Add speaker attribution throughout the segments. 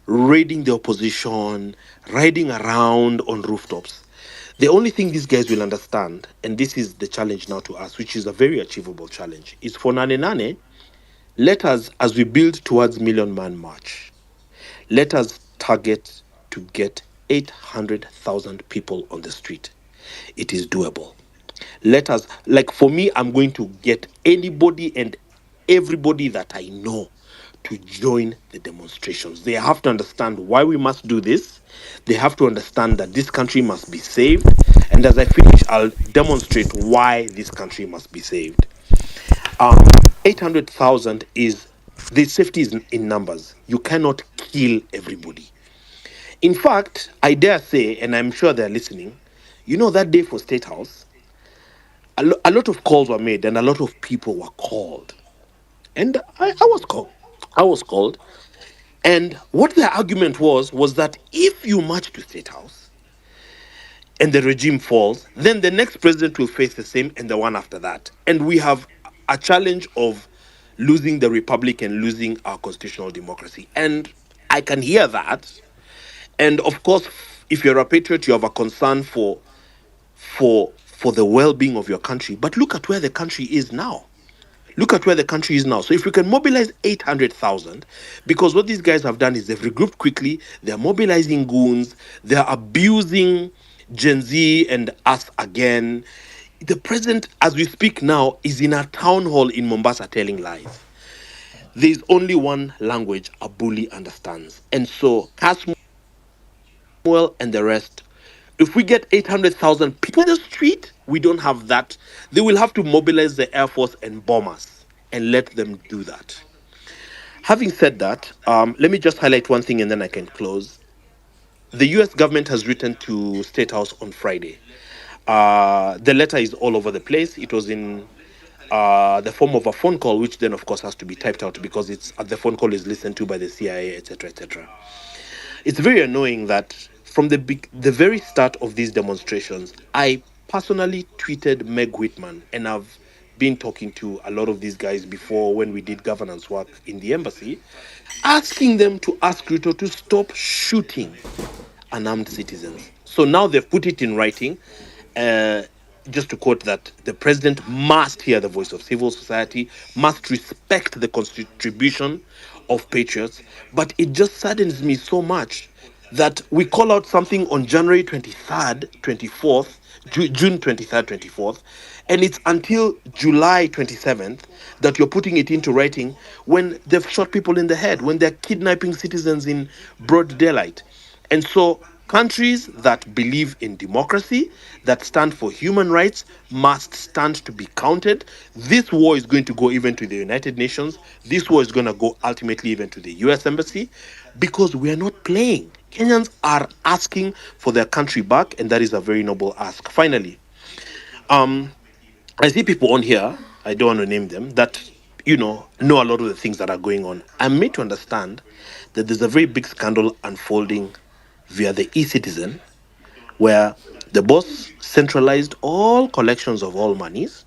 Speaker 1: raiding the opposition, riding around on rooftops. The only thing these guys will understand, and this is the challenge now to us, which is a very achievable challenge, is for Nane Nane, let us, as we build towards Million Man March, let us target to get 800,000 people on the street. It is doable. Let us, like for me, I'm going to get anybody and everybody that I know to join the demonstrations. They have to understand why we must do this. They have to understand that this country must be saved. And as I finish, I'll demonstrate why this country must be saved. Um, 800,000 is the safety is in numbers. You cannot kill everybody. In fact, I dare say, and I'm sure they're listening, that day for State House, a lot of calls were made and a lot of people were called. And I was called. I was called. And what their argument was that if you march to State House and the regime falls, then the next president will face the same and the one after that. And we have a challenge of losing the republic and losing our constitutional democracy. And I can hear that. And of course, if you're a patriot, you have a concern for the well-being of your country. But look at where the country is now. Look at where the country is now. So if we can mobilize 800,000, because what these guys have done is they've regrouped quickly, they're mobilizing goons, they're abusing Gen Z and us again. The president, as we speak now, is in a town hall in Mombasa telling lies. There's only one language a bully understands. And so Kasmuel and the rest, if we get 800,000 people in the street, we don't have that. They will have to mobilize the Air Force and bomb us and let them do that. Having said that, let me just highlight one thing and then I can close. The US government has written to State House on Friday. The letter is all over the place. It was in the form of a phone call, which then, of course, has to be typed out because the phone call is listened to by the CIA, etc., etc. It's very annoying that from the very start of these demonstrations, I personally tweeted Meg Whitman, and I've been talking to a lot of these guys before when we did governance work in the embassy, asking them to ask Ruto to stop shooting unarmed citizens. So now they've put it in writing. Just to quote that, the president must hear the voice of civil society, must respect the contribution of patriots. But it just saddens me so much that we call out something on January 23rd, 24th, June 23rd, 24th, and it's until July 27th that you're putting it into writing when they've shot people in the head, when they're kidnapping citizens in broad daylight. And so countries that believe in democracy, that stand for human rights, must stand to be counted. This war is going to go even to the United Nations. This war is going to go ultimately even to the US Embassy because we are not playing. Kenyans are asking for their country back, and that is a very noble ask. Finally, I see people on here, I don't want to name them, that, know a lot of the things that are going on. I'm made to understand that there's a very big scandal unfolding via the e-citizen, where the boss centralized all collections of all monies,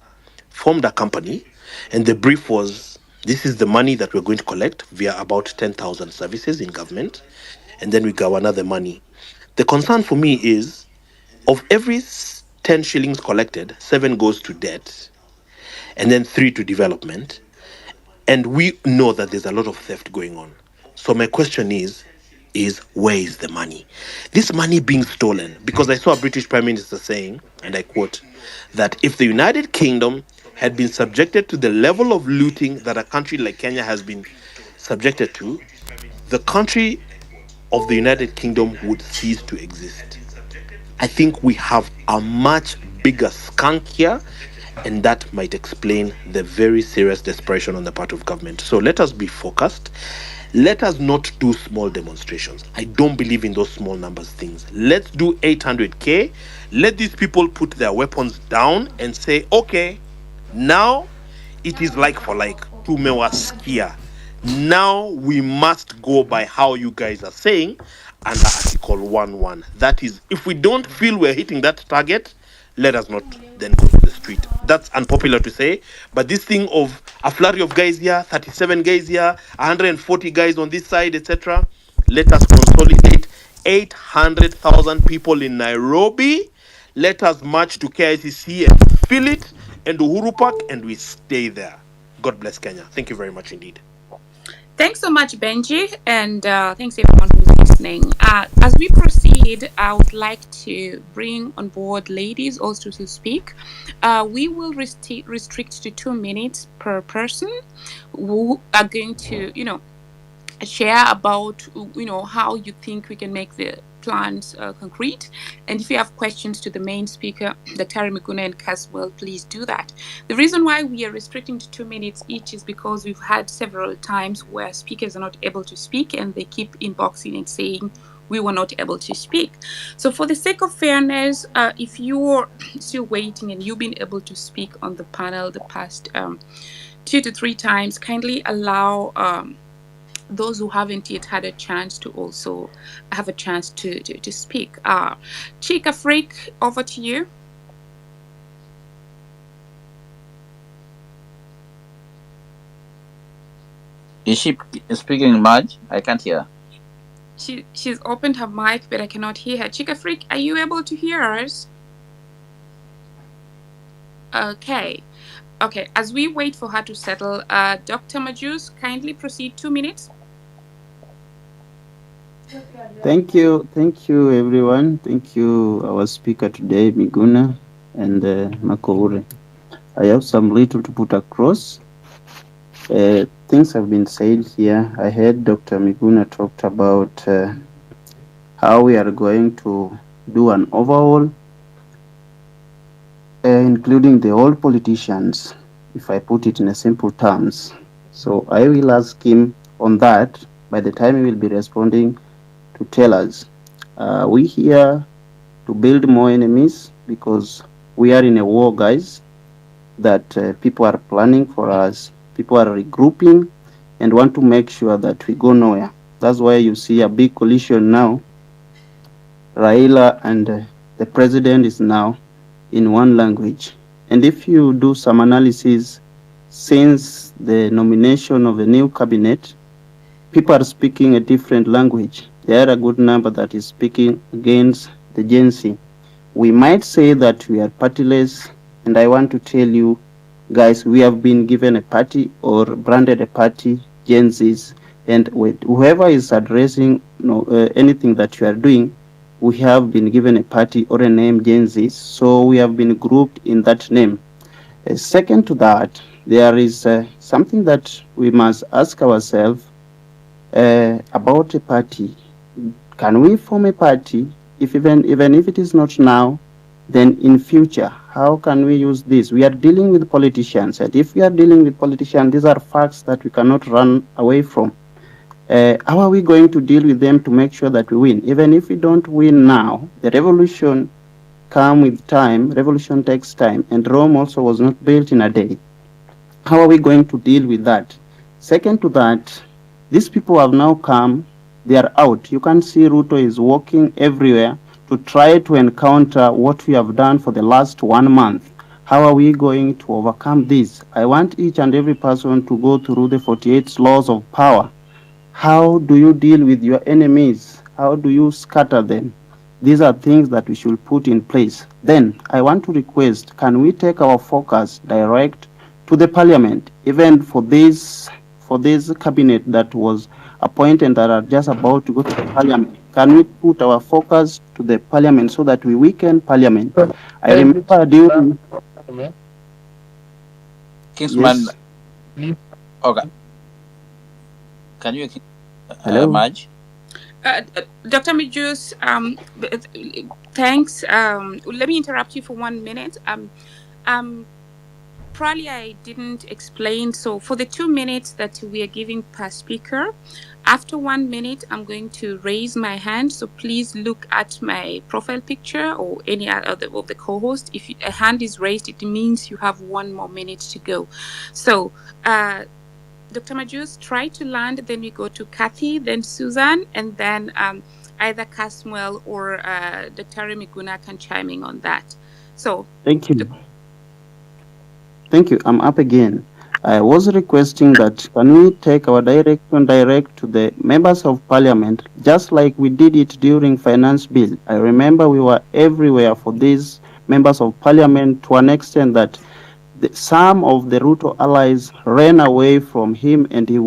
Speaker 1: formed a company, and the brief was, this is the money that we're going to collect via about 10,000 services in government, and then we garner the money. The concern for me is, of every 10 shillings collected, 7 goes to debt, and then 3 to development, and we know that there's a lot of theft going on. So my question is where is the money? This money being stolen, because I saw a British Prime Minister saying, and I quote, that if the United Kingdom had been subjected to the level of looting that a country like Kenya has been subjected to, the country of the United Kingdom would cease to exist. I think we have a much bigger skunk here, and that might explain the very serious desperation on the part of government. So let us be focused. Let us not do small demonstrations. I don't believe in those small numbers things. Let's do 800K. Let these people put their weapons down and say, okay, now it is like for like. Tumewasikia. Now we must go by how you guys are saying under Article 1.1. That is, if we don't feel we're hitting that target, let us not then go to the street. That's unpopular to say, but this thing of a flurry of guys here, 37 guys here, 140 guys on this side, etc., Let us consolidate 800,000 people in Nairobi. Let us march to KICC and fill it, and Uhuru Park, and we stay there. God bless Kenya. Thank you very much indeed.
Speaker 2: Thanks so much, Benji, and thanks everyone who's listening. As we proceed, I would like to bring on board ladies also to speak. We will restrict to 2 minutes per person who are going to, share about how you think we can make the plans concrete. And if you have questions to the main speaker, Dr. Miguna and Kasmuel, please do that. The reason why we are restricting to 2 minutes each is because we've had several times where speakers are not able to speak and they keep inboxing and saying we were not able to speak. So for the sake of fairness, if you're still waiting and you've been able to speak on the panel the past 2 to 3 times, kindly allow those who haven't yet had a chance to also have a chance to speak. Chica Freak, over to you.
Speaker 3: Is she speaking much? I can't hear.
Speaker 2: She's opened her mic, but I cannot hear her. Chica Freak, are you able to hear us? Okay. Okay, as we wait for her to settle, Dr. Majus, kindly proceed 2 minutes.
Speaker 4: Thank you, everyone. Thank you, our speaker today, Miguna and Mcoure. I have some little to put across. Things have been said here. I heard Dr. Miguna talked about how we are going to do an overhaul, including the old politicians, if I put it in a simple terms. So I will ask him on that. By the time he will be responding, to tell us, are we here to build more enemies because we are in a war, guys, that people are planning for us, people are regrouping and want to make sure that we go nowhere. That's why you see a big coalition now. Raila and the president is now in one language. And if you do some analysis since the nomination of a new cabinet, people are speaking a different language. There are a good number that is speaking against the Gen Z. We might say that we are partyless, and I want to tell you, guys, we have been given a party or branded a party, Gen Zs, and with whoever is addressing anything that you are doing, we have been given a party or a name, Gen Zs, so we have been grouped in that name. Second to that, there is something that we must ask ourselves about a party. Can we form a party if even if it is not now, then in future, how can we use this? We are dealing with politicians, and if we are dealing with politicians, these are facts that we cannot run away from. How are we going to deal with them to make sure that we win? Even if we don't win now, the revolution come with time. Revolution takes time, and Rome also was not built in a day. How are we going to deal with that? Second to that, these people have now come, they are out. You can see Ruto is walking everywhere to try to encounter what we have done for the last 1 month. How are we going to overcome this? I want each and every person to go through the 48 laws of power. How do you deal with your enemies? How do you scatter them? These are things that we should put in place. Then I want to request, can we take our focus direct to the parliament, even for this cabinet that was appointed that are just about to go to the parliament? Can we put our focus to the parliament so that we weaken parliament? I remember during
Speaker 3: Kingsman,
Speaker 4: yes.
Speaker 3: okay. Can you
Speaker 4: Hello.
Speaker 3: merge?
Speaker 2: Dr. Majus, thanks. Let me interrupt you for 1 minute. Probably I didn't explain. So for the 2 minutes that we are giving per speaker, after 1 minute, I'm going to raise my hand. So please look at my profile picture or any other of the co-host. If a hand is raised, it means you have 1 more minute to go. So, Dr. Majus, try to land. Then we go to Kathy, then Susan, and then either Kasmuel or Dr. Miguna can chime in on that. So,
Speaker 4: Thank you. Thank you. I'm up again. I was requesting that can we take our direction direct to the members of parliament, just like we did it during finance bill. I remember we were everywhere for these members of parliament to an extent that some of the Ruto allies ran away from him and he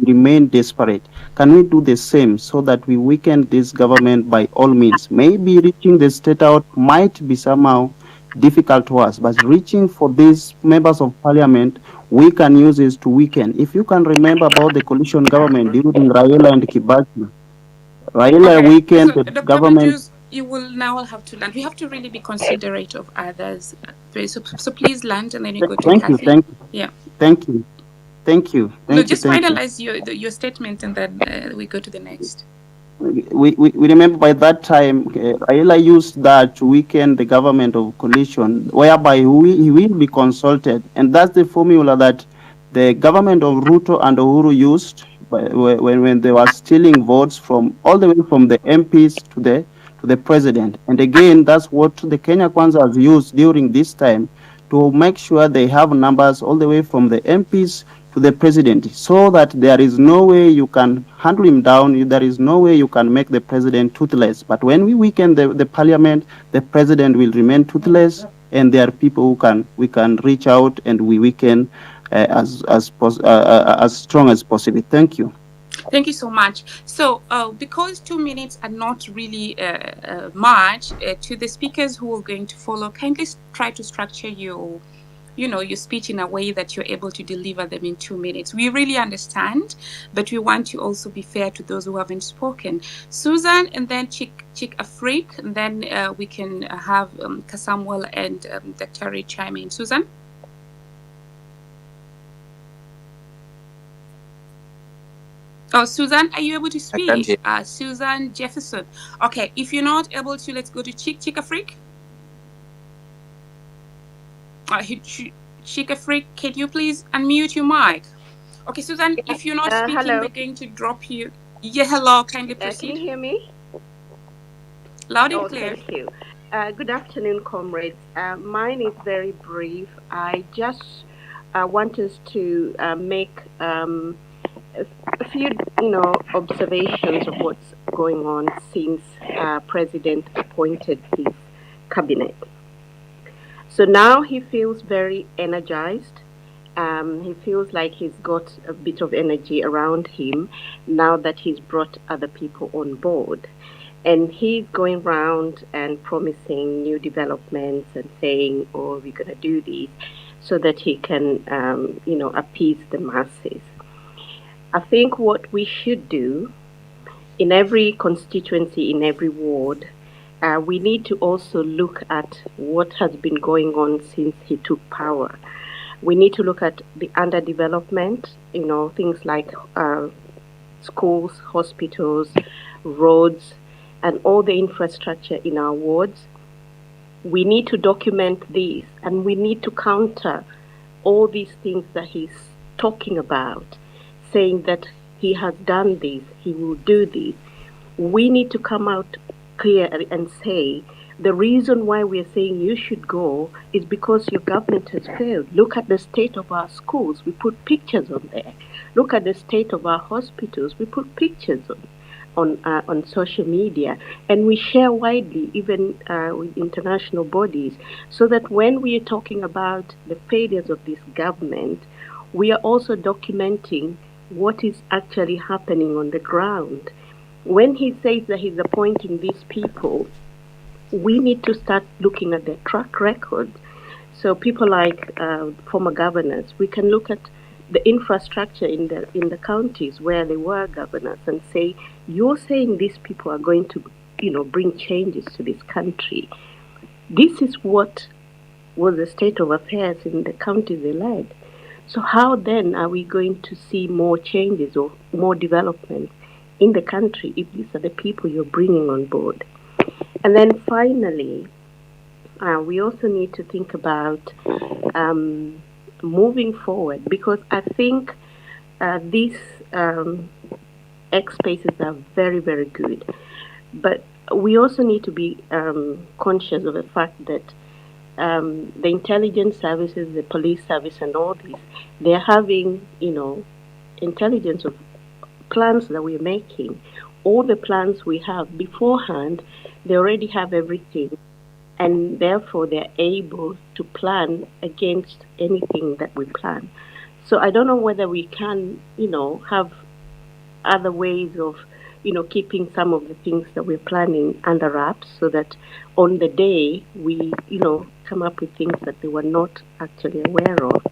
Speaker 4: remained desperate. Can we do the same so that we weaken this government by all means? Maybe reaching the state out might be somehow difficult to us, but reaching for these members of parliament, we can use this to weaken. If you can remember about the coalition government during Raila and Kibaki, Raila
Speaker 2: Okay,
Speaker 4: weakened
Speaker 2: so
Speaker 4: the
Speaker 2: Dr.
Speaker 4: government.
Speaker 2: Bajus, you will now have to land. We have to really be considerate of others. So please land, and then you go to
Speaker 4: Thank you,
Speaker 2: Kathy.
Speaker 4: thank you,
Speaker 2: Yeah.
Speaker 4: thank you, thank you,
Speaker 2: No,
Speaker 4: thank you,
Speaker 2: just
Speaker 4: thank you.
Speaker 2: finalize your statement, and then we go to the next.
Speaker 4: We remember by that time, Raila used that to weaken the government of coalition, whereby he will be consulted. And that's the formula that the government of Ruto and Uhuru used when they were stealing votes from all the way from the MPs to the president. And again, that's what the Kenya Kwanza has used during this time to make sure they have numbers all the way from the MPs to the president, so that there is no way you can handle him down. There is no way you can make the president toothless. But when we weaken the parliament, the president will remain toothless, and there are people we can reach out and we weaken as strong as possible. Thank you.
Speaker 2: Thank you so much. So, because 2 minutes are not really much, to the speakers who are going to follow, kindly try to structure your speech in a way that you're able to deliver them in 2 minutes. We really understand, but we want to also be fair to those who haven't spoken. Susan, and then Chick Afrik, and then we can have Kasmuel and Dr. chime in. Susan? Oh, Susan, are you able to
Speaker 3: I can't
Speaker 2: speak?
Speaker 3: hear.
Speaker 2: Susan Jefferson. Okay, if you're not able to, let's go to Chick Afrik. Chick Afrik, can you please unmute your mic? Okay, Susan, if you're not speaking,
Speaker 5: hello.
Speaker 2: we're going to drop you. Yeah, hello, kindly proceed.
Speaker 5: Can you hear me?
Speaker 2: Loud and clear.
Speaker 5: Thank you. Good afternoon, comrades. Mine is very brief. I just want us to make a few, observations of what's going on since President appointed his cabinet. So now he feels very energized. He feels like he's got a bit of energy around him now that he's brought other people on board. And he's going around and promising new developments and saying, oh, we're going to do this, so that he can, appease the masses. I think what we should do in every constituency, in every ward, we need to also look at what has been going on since he took power. We need to look at the underdevelopment, things like schools, hospitals, roads, and all the infrastructure in our wards. We need to document these, and we need to counter all these things that he's talking about, saying that he has done this, he will do this. We need to come out clear and say, the reason why we're saying you should go is because your government has failed. Look at the state of our schools. We put pictures on there. Look at the state of our hospitals. We put pictures on social media, and we share widely, even with international bodies, so that when we are talking about the failures of this government, we are also documenting what is actually happening on the ground. When he says that he's appointing these people, we need to start looking at their track record. So people like former governors, we can look at the infrastructure in the counties where they were governors and say, you're saying these people are going to, bring changes to this country. This is what was the state of affairs in the counties they led. So how then are we going to see more changes or more development in the country if these are the people you're bringing on board? And then finally, we also need to think about moving forward, because I think these X spaces are very, very good. But we also need to be conscious of the fact that the intelligence services, the police service, and all these, they're having, intelligence of plans that we're making. All the plans we have beforehand, they already have everything, and therefore they're able to plan against anything that we plan. So I don't know whether we can, have other ways of, keeping some of the things that we're planning under wraps so that on the day we, come up with things that they were not actually aware of.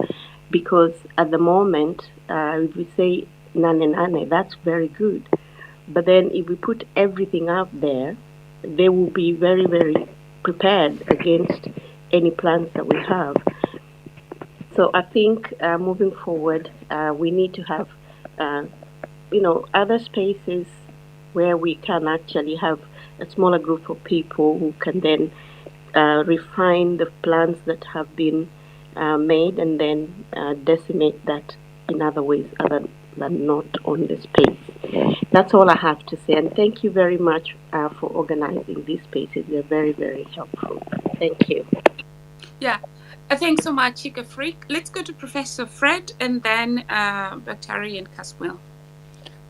Speaker 5: Because at the moment, if we say nane nane, that's very good. But then if we put everything out there, they will be very, very prepared against any plans that we have. So I think moving forward, we need to have uh, other spaces where we can actually have a smaller group of people who can then refine the plans that have been made and then decimate that in other ways other than not on the space. That's all I have to say. And thank you very much for organizing these spaces. They're very, very helpful. Thank you.
Speaker 2: Yeah. Thanks so much, Chica Freak. Let's go to Professor Fred and then Batari and Kasmuel.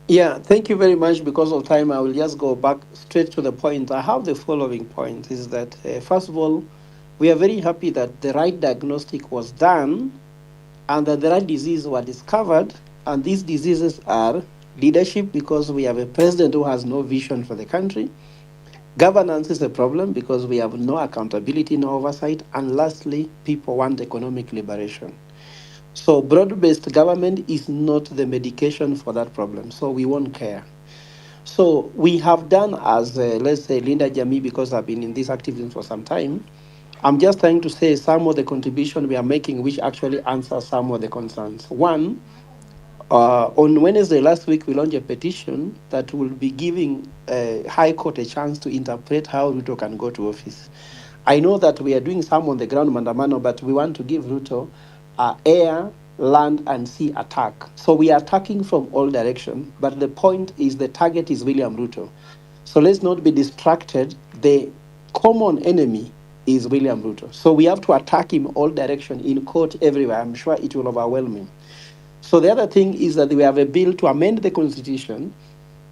Speaker 6: Yeah, thank you very much. Because of time, I will just go back straight to the point. I have the following point is that, first of all, we are very happy that the right diagnostic was done and that the right diseases were discovered. And these diseases are leadership, because we have a president who has no vision for the country. Governance is a problem because we have no accountability, no oversight. And lastly, people want economic liberation. So broad-based government is not the medication for that problem. So we won't care. So we have done as, let's say, Linda Jamie, because I've been in this activism for some time. I'm just trying to say some of the contribution we are making, which actually answer some of the concerns. One, on Wednesday last week, we launched a petition that will be giving High Court a chance to interpret how Ruto can go to office. I know that we are doing some on the ground, Mandamano, but we want to give Ruto air, land, and sea attack. So we are attacking from all directions, but the point is the target is William Ruto. So let's not be distracted. The common enemy is William Ruto. So we have to attack him all direction, in court, everywhere. I'm sure it will overwhelm him. So the other thing is that we have a bill to amend the constitution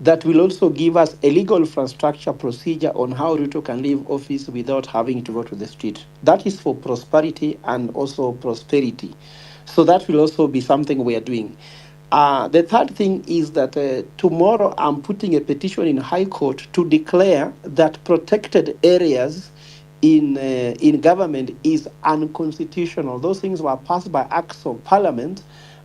Speaker 6: that will also give us a legal infrastructure procedure on how Ruto can leave office without having to go to the street. That is for prosperity and also prosperity. So that will also be something we are doing. The third thing is that tomorrow I'm putting a petition in High Court to declare that protected areas in government is unconstitutional. Those things were passed by acts of parliament,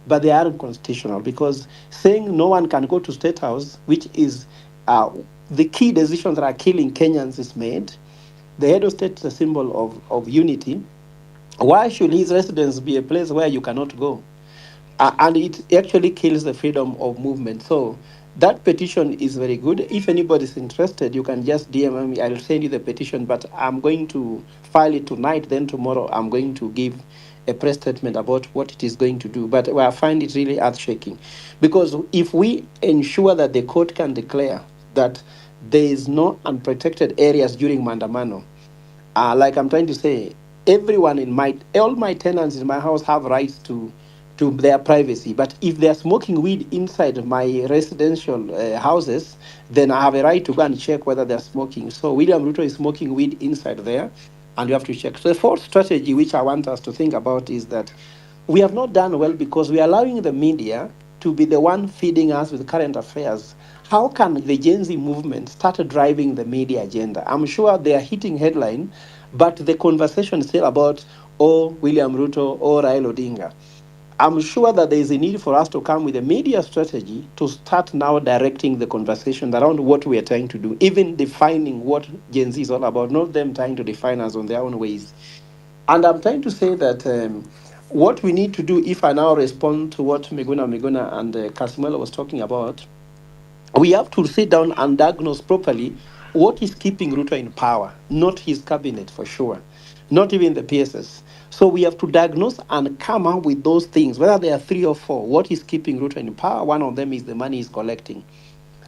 Speaker 6: but they are unconstitutional, because saying no one can go to State House, which is the key decisions that are killing Kenyans, is made. The head of state is a symbol of unity. Why should his residence be a place where you cannot go? And it actually kills the freedom of movement. So that petition is very good. If anybody is interested, you can just DM me. I'll send you the petition, but I'm going to file it tonight. Then tomorrow, I'm going to give a press statement about what it is going to do. But I find it really earth-shaking, because if we ensure that the court can declare that there is no unprotected areas during Mandamano, like I'm trying to say, everyone in all my tenants in my house have rights to their privacy. But if they're smoking weed inside my residential houses, then I have a right to go and check whether they're smoking. So William Ruto is smoking weed inside there, and you have to check. So the fourth strategy, which I want us to think about, is that we have not done well because we are allowing the media to be the one feeding us with current affairs. How can the Gen Z movement start driving the media agenda? I'm sure they are hitting headline, but the conversation is still about, oh, William Ruto or Raila Odinga. I'm sure that there is a need for us to come with a media strategy to start now directing the conversation around what we are trying to do, even defining what Gen Z is all about, not them trying to define us on their own ways. And I'm trying to say that what we need to do, if I now respond to what Miguna and Kasmuel was talking about, we have to sit down and diagnose properly what is keeping Ruto in power, not his cabinet for sure, not even the PSS. So we have to diagnose and come up with those things, whether there are three or four. What is keeping Ruto in power? One of them is the money he's collecting.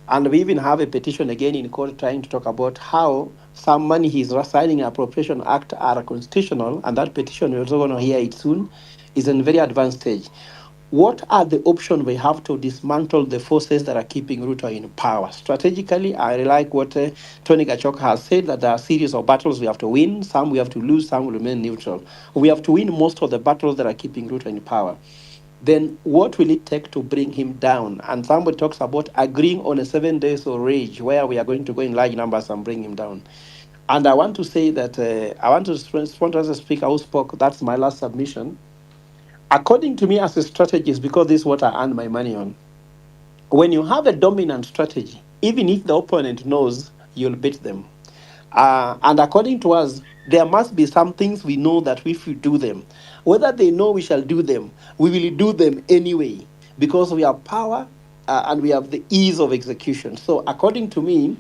Speaker 6: And we even have a petition again in court trying to talk about how some money he's signing appropriation act are constitutional, and that petition we're also going to hear it soon, is in very advanced stage. What are the options we have to dismantle the forces that are keeping Ruto in power? Strategically, I like what Tony Gachok has said, that there are a series of battles we have to win. Some we have to lose, some will remain neutral. We have to win most of the battles that are keeping Ruto in power. Then what will it take to bring him down? And somebody talks about agreeing on a 7 days of rage where we are going to go in large numbers and bring him down. And I want to say that I want to respond as a speaker who spoke. That's my last submission. According to me, as a strategist, because this is what I earn my money on, when you have a dominant strategy, even if the opponent knows, you'll beat them. And according to us, there must be some things we know that if we do them, whether they know we shall do them, we will do them anyway because we have power and we have the ease of execution. So, according to me,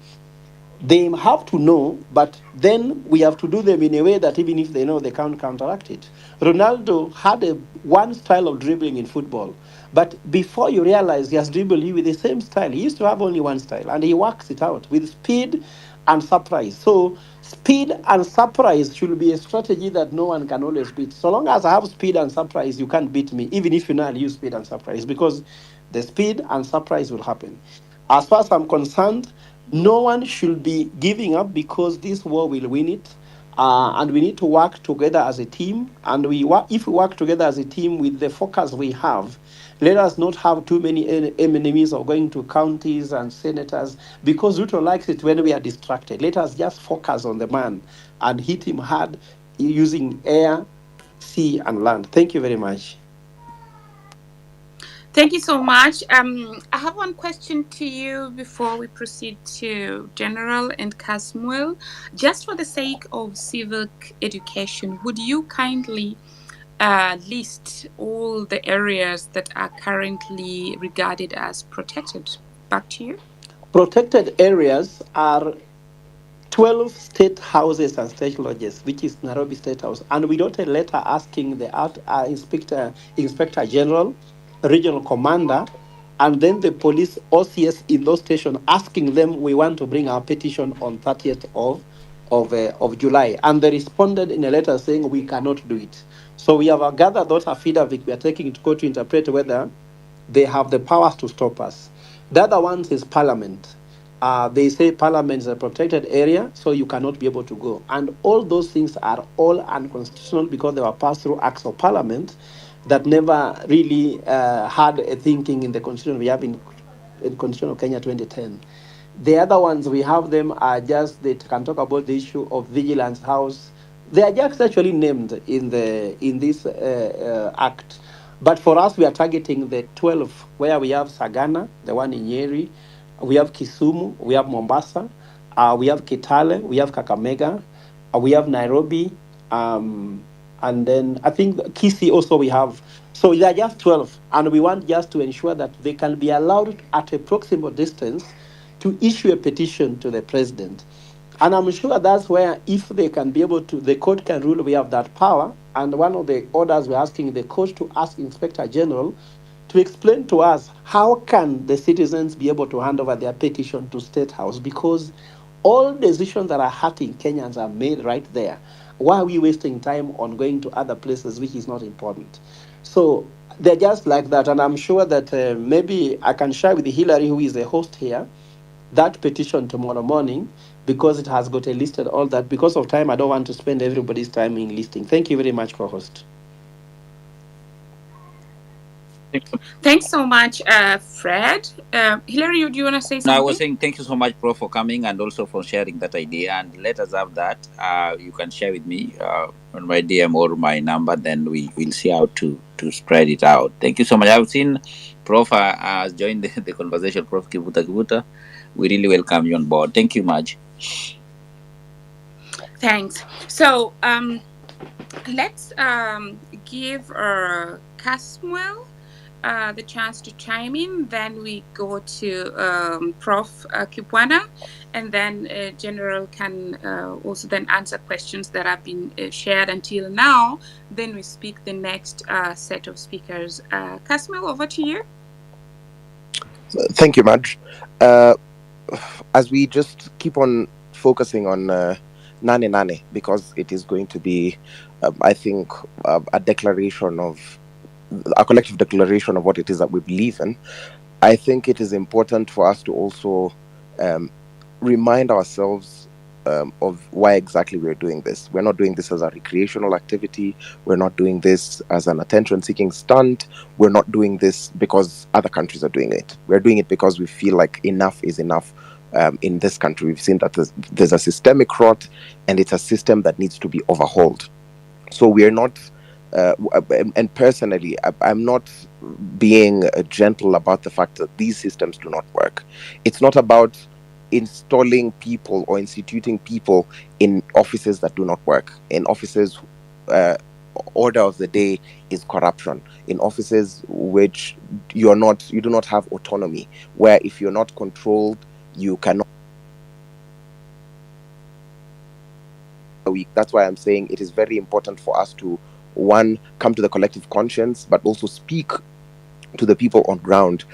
Speaker 6: they have to know, but then we have to do them in a way that even if they know, they can't counteract it. Ronaldo had one style of dribbling in football, but before you realize he has dribbled you with the same style, he used to have only one style, and he works it out with speed and surprise. So speed and surprise should be a strategy that no one can always beat. So long as I have speed and surprise, you can't beat me, even if you know how to use speed and surprise, because the speed and surprise will happen. As far as I'm concerned, no one should be giving up because this war will win it. And we need to work together as a team. And if we work together as a team with the focus we have, let us not have too many enemies of going to counties and senators because Ruto likes it when we are distracted. Let us just focus on the man and hit him hard using air, sea, and land. Thank you very much.
Speaker 2: Thank you so much. I have one question to you before we proceed to General and Kasmuel. Just for the sake of civic education, would you kindly list all the areas that are currently regarded as protected? Back to you.
Speaker 6: Protected areas are 12 state houses and state lodges, which is Nairobi State House. And we wrote a letter asking the Inspector General, Regional Commander, and then the police OCS in those stations asking them, we want to bring our petition on 30th of July. And they responded in a letter saying, we cannot do it. So we have gathered those affidavits we are taking to court to interpret whether they have the powers to stop us. The other one is Parliament. They say Parliament is a protected area, so you cannot be able to go. And all those things are all unconstitutional because they were passed through acts of Parliament that never really had a thinking in the constitution we have in Constitution of Kenya 2010. The other ones we have them are just they can talk about the issue of Vigilance House. They are just actually named in this act. But for us, we are targeting the 12 where we have Sagana, the one in Nyeri, we have Kisumu, we have Mombasa, we have Kitale, we have Kakamega, we have Nairobi, and then I think Kisii also we have. So they are just 12, and we want just to ensure that they can be allowed at a proximal distance to issue a petition to the president. And I'm sure that's where, if they can be able to, the court can rule we have that power. And one of the orders we're asking the court to ask Inspector General to explain to us how can the citizens be able to hand over their petition to State House, because all decisions that are hurting Kenyans are made right there. Why are we wasting time on going to other places which is not important? So they're just like that. And I'm sure that maybe I can share with Hillary, who is the host here, that petition tomorrow morning because it has got a listed all that. Because of time, I don't want to spend everybody's time in listing. Thank you very much, co-host.
Speaker 2: Thanks so much, Fred. Hillary, do you want to say
Speaker 3: No, I
Speaker 2: something?
Speaker 3: was saying thank you so much, Prof, for coming and also for sharing that idea. And let us have that. You can share with me on my DM or my number. Then we will see how to spread it out. Thank you so much. I've seen Prof has joined the conversation. Prof Kibuta Kibuta, we really welcome you on board. Thank you much.
Speaker 2: Thanks. So let's give Kasmuel the chance to chime in. Then we go to Prof. Kipwana, and then General can also then answer questions that have been shared until now. Then we speak the next set of speakers. Kasmuel, over to you.
Speaker 7: Thank you, Madge. as we just keep on focusing on Nane Nane, because it is going to be, I think, a declaration of a collective declaration of what it is that we believe in. I think it is important for us to also um, remind ourselves of why exactly we're doing this. We're not doing this as a recreational activity. We're not doing this as an attention seeking stunt. We're not doing this because other countries are doing it. We're doing it because we feel like enough is enough. In this country, we've seen that there's a systemic rot, and it's a system that needs to be overhauled. So we are not and personally, I'm not being gentle about the fact that these systems do not work. It's not about installing people or instituting people in offices that do not work, in offices uh, order of the day is corruption, in offices which you do not have autonomy, where if you're not controlled, you cannot. That's why I'm saying it is very important for us to, one, come to the collective conscience, but also speak to the people on ground,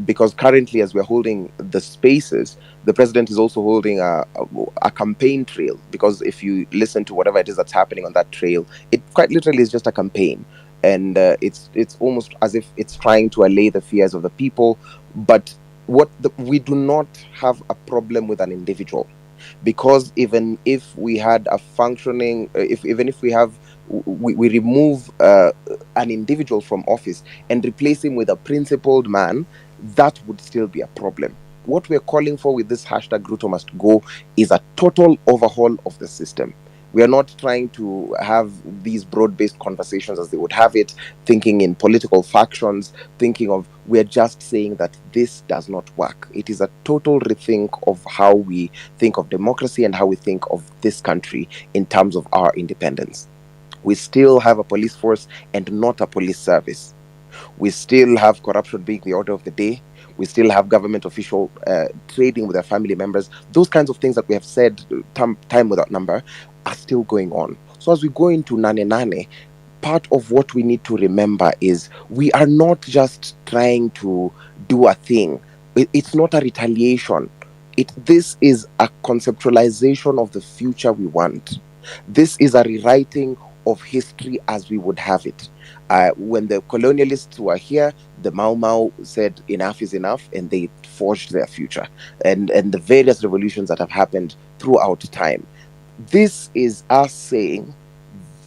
Speaker 7: because currently, as we're holding the spaces, the president is also holding a campaign trail, because if you listen to whatever it is that's happening on that trail, it quite literally is just a campaign. And it's almost as if it's trying to allay the fears of the people. But we do not have a problem with an individual, because even if we had a functioning, if even if we have, we remove an individual from office and replace him with a principled man, that would still be a problem. What we're calling for with this hashtag Ruto must go is a total overhaul of the system. We are not trying to have these broad-based conversations as they would have it, thinking in political factions, thinking of, we're just saying that this does not work. It is a total rethink of how we think of democracy and how we think of this country in terms of our independence. We still have a police force and not a police service. We still have corruption being the order of the day. We still have government official trading with their family members. Those kinds of things that we have said time without number are still going on. So as we go into Nane Nane, part of what we need to remember is we are not just trying to do a thing. It's not a retaliation. This is a conceptualization of the future we want. This is a rewriting of history as we would have it. When the colonialists were here, the Mau Mau said enough is enough, and they forged their future. And the various revolutions that have happened throughout time. This is us saying,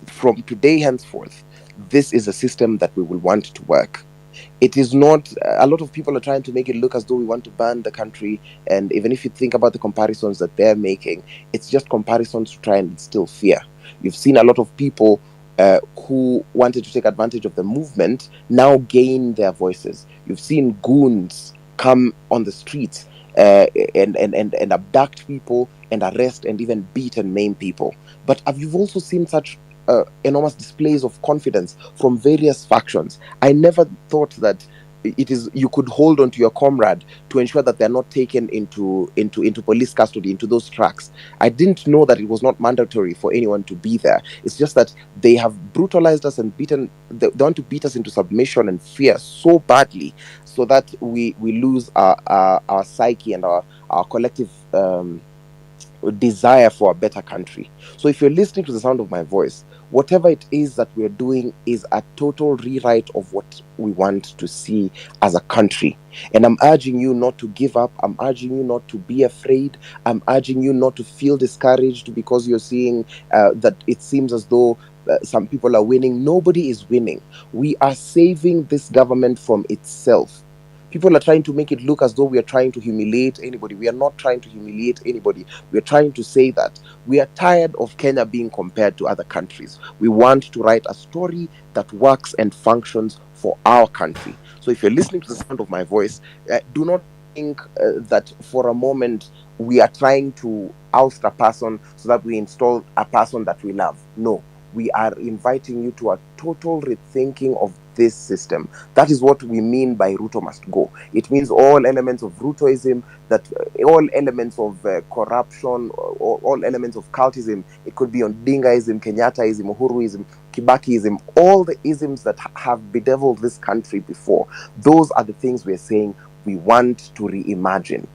Speaker 7: from today henceforth, this is a system that we will want to work. It is not, a lot of people are trying to make it look as though we want to ban the country. And even if you think about the comparisons that they're making, it's just comparisons to try and instill fear. You've seen a lot of people who wanted to take advantage of the movement now gain their voices. You've seen goons come on the streets and abduct people and arrest and even beat and maim people. But you've also seen such enormous displays of confidence from various factions. I never thought that you could hold on to your comrade to ensure that they're not taken into police custody, into those tracks. I didn't know that it was not mandatory for anyone to be there. It's just that they have brutalized us and beaten. They want to beat us into submission and fear so badly, so that we lose our psyche and our collective desire for a better country. So if you're listening to the sound of my voice, whatever it is that we're doing is a total rewrite of what we want to see as a country. And I'm urging you not to give up. I'm urging you not to be afraid. I'm urging you not to feel discouraged because you're seeing that it seems as though some people are winning. Nobody is winning. We are saving this government from itself. People are trying to make it look as though we are trying to humiliate anybody. We are not trying to humiliate anybody. We are trying to say that we are tired of Kenya being compared to other countries. We want to write a story that works and functions for our country. So if you're listening to the sound of my voice, do not think that for a moment we are trying to oust a person so that we install a person that we love. No, we are inviting you to a total rethinking of this system. That is what we mean by Ruto must go. It means all elements of Rutoism, that all elements of corruption, or all elements of cultism. It could be Odingaism, Kenyattaism, Uhuruism, Kibakiism, all the isms that have bedeviled this country before. Those are the things we're saying we want to reimagine.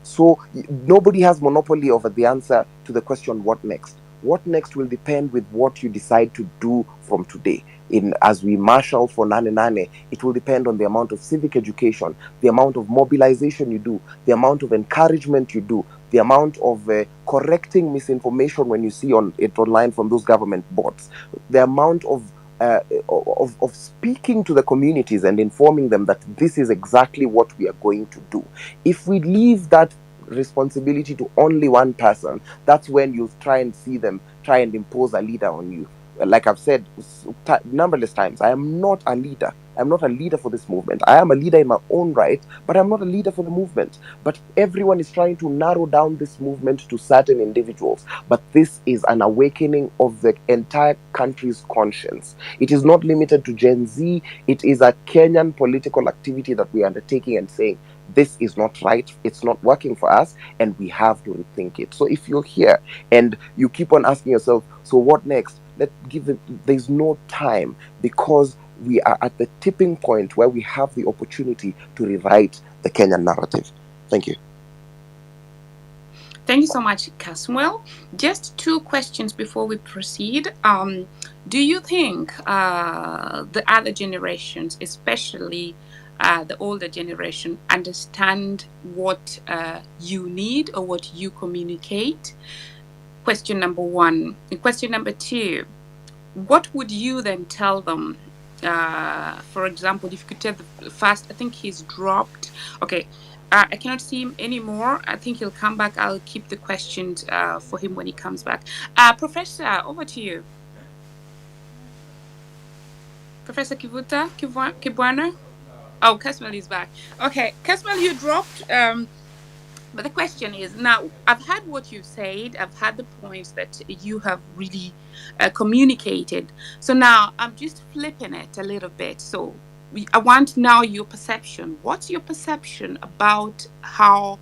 Speaker 7: So nobody has monopoly over the answer to the question, what next? What next will depend with what you decide to do from today. In as we marshal for Nane Nane, it will depend on the amount of civic education, the amount of mobilization you do, the amount of encouragement you do, the amount of correcting misinformation when you see on it online from those government bots, the amount of speaking to the communities and informing them that this is exactly what we are going to do. If we leave that responsibility to only one person, that's when you try and see them try and impose a leader on you. Like I've said numberless times, I am not a leader. I'm not a leader for this movement. I am a leader in my own right, but I'm not a leader for the movement. But everyone is trying to narrow down this movement to certain individuals. But this is an awakening of the entire country's conscience. It is not limited to Gen Z. It is a Kenyan political activity that we are undertaking and saying, this is not right, it's not working for us, and we have to rethink it. So if you're here and you keep on asking yourself, so what next? There's no time, because we are at the tipping point where we have the opportunity to rewrite the Kenyan narrative. Thank you.
Speaker 2: Thank you so much, Kasmuel. Just two questions before we proceed. Do you think the other generations, especially the older generation, understand what you need or what you communicate? Question number one. And question number two, what would you then tell them? For example, if you could tell the first, I think he's dropped. Okay. I cannot see him anymore. I think he'll come back. I'll keep the questions for him when he comes back. Professor, over to you. Professor Kibwana? Oh, Kasmuel is back. Okay, Kasmuel, you dropped. But the question is, now I've heard what you've said. I've had the points that you have really communicated. So now I'm just flipping it a little bit. So I want now your perception. What's your perception about how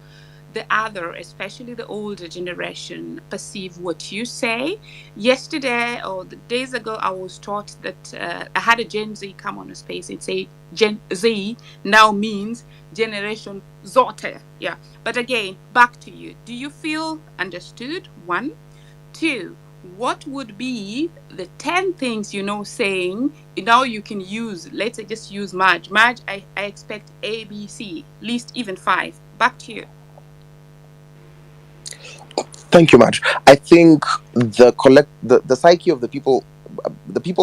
Speaker 2: the other, especially the older generation, perceive what you say? Yesterday or the days ago, I was taught that I had a Gen Z come on a space and say Gen Z now means generation Zote. Yeah. But again, back to you. Do you feel understood? One. Two, what would be the 10 things saying now you can use? Let's say just use Marge. Marge, I expect A, B, C, least even 5. Back to you.
Speaker 7: Thank you, Madge. I think the psyche of the people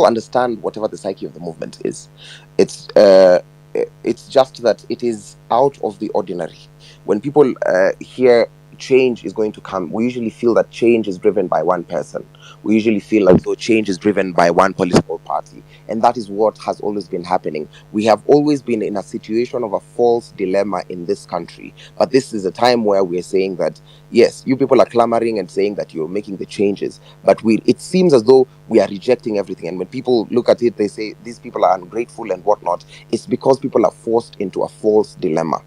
Speaker 7: understand whatever the psyche of the movement is. It's just that it is out of the ordinary. When people hear change is going to come, we usually feel that change is driven by one person. We usually feel like though change is driven by one political party, and that is what has always been happening. We have always been in a situation of a false dilemma in this country, but this is a time where we're saying that yes, you people are clamoring and saying that you're making the changes, but it seems as though we are rejecting everything. And when people look at it, they say these people are ungrateful and whatnot. It's because people are forced into a false dilemma.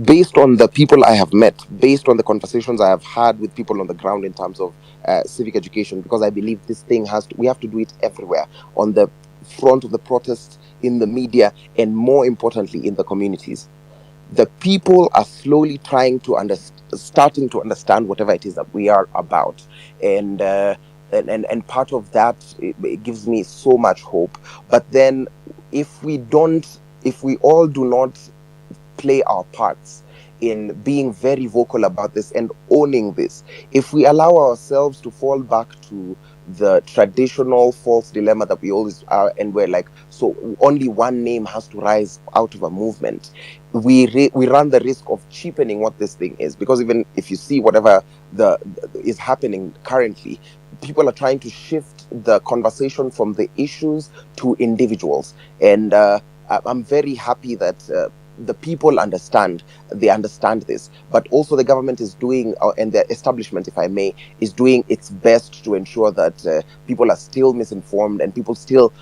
Speaker 7: Based on the people I have met, based on the conversations I have had with people on the ground in terms of civic education, because I believe this thing we have to do it everywhere, on the front of the protests, in the media, and more importantly, in the communities. The people are slowly trying to starting to understand whatever it is that we are about, and part of that, it gives me so much hope. But then, if we all do not play our parts in being very vocal about this and owning this, if we allow ourselves to fall back to the traditional false dilemma that we always are, and we're like, so only one name has to rise out of a movement, we run the risk of cheapening what this thing is. Because even if you see whatever is happening currently, people are trying to shift the conversation from the issues to individuals, and I'm very happy that the people understand this, but also the government is doing, and the establishment, if I may, is doing its best to ensure that people are still misinformed and people still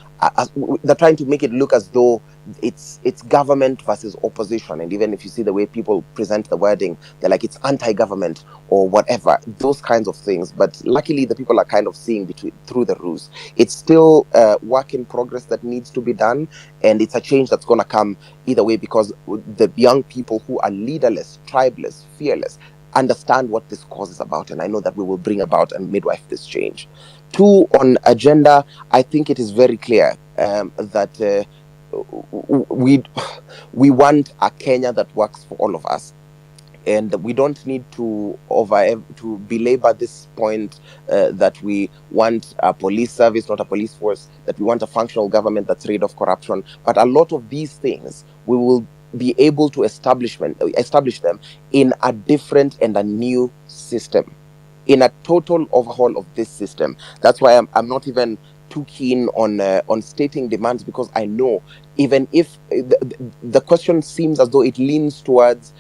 Speaker 7: they're trying to make it look as though it's government versus opposition. And even if you see the way people present the wording, they're like it's anti-government or whatever, those kinds of things. But luckily the people are kind of seeing through the ruse. It's still work in progress that needs to be done, and it's a change that's going to come either way, because the young people who are leaderless, tribeless, fearless understand what this cause is about, and I know that we will bring about and midwife this change. Two, on agenda, I think it is very clear that we want a Kenya that works for all of us, and we don't need to belabor this point that we want a police service, not a police force, that we want a functional government that's rid of corruption. But a lot of these things we will be able to establish them in a different and a new system, in a total overhaul of this system. That's why I'm not even too keen on stating demands, because I know even if the question seems as though it leans towards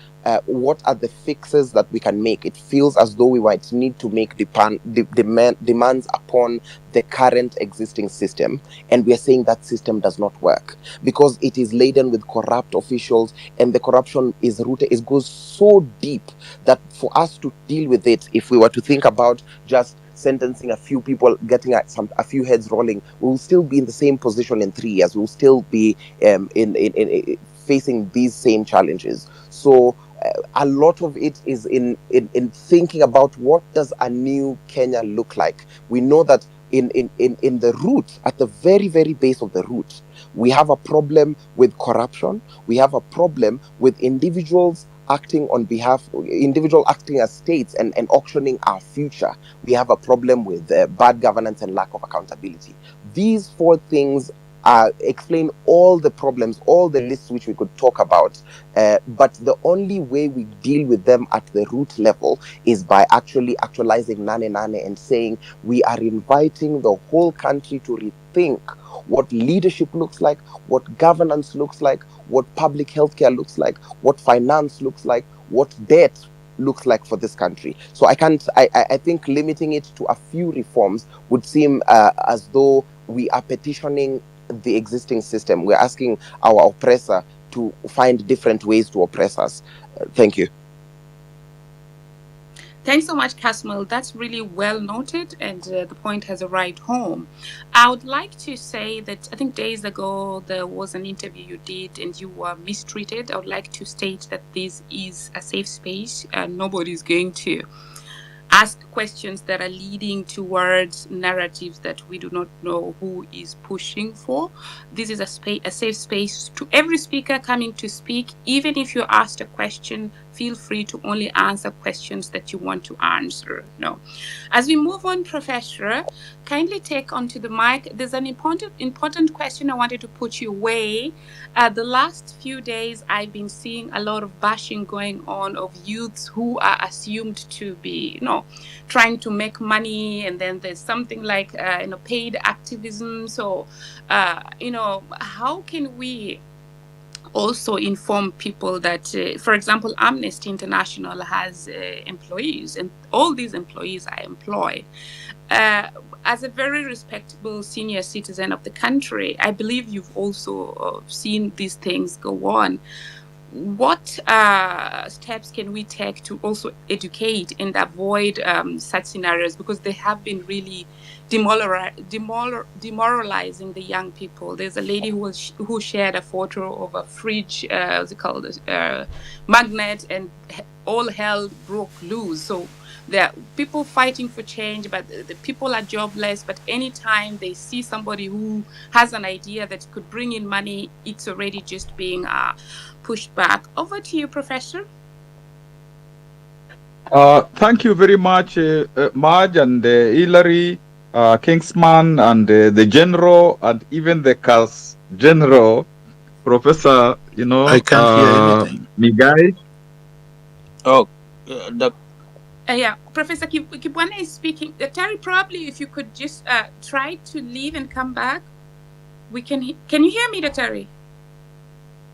Speaker 7: what are the fixes that we can make, it feels as though we might need to make demands upon the current existing system, and we are saying that system does not work because it is laden with corrupt officials, and the corruption is rooted, it goes so deep that for us to deal with it, if we were to think about just sentencing a few people, getting a few heads rolling, we will still be in the same position in 3 years. We will still be in facing these same challenges. So a lot of it is in thinking about what does a new Kenya look like. We know that in the root, at the very, very base of the root, we have a problem with corruption. We have a problem with individuals acting as states and auctioning our future. We have a problem with bad governance and lack of accountability. These 4 things explain all the problems, all the lists which we could talk about. But the only way we deal with them at the root level is by actualizing Nane Nane and saying we are inviting the whole country to rethink what leadership looks like, what governance looks like, what public healthcare looks like, what finance looks like, what debt looks like for this country. So I think limiting it to a few reforms would seem as though we are petitioning the existing system. We're asking our oppressor to find different ways to oppress us. Thank you.
Speaker 2: Thanks so much, Kasmuel. That's really well noted, and the point has a right home. I would like to say that I think days ago there was an interview you did and you were mistreated. I would like to state that this is a safe space and nobody's going to ask questions that are leading towards narratives that we do not know who is pushing for. This is a safe space to every speaker coming to speak. Even if you're asked a question, feel free to only answer questions that you want to answer. No. As we move on, Professor, kindly take onto the mic. There's an important question I wanted to put your way. The last few days, I've been seeing a lot of bashing going on of youths who are assumed to be, trying to make money, and then there's something like, paid activism. So, how can we also inform people that, for example, Amnesty International has employees, and all these employees are employed. As a very respectable senior citizen of the country, I believe you've also seen these things go on. What steps can we take to also educate and avoid such scenarios? Because they have been really demoralizing the young people. There's a lady who shared a photo of a fridge, magnet, and all hell broke loose. So there are people fighting for change, but the people are jobless. But anytime they see somebody who has an idea that could bring in money, it's already just being pushed back. Over to you, Professor.
Speaker 8: Thank you very much, Marge and Hilary, Kingsman, and the General, and even the CAS General, Professor,
Speaker 9: I can't hear anything.
Speaker 8: Migai.
Speaker 3: Oh,
Speaker 2: yeah, Professor Kibwana is speaking. Terry, probably if you could just try to leave and come back. Can you hear me, Terry?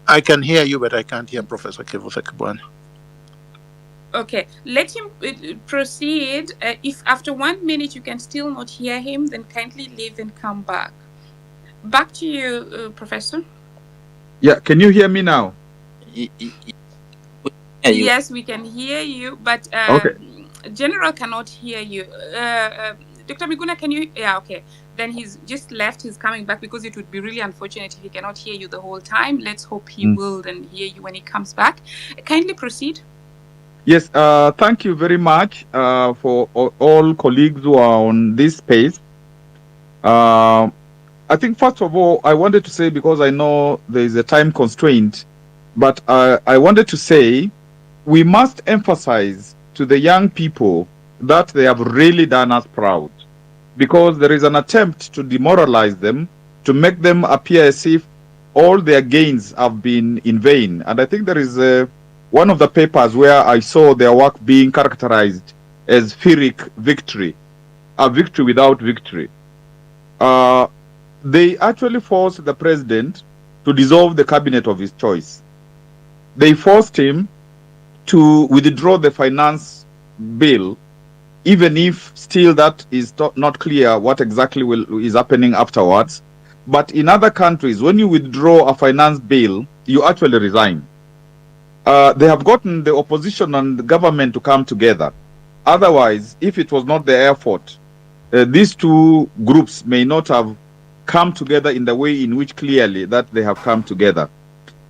Speaker 9: I can hear you, but I can't hear Professor Kibwana.
Speaker 2: Okay, let him proceed. If after 1 minute you can still not hear him, then kindly leave and come back. Back to you, Professor.
Speaker 8: Yeah, can you hear me now?
Speaker 3: Y- y- y- yeah, you.
Speaker 2: Yes, we can hear you, but
Speaker 8: Okay.
Speaker 2: General cannot hear you. Dr. Miguna, can you? Yeah, okay. Then he's just left. He's coming back because it would be really unfortunate if he cannot hear you the whole time. Let's hope he will then hear you when he comes back. Kindly proceed.
Speaker 8: Yes, thank you very much for all colleagues who are on this space. I think first of all, I wanted to say, because I know there is a time constraint, but I wanted to say we must emphasize to the young people that they have really done us proud, because there is an attempt to demoralize them, to make them appear as if all their gains have been in vain. And I think there is one of the papers where I saw their work being characterized as Pyrrhic victory, a victory without victory. They actually forced the president to dissolve the cabinet of his choice. They forced him to withdraw the finance bill, even if still that is not clear what exactly is happening afterwards. But in other countries, when you withdraw a finance bill, you actually resign. They have gotten the opposition and the government to come together. Otherwise, if it was not their effort, these two groups may not have come together in the way in which clearly that they have come together.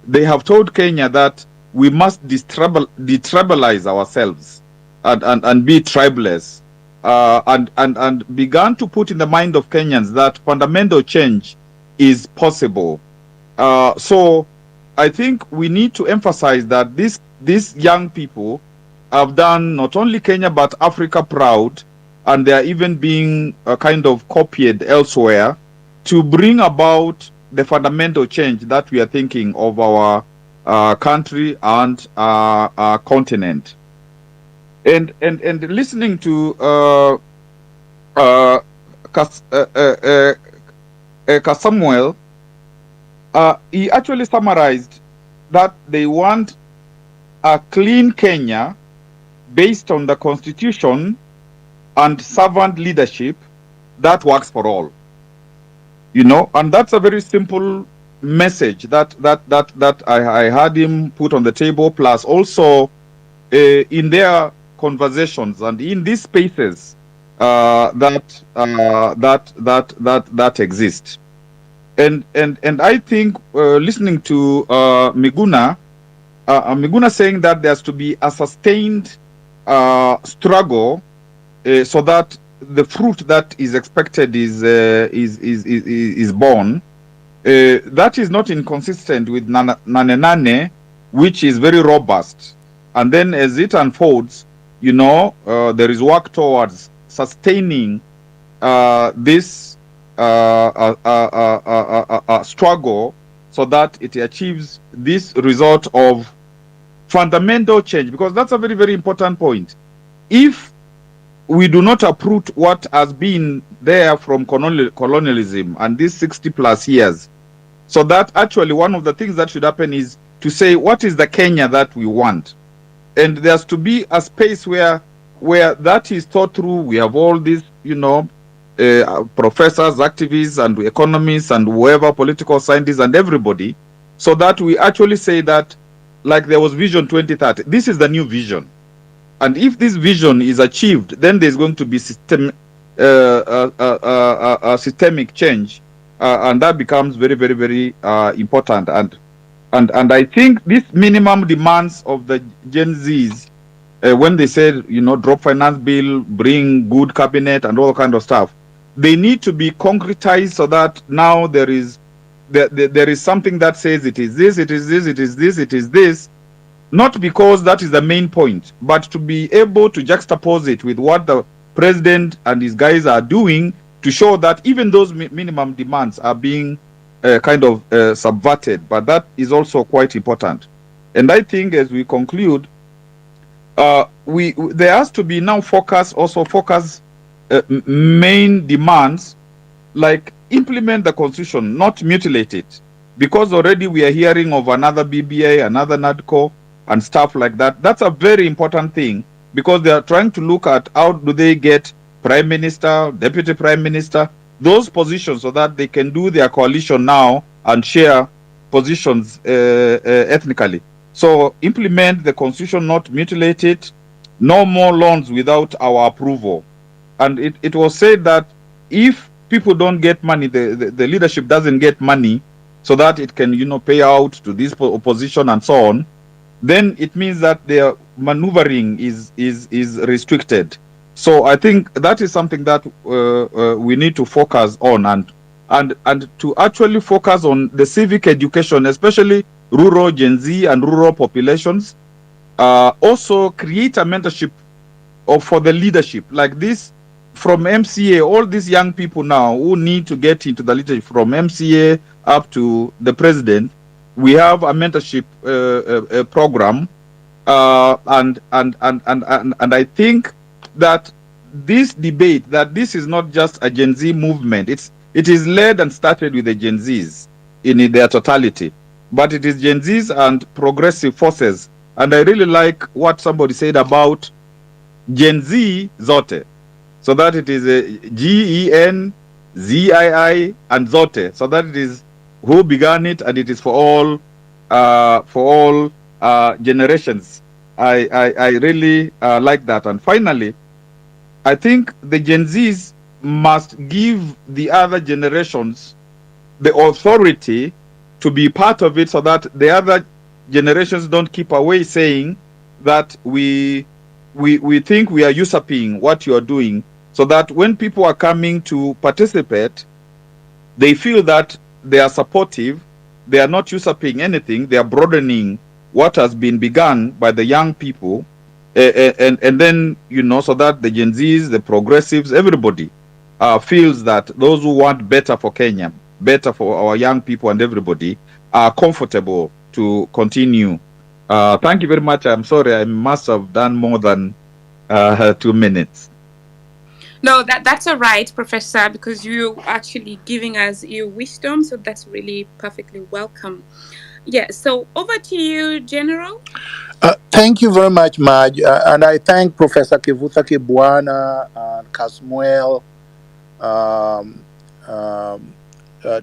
Speaker 8: They have told Kenya that we must detribalize ourselves and be tribeless, and began to put in the mind of Kenyans that fundamental change is possible. So I think we need to emphasize that these young people have done not only Kenya but Africa proud, and they are even being kind of copied elsewhere to bring about the fundamental change that we are thinking of our country and our continent. And listening to Kasmuel, he actually summarized that they want a clean Kenya based on the constitution and servant leadership that works for all. You know, and that's a very simple message that I had him put on the table. Plus, also in their conversations and in these spaces that exist. And I think listening to Miguna saying that there has to be a sustained struggle so that the fruit that is expected is born. That is not inconsistent with Nane Nane, which is very robust. And then as it unfolds, you know, there is work towards sustaining this struggle so that it achieves this result of fundamental change, because that's a very, very important point. If we do not uproot what has been there from colonialism and these 60 plus years, so that actually one of the things that should happen is to say, what is the Kenya that we want? And there's to be a space where that is thought through. We have all these, you know, professors, activists, and economists, and whoever, political scientists, and everybody, so that we actually say that, like there was Vision 2030, this is the new vision. And if this vision is achieved, then there's going to be systemic change, and that becomes very, very, very important. And I think these minimum demands of the Gen Zs, when they said, you know, drop finance bill, bring good cabinet, and all kind of stuff, they need to be concretized so that now there is something that says it is this, it is this, it is this, it is this. Not because that is the main point, but to be able to juxtapose it with what the president and his guys are doing to show that even those minimum demands are being kind of subverted. But that is also quite important. And I think as we conclude, there has to be now focus main demands, like implement the constitution, not mutilate it. Because already we are hearing of another BBA, another NADCO, and stuff like that. That's a very important thing, because they are trying to look at how do they get prime minister, deputy prime minister. those positions so that they can do their coalition now and share positions ethnically. So implement the constitution, not mutilate it. No more loans without our approval. And it was said that if people don't get money, the leadership doesn't get money so that it can, pay out to this opposition and so on, then it means that their maneuvering is restricted. So I think that is something that we need to focus on, and to actually focus on the civic education, especially rural Gen Z and rural populations. Also create a mentorship for the leadership like this from MCA. All these young people now who need to get into the leadership from MCA up to the president, we have a mentorship program, and I think that this debate, that this is not just a Gen Z movement. It is led and started with the Gen Zs in their totality, but it is Gen Zs and progressive forces. And I really like what somebody said about Gen Z zote, so that it is a GEN, ZII, and zote, so that it is who began it, and it is for all generations. I really like that. And finally, I think the Gen Zs must give the other generations the authority to be part of it, so that the other generations don't keep away saying that we think we are usurping what you are doing, so that when people are coming to participate, they feel that they are supportive, they are not usurping anything, they are broadening what has been begun by the young people, and then, so that the Gen Zs, the progressives, everybody feels that those who want better for Kenya, better for our young people and everybody, are comfortable to continue. Thank you very much. I'm sorry, I must have done more than 2 minutes.
Speaker 2: No, that's all right, Professor, because you actually giving us your wisdom, so that's really perfectly welcome. Yeah, so over to you, General.
Speaker 9: Thank you very much, Maj. And I thank Professor Kivuta Kibwana and Kasmuel,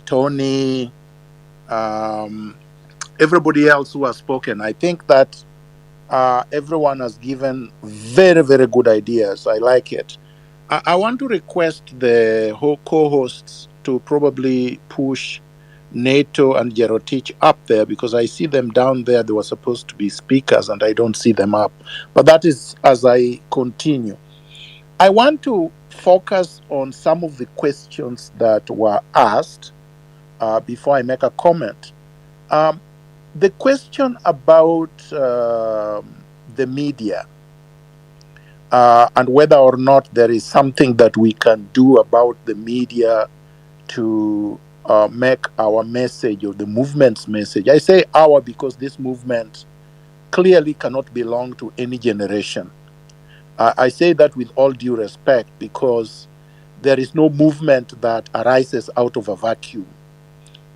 Speaker 9: Tony, everybody else who has spoken. I think that everyone has given very, very good ideas. I like it. I want to request the co-hosts to probably push NATO and Jerotich up there, because I see them down there. They were supposed to be speakers and I don't see them up. But that is as I continue. I want to focus on some of the questions that were asked before I make a comment. The question about the media and whether or not there is something that we can do about the media to make our message, or the movement's message. I say our because this movement clearly cannot belong to any generation. I say that with all due respect, because there is no movement that arises out of a vacuum.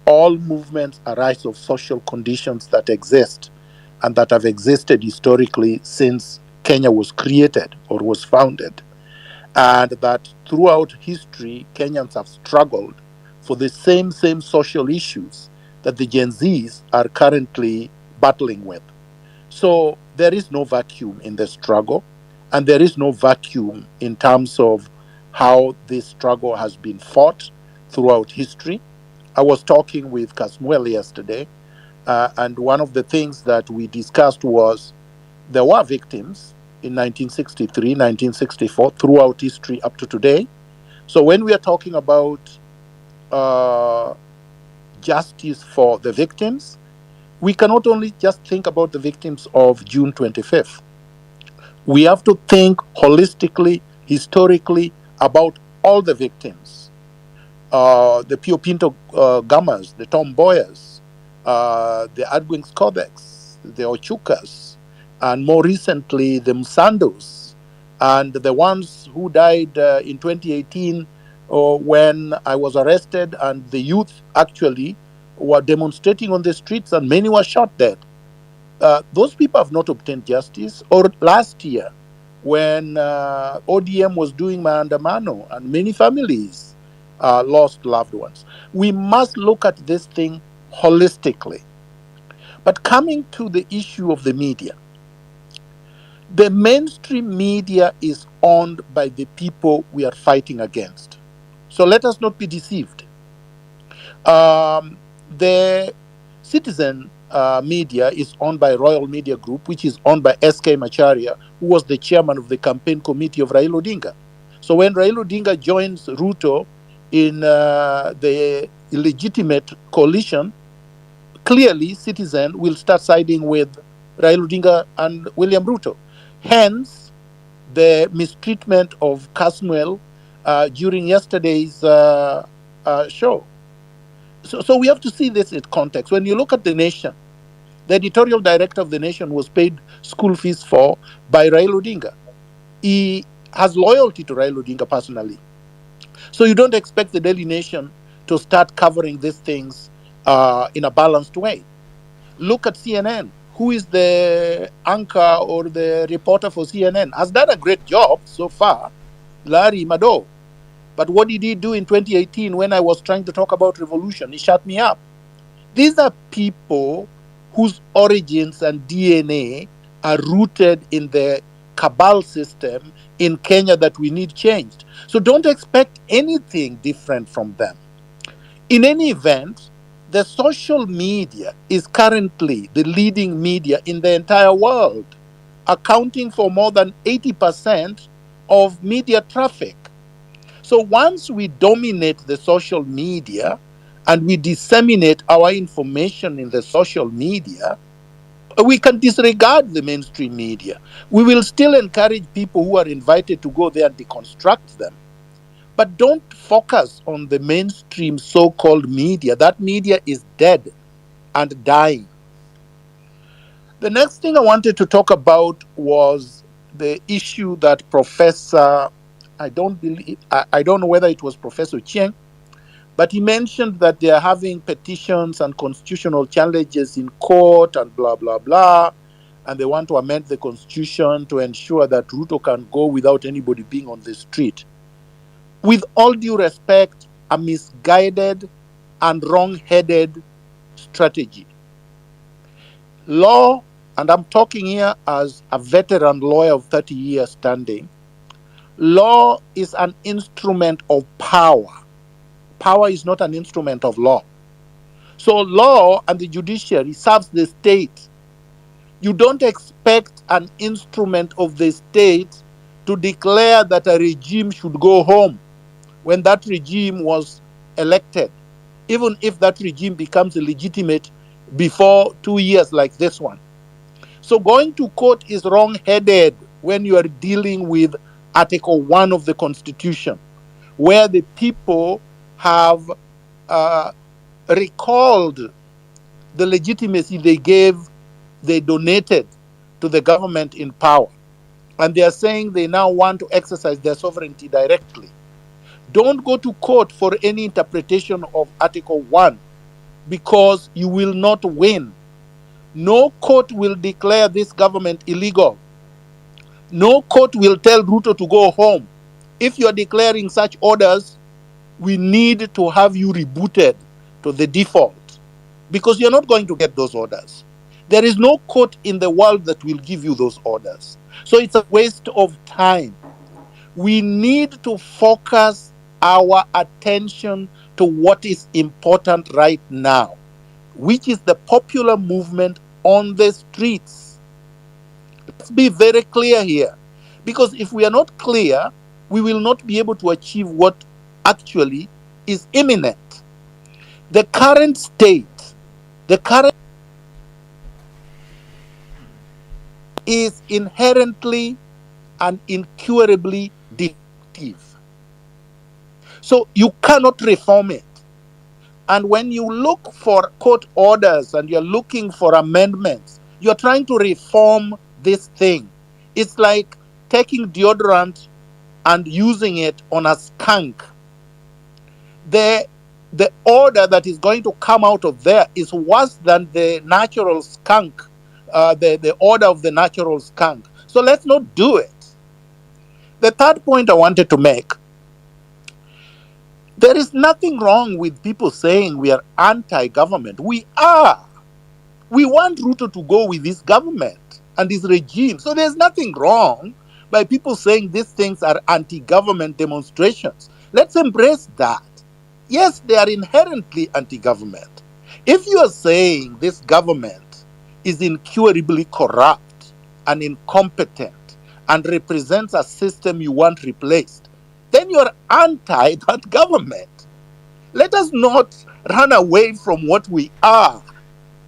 Speaker 9: All movements arise of social conditions that exist and that have existed historically since Kenya was created or was founded. And that throughout history, Kenyans have struggled for the same social issues that the Gen Zs are currently battling with. So there is no vacuum in the struggle, and there is no vacuum in terms of how this struggle has been fought throughout history. I was talking with Kasmuel yesterday, and one of the things that we discussed was there were victims in 1963, 1964, throughout history up to today. So when we are talking about justice for the victims, we cannot only just think about the victims of June 25th. We have to think holistically, historically, about all the victims. The Pio Pinto Gamas, the Tom Boyers, the Adwings Codex, the Ochukas, and more recently the Msandos, and the ones who died in 2018 when I was arrested, and the youth actually were demonstrating on the streets and many were shot dead. Those people have not obtained justice. Or last year, when ODM was doing maandamano and many families lost loved ones. We must look at this thing holistically. But coming to the issue of the media, the mainstream media is owned by the people we are fighting against. So let us not be deceived. The citizen media is owned by Royal Media Group, which is owned by S.K. Macharia, who was the chairman of the campaign committee of Raila Odinga. So when Raila Odinga joins Ruto in the illegitimate coalition, clearly Citizen will start siding with Raila Odinga and William Ruto. Hence, the mistreatment of Kasmuel during yesterday's show. So we have to see this in context. When you look at The Nation, the editorial director of The Nation was paid school fees for by Raila Odinga. He has loyalty to Raila Odinga personally. So you don't expect the Daily Nation to start covering these things in a balanced way. Look at CNN. Who is the anchor or the reporter for CNN? Has done a great job so far, Larry Mado. But what did he do in 2018 when I was trying to talk about revolution? He shut me up. These are people whose origins and DNA are rooted in the cabal system in Kenya that we need changed. So don't expect anything different from them. In any event, the social media is currently the leading media in the entire world, accounting for more than 80% of media traffic. So once we dominate the social media and we disseminate our information in the social media, we can disregard the mainstream media. We will still encourage people who are invited to go there and deconstruct them. But don't focus on the mainstream so called media. That media is dead and dying. The next thing I wanted to talk about was the issue that I don't know whether it was Professor Chieng, but he mentioned that they are having petitions and constitutional challenges in court and blah, blah, blah. And they want to amend the constitution to ensure that Ruto can go without anybody being on the street. With all due respect, a misguided and wrong-headed strategy. Law, and I'm talking here as a veteran lawyer of 30 years standing, law is an instrument of power. Power is not an instrument of law. So law and the judiciary serves the state. You don't expect an instrument of the state to declare that a regime should go home when that regime was elected, even if that regime becomes illegitimate before 2 years like this one. So going to court is wrong-headed when you are dealing with Article 1 of the Constitution, where the people have recalled the legitimacy they donated to the government in power. And they are saying they now want to exercise their sovereignty directly. Don't go to court for any interpretation of Article 1 because you will not win. No court will declare this government illegal. No court will tell Ruto to go home. If you are declaring such orders, we need to have you rebooted to the default because you're not going to get those orders. There is no court in the world that will give you those orders. So it's a waste of time. We need to focus our attention to what is important right now, which is the popular movement on the streets. Let's be very clear here, because if we are not clear, we will not be able to achieve what actually is imminent. The current state, the current is inherently and incurably defective. So you cannot reform it. And when you look for court orders and you're looking for amendments, you're trying to reform this thing. It's like taking deodorant and using it on a skunk. The order that is going to come out of there is worse than the natural skunk, the order of the natural skunk. So let's not do it. The third point I wanted to make, the There is nothing wrong with people saying we are anti-government. We are. We want Ruto to go with this government and this regime. So there's nothing wrong by people saying these things are anti-government demonstrations. Let's embrace that. Yes, they are inherently anti-government. If you are saying this government is incurably corrupt and incompetent and represents a system you want replaced, then you're anti that government. Let us not run away from what we are.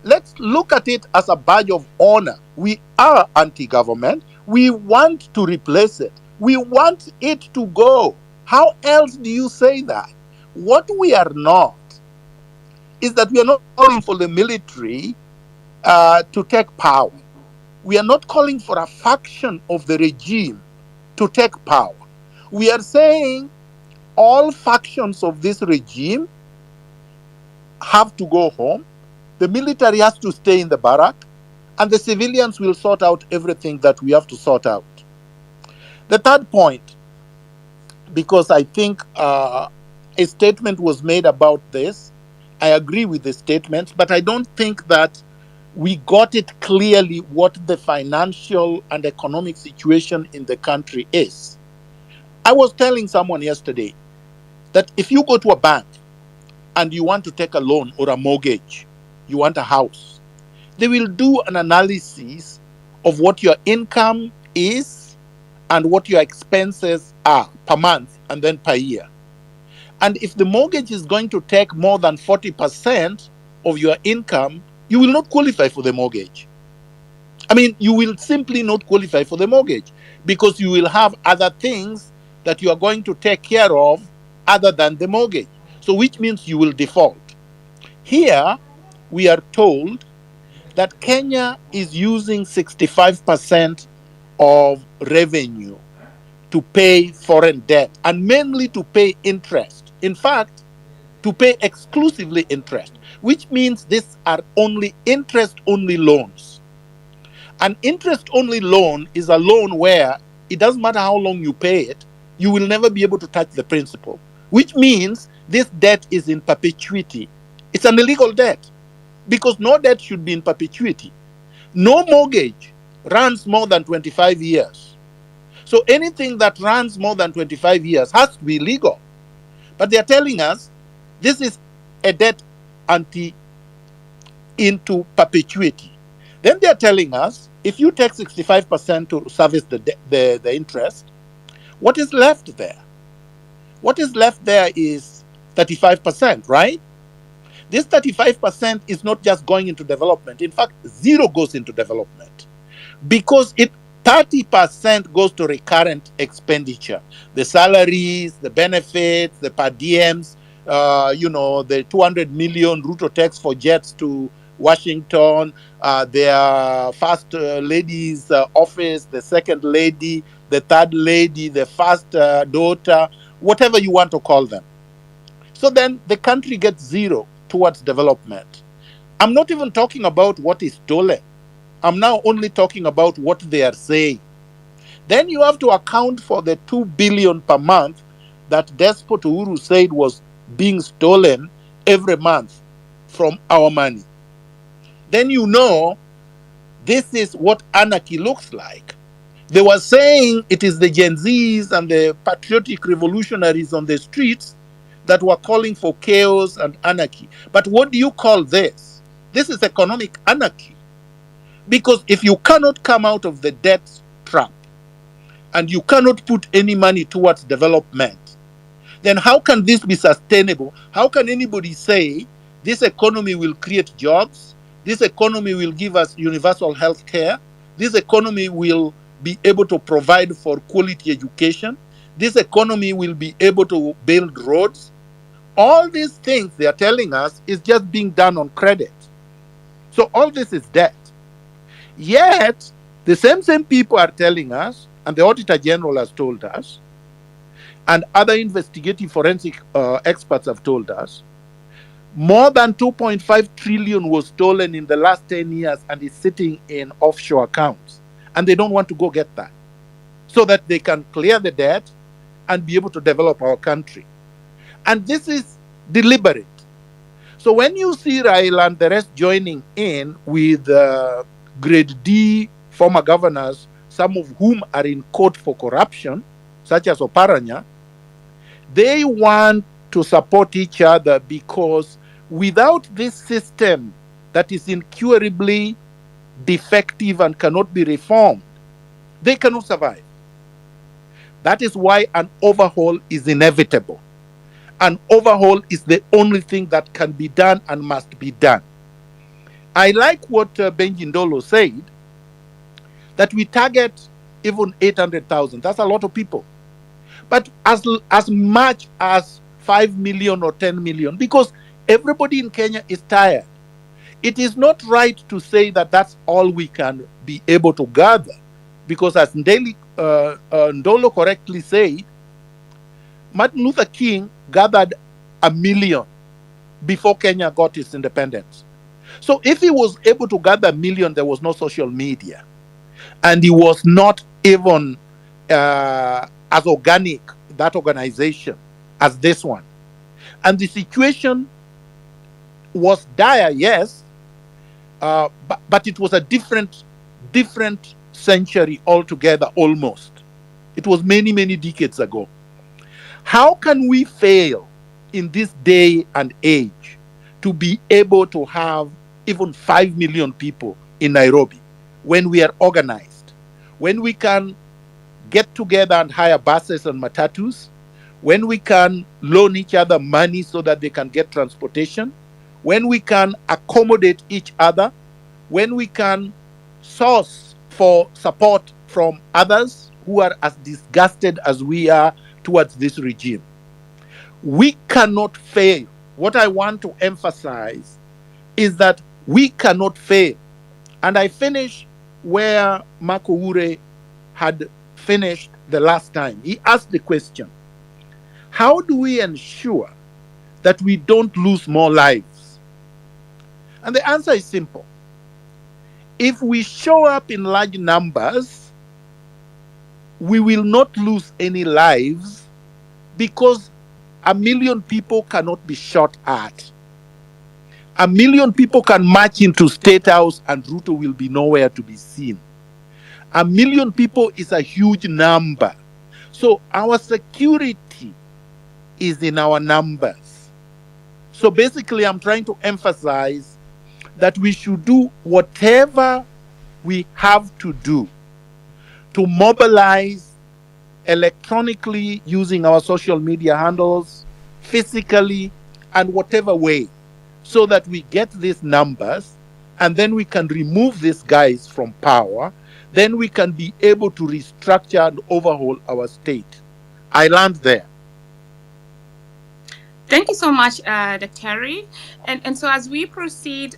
Speaker 9: Let's look at it as a badge of honor. We are anti government. We want to replace it. We want it to go. How else do you say that? What we are not is that we are not calling for the military to take power. We are not calling for a faction of the regime to take power. We are saying all factions of this regime have to go home. The military has to stay in the barrack, and the civilians will sort out everything that we have to sort out. The third point, because I think a statement was made about this, I agree with the statement, but I don't think that we got it clearly what the financial and economic situation in the country is. I was telling someone yesterday that if you go to a bank and you want to take a loan or a mortgage, you want a house, they will do an analysis of what your income is and what your expenses are per month and then per year. And if the mortgage is going to take more than 40% of your income, you will not qualify for the mortgage. I mean, you will simply not qualify for the mortgage because you will have other things that you are going to take care of other than the mortgage. So, which means you will default. Here, we are told that Kenya is using 65% of revenue to pay foreign debt and mainly to pay interest. In fact, to pay exclusively interest, which means these are only interest-only loans. An interest-only loan is a loan where it doesn't matter how long you pay it, you will never be able to touch the principal, which means this debt is in perpetuity. It's an illegal debt because no debt should be in perpetuity. No mortgage runs more than 25 years. So anything that runs more than 25 years has to be legal. But they're telling us this is a debt into perpetuity. Then they're telling us if you take 65% to service the interest, what is left there? What is left there is 35%, right? This 35% is not just going into development. In fact, zero goes into development because 30% goes to recurrent expenditure, the salaries, the benefits, the per diems, the 200 million Ruto tax for jets to Washington, their first lady's office, the second lady, the third lady, the first daughter, whatever you want to call them. So then the country gets zero towards development. I'm not even talking about what is stolen. I'm now only talking about what they are saying. Then you have to account for the 2 billion per month that Despot Uhuru said was being stolen every month from our money. Then you know this is what anarchy looks like. They were saying it is the Gen Zs and the patriotic revolutionaries on the streets that were calling for chaos and anarchy. But what do you call this? This is economic anarchy. Because if you cannot come out of the debt trap and you cannot put any money towards development, then how can this be sustainable? How can anybody say this economy will create jobs? This economy will give us universal health care? This economy will be able to provide for quality education? This economy will be able to build roads? All these things they are telling us is just being done on credit. So all this is debt. Yet, the same people are telling us, and the Auditor General has told us, and other investigative forensic experts have told us, more than 2.5 trillion was stolen in the last 10 years and is sitting in offshore accounts. And they don't want to go get that so that they can clear the debt and be able to develop our country. And this is deliberate. So when you see Raila and the rest joining in with grade D former governors, some of whom are in court for corruption, such as Oparanya, they want to support each other because without this system that is incurably defective and cannot be reformed, they cannot survive. That is why an overhaul is inevitable. An overhaul is the only thing that can be done and must be done. I like what Benji Ndolo said, that we target even 800,000. That's a lot of people. But as much as 5 million or 10 million, because everybody in Kenya is tired. It is not right to say that that's all we can be able to gather, because as Ndolo correctly said, Martin Luther King gathered 1 million before Kenya got its independence. So if he was able to gather 1 million, there was no social media. And he was not even as organic, that organization, as this one. And the situation was dire, yes, but it was a different century altogether, almost. It was many, many decades ago. How can we fail in this day and age to be able to have even 5 million people in Nairobi when we are organized, when we can get together and hire buses and matatus, when we can loan each other money so that they can get transportation, when we can accommodate each other, when we can source for support from others who are as disgusted as we are towards this regime. We cannot fail. What I want to emphasize is that we cannot fail. And I finish where Mcoure had finished the last time. He asked the question, how do we ensure that we don't lose more lives? And the answer is simple. If we show up in large numbers, we will not lose any lives because 1 million people cannot be shot at. 1 million people can march into State House and Ruto will be nowhere to be seen. 1 million people is a huge number. So our security is in our numbers. So basically, I'm trying to emphasize that we should do whatever we have to do to mobilize electronically using our social media handles, physically, and whatever way, so that we get these numbers and then we can remove these guys from power. Then we can be able to restructure and overhaul our state. I land there.
Speaker 2: Thank you so much, Dr. Terry. And so as we proceed,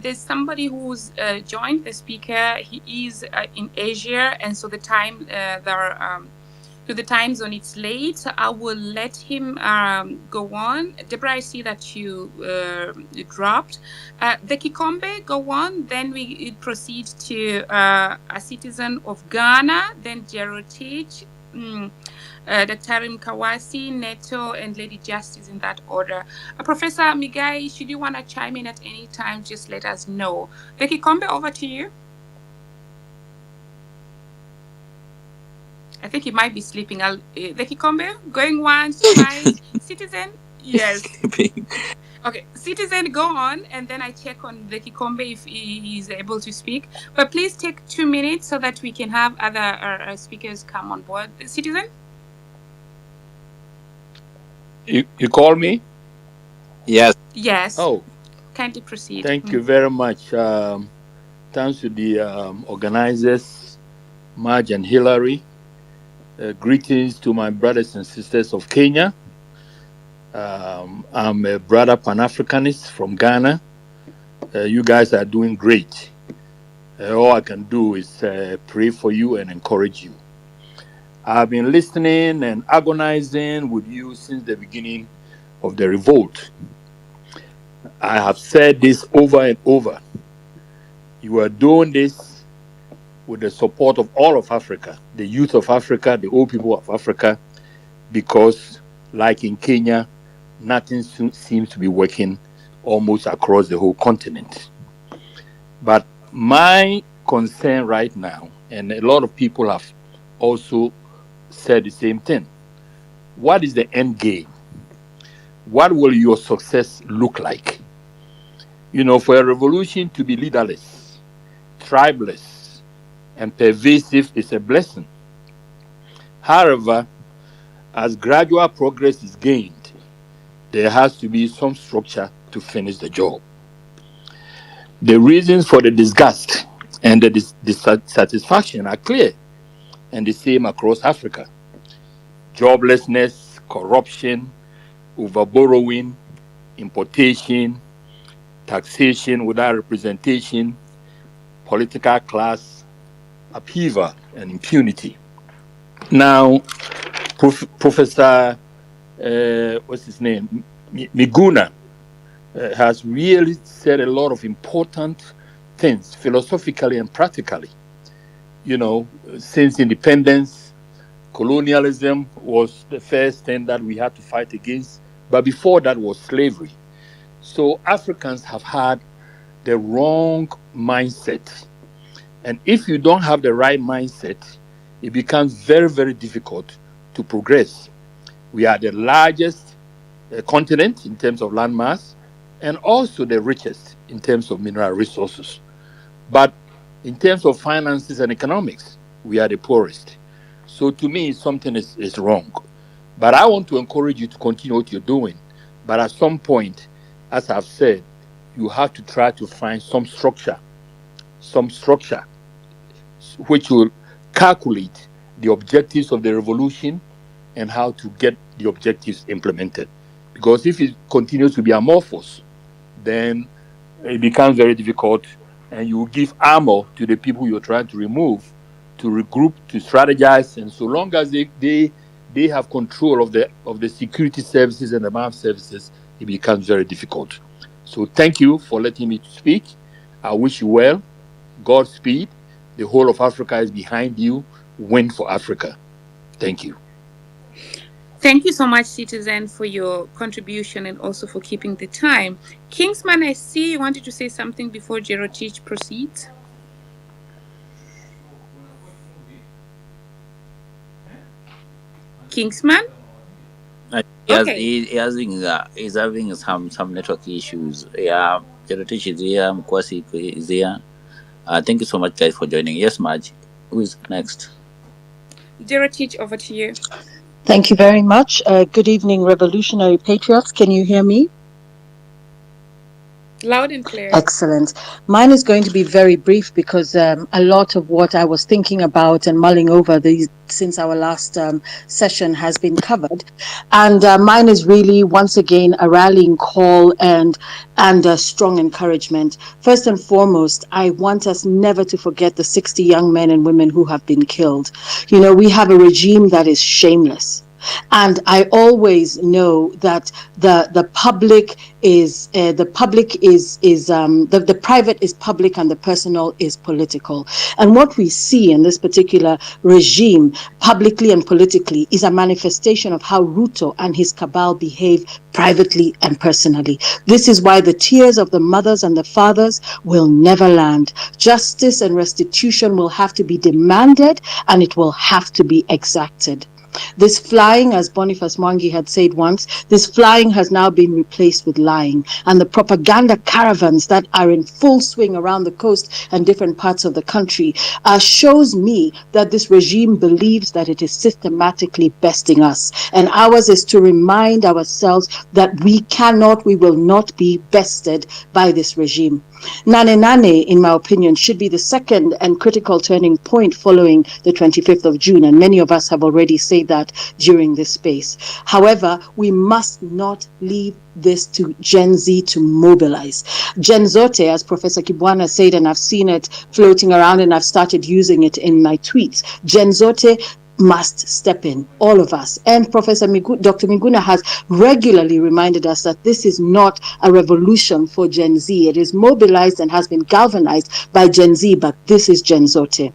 Speaker 2: there's somebody who's joined the speaker. He is in Asia, and so the time to the time zone it's late. So I will let him go on. Deborah, I see that you dropped. The Kikombe, go on. Then we proceed to a citizen of Ghana, then Jerotich. Dr. Mkawasi, Neto, and Lady Justice in that order. Professor Migai, should you want to chime in at any time, just let us know. Becky Kombe, over to you. I think he might be sleeping. Becky Kombe, going once, twice. Citizen, yes. Okay, Citizen, go on, and then I check on Becky Kombe if he is able to speak. But please take 2 minutes so that we can have other speakers come on board. Citizen?
Speaker 10: You call me?
Speaker 3: Yes.
Speaker 2: Yes.
Speaker 10: Oh,
Speaker 2: kindly proceed.
Speaker 10: Thank you very much. Thanks to the organizers, Marge and Hillary. Greetings to my brothers and sisters of Kenya. I'm a brother Pan-Africanist from Ghana. You guys are doing great. All I can do is pray for you and encourage you. I've been listening and agonizing with you since the beginning of the revolt. I have said this over and over. You are doing this with the support of all of Africa, the youth of Africa, the old people of Africa, because, like in Kenya, nothing seems to be working almost across the whole continent. But my concern right now, and a lot of people have also said the same thing, what is the end game? What will your success look like? You know, for a revolution to be leaderless, tribeless, and pervasive is a blessing. However, as gradual progress is gained, there has to be some structure to finish the job. The reasons for the disgust and the dissatisfaction are clear and the same across Africa: joblessness, corruption, overborrowing, importation, taxation without representation, political class upheaval, and impunity. Now, Professor, what's his name, Miguna, has really said a lot of important things philosophically and practically. You know, since independence, colonialism was the first thing that we had to fight against, but before that was slavery. So Africans have had the wrong mindset. And if you don't have the right mindset, it becomes very, very difficult to progress. We are the largest continent in terms of land mass and also the richest in terms of mineral resources. But in terms of finances and economics, we are the poorest. So to me, something is wrong. But I want to encourage you to continue what you're doing. But at some point, as I've said, you have to try to find some structure which will calculate the objectives of the revolution and how to get the objectives implemented. Because if it continues to be amorphous, then it becomes very difficult, and you give armor to the people you're trying to remove, to regroup, to strategize, and so long as they have control of the security services and the armed services, it becomes very difficult. So thank you for letting me speak. I wish you well. Godspeed. The whole of Africa is behind you. Win for Africa. Thank you.
Speaker 2: Thank you so much, Citizen, for your contribution and also for keeping the time. Kingsman, I see you wanted to say something before Jerotich proceeds. Kingsman?
Speaker 3: He's having some network issues. Yeah, Jerotich is here, Mkwasi is here. Thank you so much, guys, for joining. Yes, Marge. Who is next?
Speaker 2: Jerotich, over to you.
Speaker 11: Thank you very much. Good evening, Revolutionary Patriots. Can you hear me?
Speaker 2: Loud and clear.
Speaker 11: Excellent. Mine is going to be very brief because a lot of what I was thinking about and mulling over since our last session has been covered. And mine is really, once again, a rallying call and a strong encouragement. First and foremost, I want us never to forget the 60 young men and women who have been killed. You know, we have a regime that is shameless. And I always know that the public is the private is public and the personal is political. And what we see in this particular regime, publicly and politically, is a manifestation of how Ruto and his cabal behave privately and personally. This is why the tears of the mothers and the fathers will never land. Justice and restitution will have to be demanded, and it will have to be exacted. This flying, as Boniface Mwangi had said once, this flying has now been replaced with lying. And the propaganda caravans that are in full swing around the coast and different parts of the country shows me that this regime believes that it is systematically besting us. And ours is to remind ourselves that we will not be bested by this regime. Nane Nane, in my opinion, should be the second and critical turning point following the 25th of June, and many of us have already said that during this space. However, we must not leave this to Gen Z to mobilize. Gen Zote, as Professor Kibwana said, and I've seen it floating around and I've started using it in my tweets, Gen Zote must step in, all of us. And Dr. Miguna has regularly reminded us that this is not a revolution for Gen Z. It is mobilized and has been galvanized by Gen Z, but this is Gen Zote.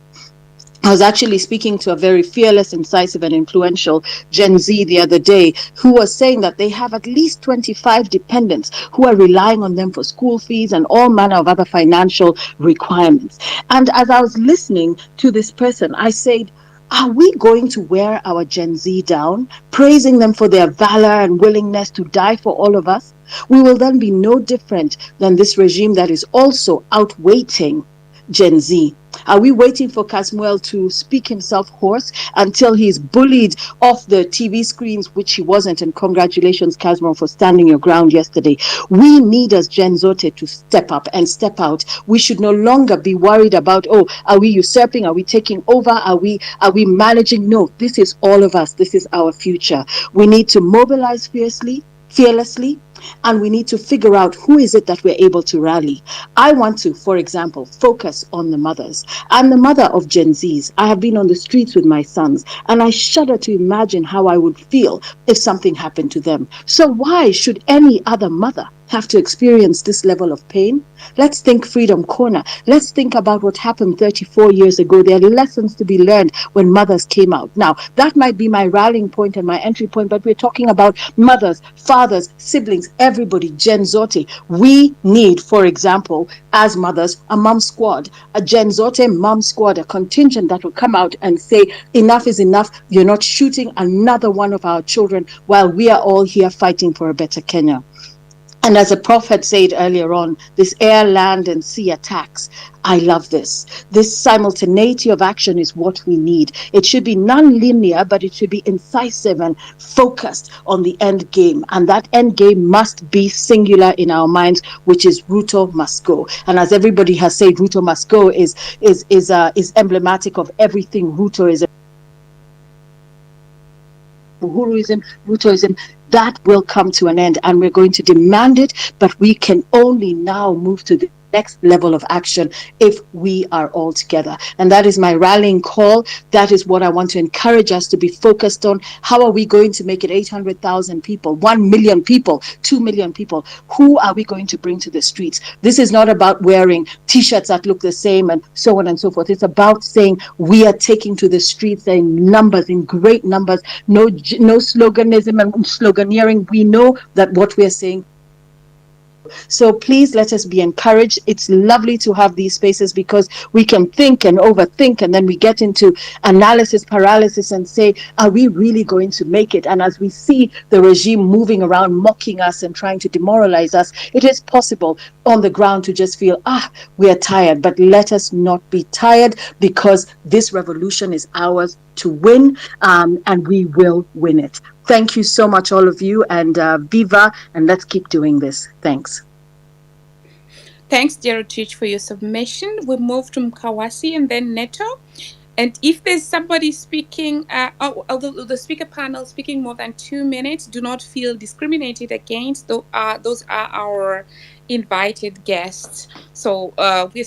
Speaker 11: I was actually speaking to a very fearless, incisive, and influential Gen Z the other day who was saying that they have at least 25 dependents who are relying on them for school fees and all manner of other financial requirements. And as I was listening to this person, I said, are we going to wear our Gen Z down, praising them for their valor and willingness to die for all of us? We will then be no different than this regime that is also outweighting Gen Z. Are we waiting for Kasmuel to speak himself hoarse until he's bullied off the TV screens, which he wasn't? And congratulations, Kasmuel, for standing your ground yesterday. We need, as Gen Zote, to step up and step out. We should no longer be worried about, oh, are we usurping? Are we taking over? Are we managing? No, this is all of us. This is our future. We need to mobilize fearlessly, and we need to figure out who is it that we're able to rally. I want to, for example, focus on the mothers. I'm the mother of Gen Zs. I have been on the streets with my sons, and I shudder to imagine how I would feel if something happened to them. So why should any other mother have to experience this level of pain? Let's think Freedom Corner. Let's think about what happened 34 years ago. There are lessons to be learned when mothers came out. Now, that might be my rallying point and my entry point, but we're talking about mothers, fathers, siblings, everybody, Gen Zote. We need, for example, as mothers, a mom squad, a Gen Zote mom squad, a contingent that will come out and say, enough is enough. You're not shooting another one of our children while we are all here fighting for a better Kenya. And as a prophet said earlier on, this air, land, and sea attacks, I love this. This simultaneity of action is what we need. It should be non-linear, but it should be incisive and focused on the end game. And that end game must be singular in our minds, which is Ruto must go. And as everybody has said, Ruto must go is emblematic of everything Ruto is. Uhuruism, Rutoism, that will come to an end, and we're going to demand it, but we can only now move to the next level of action if we are all together. And that is my rallying call. That is what I want to encourage us to be focused on. How are we going to make it 800,000 people, 1 million people, 2 million people? Who are we going to bring to the streets? This is not about wearing t-shirts that look the same and so on and so forth. It's about saying we are taking to the streets in numbers, in great numbers. No sloganism and sloganeering. We know that what we are saying. So please let us be encouraged. It's lovely to have these spaces because we can think and overthink, and then we get into analysis paralysis and say, are we really going to make it? And as we see the regime moving around, mocking us and trying to demoralize us, it is possible on the ground to just feel, we are tired. But let us not be tired, because this revolution is ours to win, and we will win it. Thank you so much, all of you, and viva, and let's keep doing this. Thanks.
Speaker 2: Thanks, Jerotich, for your submission. We move to Mkawasi and then Neto. And if there's somebody speaking, although the speaker panel speaking more than 2 minutes, do not feel discriminated against. Those are our invited guests. So we're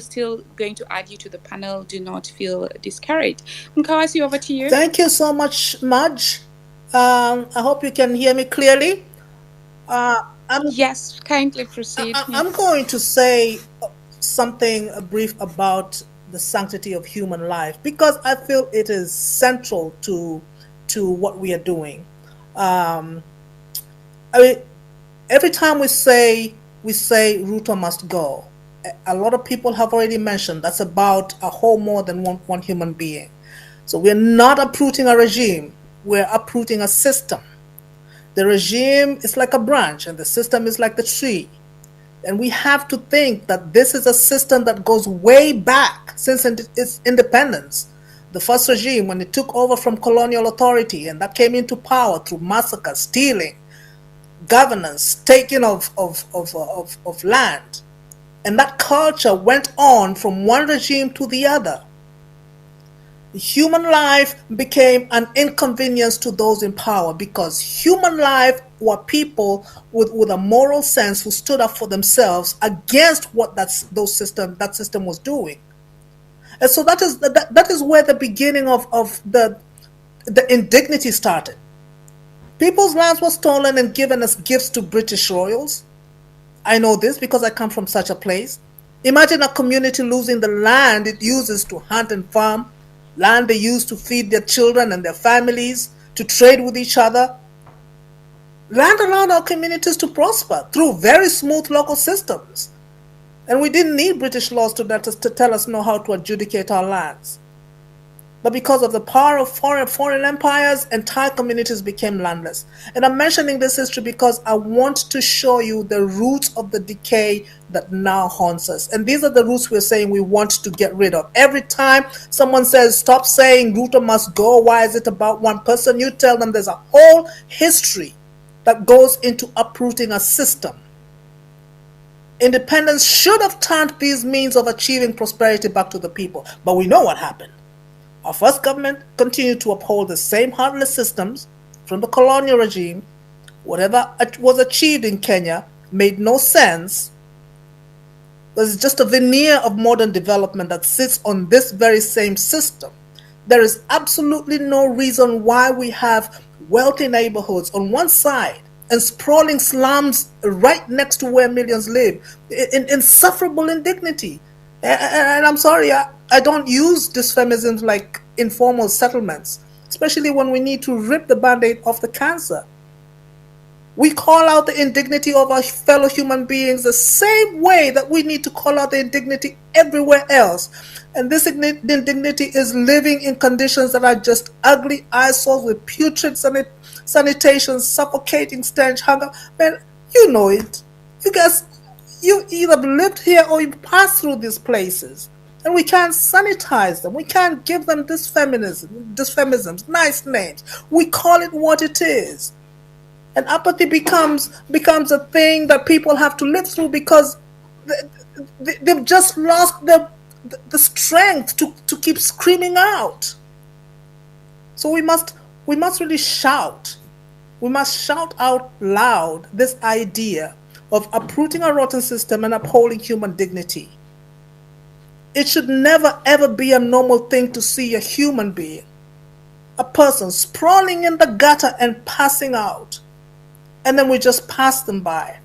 Speaker 2: still going to add you to the panel. Do not feel discouraged. Mkawasi, over to you.
Speaker 12: Thank you so much, Maj. I hope you can hear me clearly.
Speaker 2: Yes, kindly proceed.
Speaker 12: I'm going to say something brief about the sanctity of human life, because I feel it is central to what we are doing. I mean, every time we say Ruto must go, a lot of people have already mentioned that's about a whole more than one human being. So we're not uprooting a regime, we're uprooting a system. The regime is like a branch and the system is like the tree. And we have to think that this is a system that goes way back since its independence. The first regime, when it took over from colonial authority, and that came into power through massacre, stealing, governance, taking of land. And that culture went on from one regime to the other. Human life became an inconvenience to those in power, because human life were people with a moral sense who stood up for themselves against what that system was doing. And so that is where the beginning of the indignity started. People's lands were stolen and given as gifts to British royals. I know this because I come from such a place. Imagine a community losing the land it uses to hunt and farm, land they use to feed their children and their families, to trade with each other. Land allowed our communities to prosper through very smooth local systems. And we didn't need British laws to tell us know how to adjudicate our lands. But because of the power of foreign empires, entire communities became landless. And I'm mentioning this history because I want to show you the roots of the decay that now haunts us. And these are the roots we're saying we want to get rid of. Every time someone says, stop saying Ruto must go, why is it about one person? You tell them there's a whole history that goes into uprooting a system. Independence should have turned these means of achieving prosperity back to the people. But we know what happened. Our first government continued to uphold the same heartless systems from the colonial regime. Whatever was achieved in Kenya made no sense. There's just a veneer of modern development that sits on this very same system. There is absolutely no reason why we have wealthy neighborhoods on one side and sprawling slums right next to where millions live in insufferable indignity. And I'm sorry, I don't use euphemisms like informal settlements, especially when we need to rip the band-aid off the cancer. We call out the indignity of our fellow human beings the same way that we need to call out the indignity everywhere else. And this indignity is living in conditions that are just ugly eyesores with putrid sanitation, suffocating stench, hunger. Man, you know it. You guys, you either lived here or you passed through these places. And we can't sanitize them. We can't give them euphemisms, nice names. We call it what it is. And apathy becomes a thing that people have to live through because they've just lost the strength to keep screaming out. So we must really shout. We must shout out loud this idea of uprooting a rotten system and upholding human dignity. It should never ever be a normal thing to see a human being, a person sprawling in the gutter and passing out. And then we just pass them by.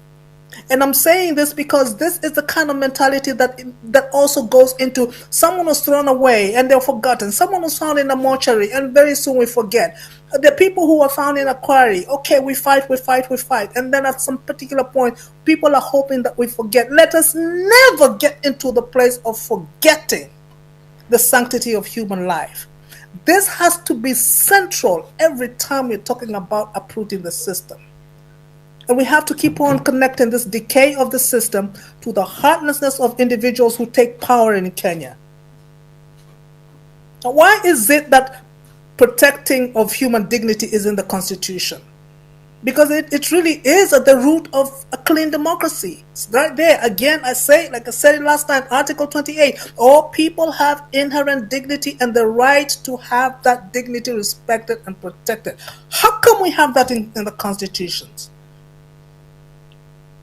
Speaker 12: And I'm saying this because this is the kind of mentality that also goes into someone was thrown away and they're forgotten. Someone was found in a mortuary and very soon we forget. The people who were found in a quarry, okay, we fight. And then at some particular point, people are hoping that we forget. Let us never get into the place of forgetting the sanctity of human life. This has to be central every time we're talking about uprooting the system. And we have to keep on connecting this decay of the system to the heartlessness of individuals who take power in Kenya. Now, why is it that protecting of human dignity is in the Constitution? Because it really is at the root of a clean democracy. It's right there. Again, I say, like I said it last time, Article 28, all people have inherent dignity and the right to have that dignity respected and protected. How come we have that in the constitutions?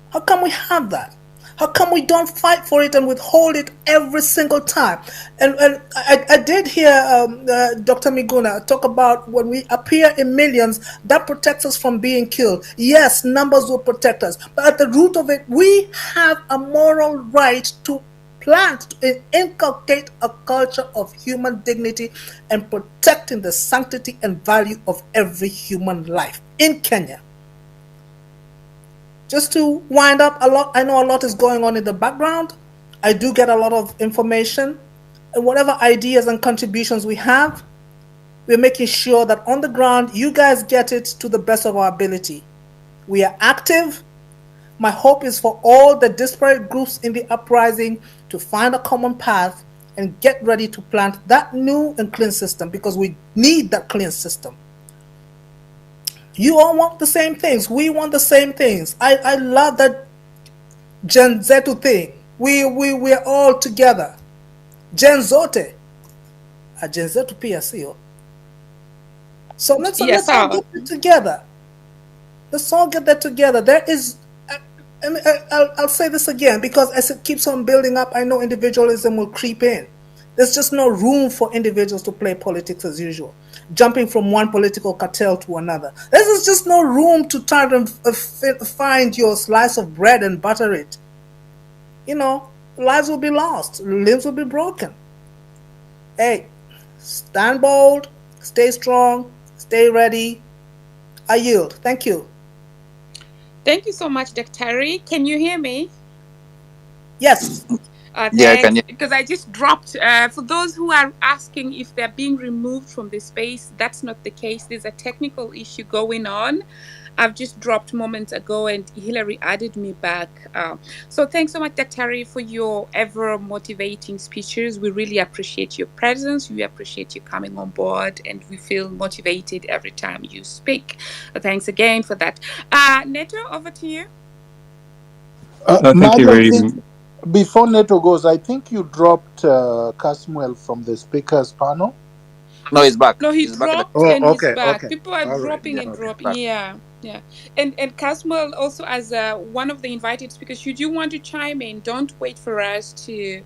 Speaker 12: How come we have that? How come we don't fight for it and withhold it every single time? And I did hear Dr. Miguna talk about when we appear in millions, that protects us from being killed. Yes, numbers will protect us. But at the root of it, we have a moral right to plant, to inculcate a culture of human dignity and protecting the sanctity and value of every human life in Kenya. Just to wind up, I know a lot is going on in the background. I do get a lot of information. And whatever ideas and contributions we have, we're making sure that on the ground, you guys get it to the best of our ability. We are active. My hope is for all the disparate groups in the uprising to find a common path and get ready to plant that new and clean system, because we need that clean system. You all want the same things. We want the same things. I love that Gen Zetu thing. We're all together. Gen Zote. Gen Zetu pia sio. So let's all get it together. Let's all get that together. There is, I'll say this again because as it keeps on building up, I know individualism will creep in. There's just no room for individuals to play politics as usual, jumping from one political cartel to another. There's just no room to try to find your slice of bread and butter it. You know, lives will be lost, lives will be broken. Hey, stand bold, stay strong, stay ready. I yield. Thank you.
Speaker 2: Thank you so much, Dr. Can you hear me?
Speaker 12: Yes.
Speaker 3: Yeah, I can.
Speaker 2: Thanks, because I just dropped. For those who are asking if they're being removed from the space, that's not the case. There's a technical issue going on. I've just dropped moments ago, and Hillary added me back. So thanks so much, Dr. for your ever motivating speeches. We really appreciate your presence. We appreciate you coming on board, and we feel motivated every time you speak. Thanks again for that. Neto, over to you.
Speaker 9: Maj,
Speaker 13: Thank you
Speaker 9: I
Speaker 13: very
Speaker 9: think
Speaker 13: much.
Speaker 9: before Neto goes, I think you dropped Kasmuel from the speakers panel.
Speaker 3: No, he's back.
Speaker 2: No, he
Speaker 3: He's back.
Speaker 2: dropped
Speaker 9: Oh,
Speaker 2: and he's
Speaker 9: okay,
Speaker 2: back.
Speaker 9: okay,
Speaker 2: People are
Speaker 9: all right,
Speaker 2: dropping
Speaker 3: Yeah,
Speaker 2: and
Speaker 9: okay.
Speaker 2: dropping.
Speaker 3: back.
Speaker 2: Yeah, yeah. And Kasmuel also as one of the invited speakers. Should you want to chime in, don't wait for us to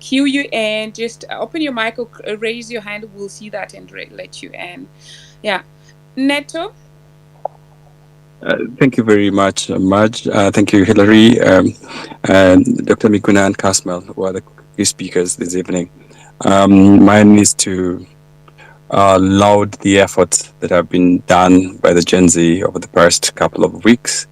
Speaker 2: cue you in. Just open your mic or raise your hand. We'll see that and let you in. Yeah, Neto.
Speaker 13: Thank you very much, Maj. Thank you, Hillary, and Dr. Miguna and Kasmuel, who are the key speakers this evening. Mine is to laud the efforts that have been done by the Gen Z over the past couple of weeks.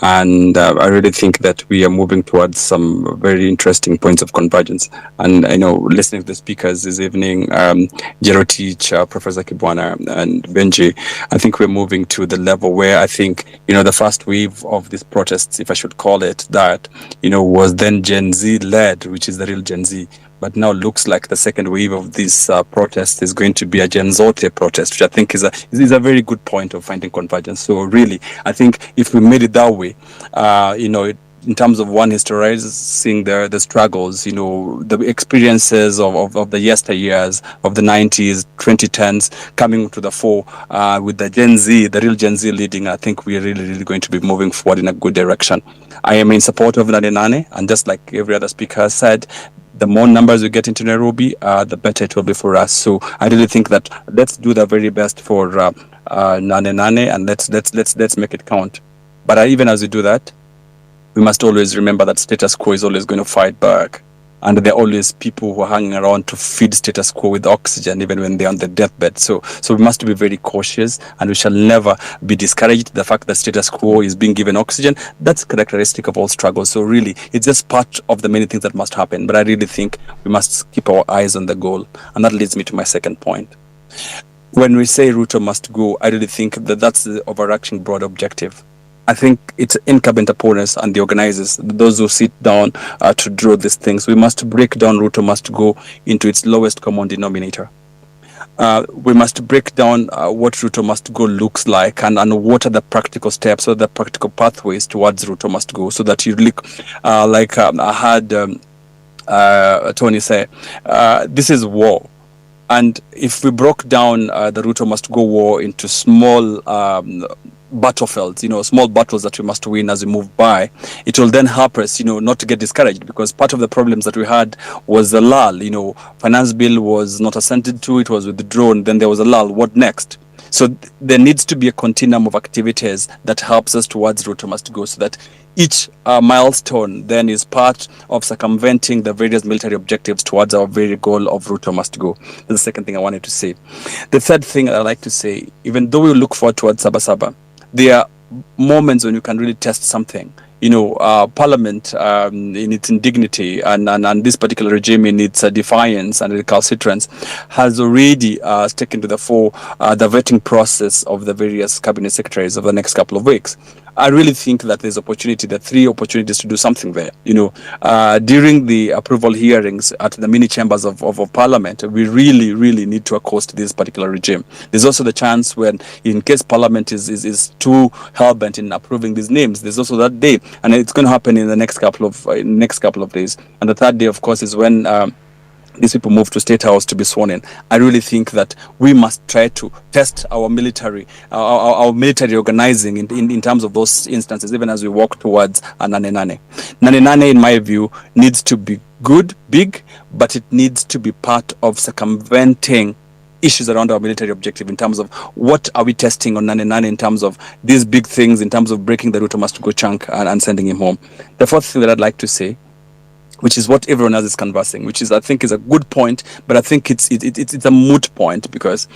Speaker 13: And I really think that we are moving towards some very interesting points of convergence. And I know, listening to the speakers this evening, Jero Teach, Professor Kibwana, and Benji, I think we're moving to the level where I think, the first wave of these protests, if I should call it that, was then Gen Z led, which is the real Gen Z. But now looks like the second wave of this protest is going to be a Gen Zote protest, which I think is a very good point of finding convergence. So really, I think if we made it that way, in terms of one historizing the struggles, the experiences of the yesteryears, of the 90s, 2010s coming to the fore, with the Gen Z, the real Gen Z leading, I think we're really, really going to be moving forward in a good direction. I am in support of Nane Nane, and just like every other speaker has said, the more numbers we get into Nairobi, the better it will be for us. So I really think that let's do the very best for Nane Nane, and let's make it count. But even as we do that, we must always remember that status quo is always going to fight back. And there are always people who are hanging around to feed status quo with oxygen, even when they're on the deathbed. So we must be very cautious, and we shall never be discouraged. The fact that status quo is being given oxygen, that's characteristic of all struggles. So really, it's just part of the many things that must happen. But I really think we must keep our eyes on the goal. And that leads me to my second point. When we say Ruto must go, I really think that that's the overarching broad objective. I think it's incumbent upon us and the organizers, those who sit down to draw these things. We must break down Ruto must go into its lowest common denominator. We must break down what Ruto must go looks like, and what are the practical steps or the practical pathways towards Ruto must go, so that you look like I had Tony say, this is war. And if we broke down the Ruto must go war into small battlefields, small battles that we must win as we move by, it will then help us, not to get discouraged, because part of the problems that we had was the lull. Finance bill was not assented to, it was withdrawn, then there was a lull. What next? So there needs to be a continuum of activities that helps us towards Ruto must go, so that each milestone then is part of circumventing the various military objectives towards our very goal of Ruto must go. That's the second thing I wanted to say. The third thing I like to say, even though we look forward towards Sabasaba, there are moments when you can really test something. Parliament in its indignity and this particular regime in its defiance and recalcitrance has already taken to the fore the vetting process of the various cabinet secretaries of the next couple of weeks. I really think that there's opportunity, there are three opportunities to do something there. During the approval hearings at the mini chambers of Parliament, we really, really need to accost this particular regime. There's also the chance when, in case Parliament is too hell-bent in approving these names, there's also that day, and it's going to happen in the next couple of days. And the third day, of course, is when these people move to State House to be sworn in. I really think that we must try to test our military, our military organizing in terms of those instances, even as we walk towards a Nane Nane. Nane Nane, in my view, needs to be good, big, but it needs to be part of circumventing issues around our military objective, in terms of what are we testing on Nane Nane, in terms of these big things, in terms of breaking the Ruto must go chunk and sending him home. The fourth thing that I'd like to say, which is what everyone else is canvassing, which is, I think, is a good point, but I think it's a moot point, because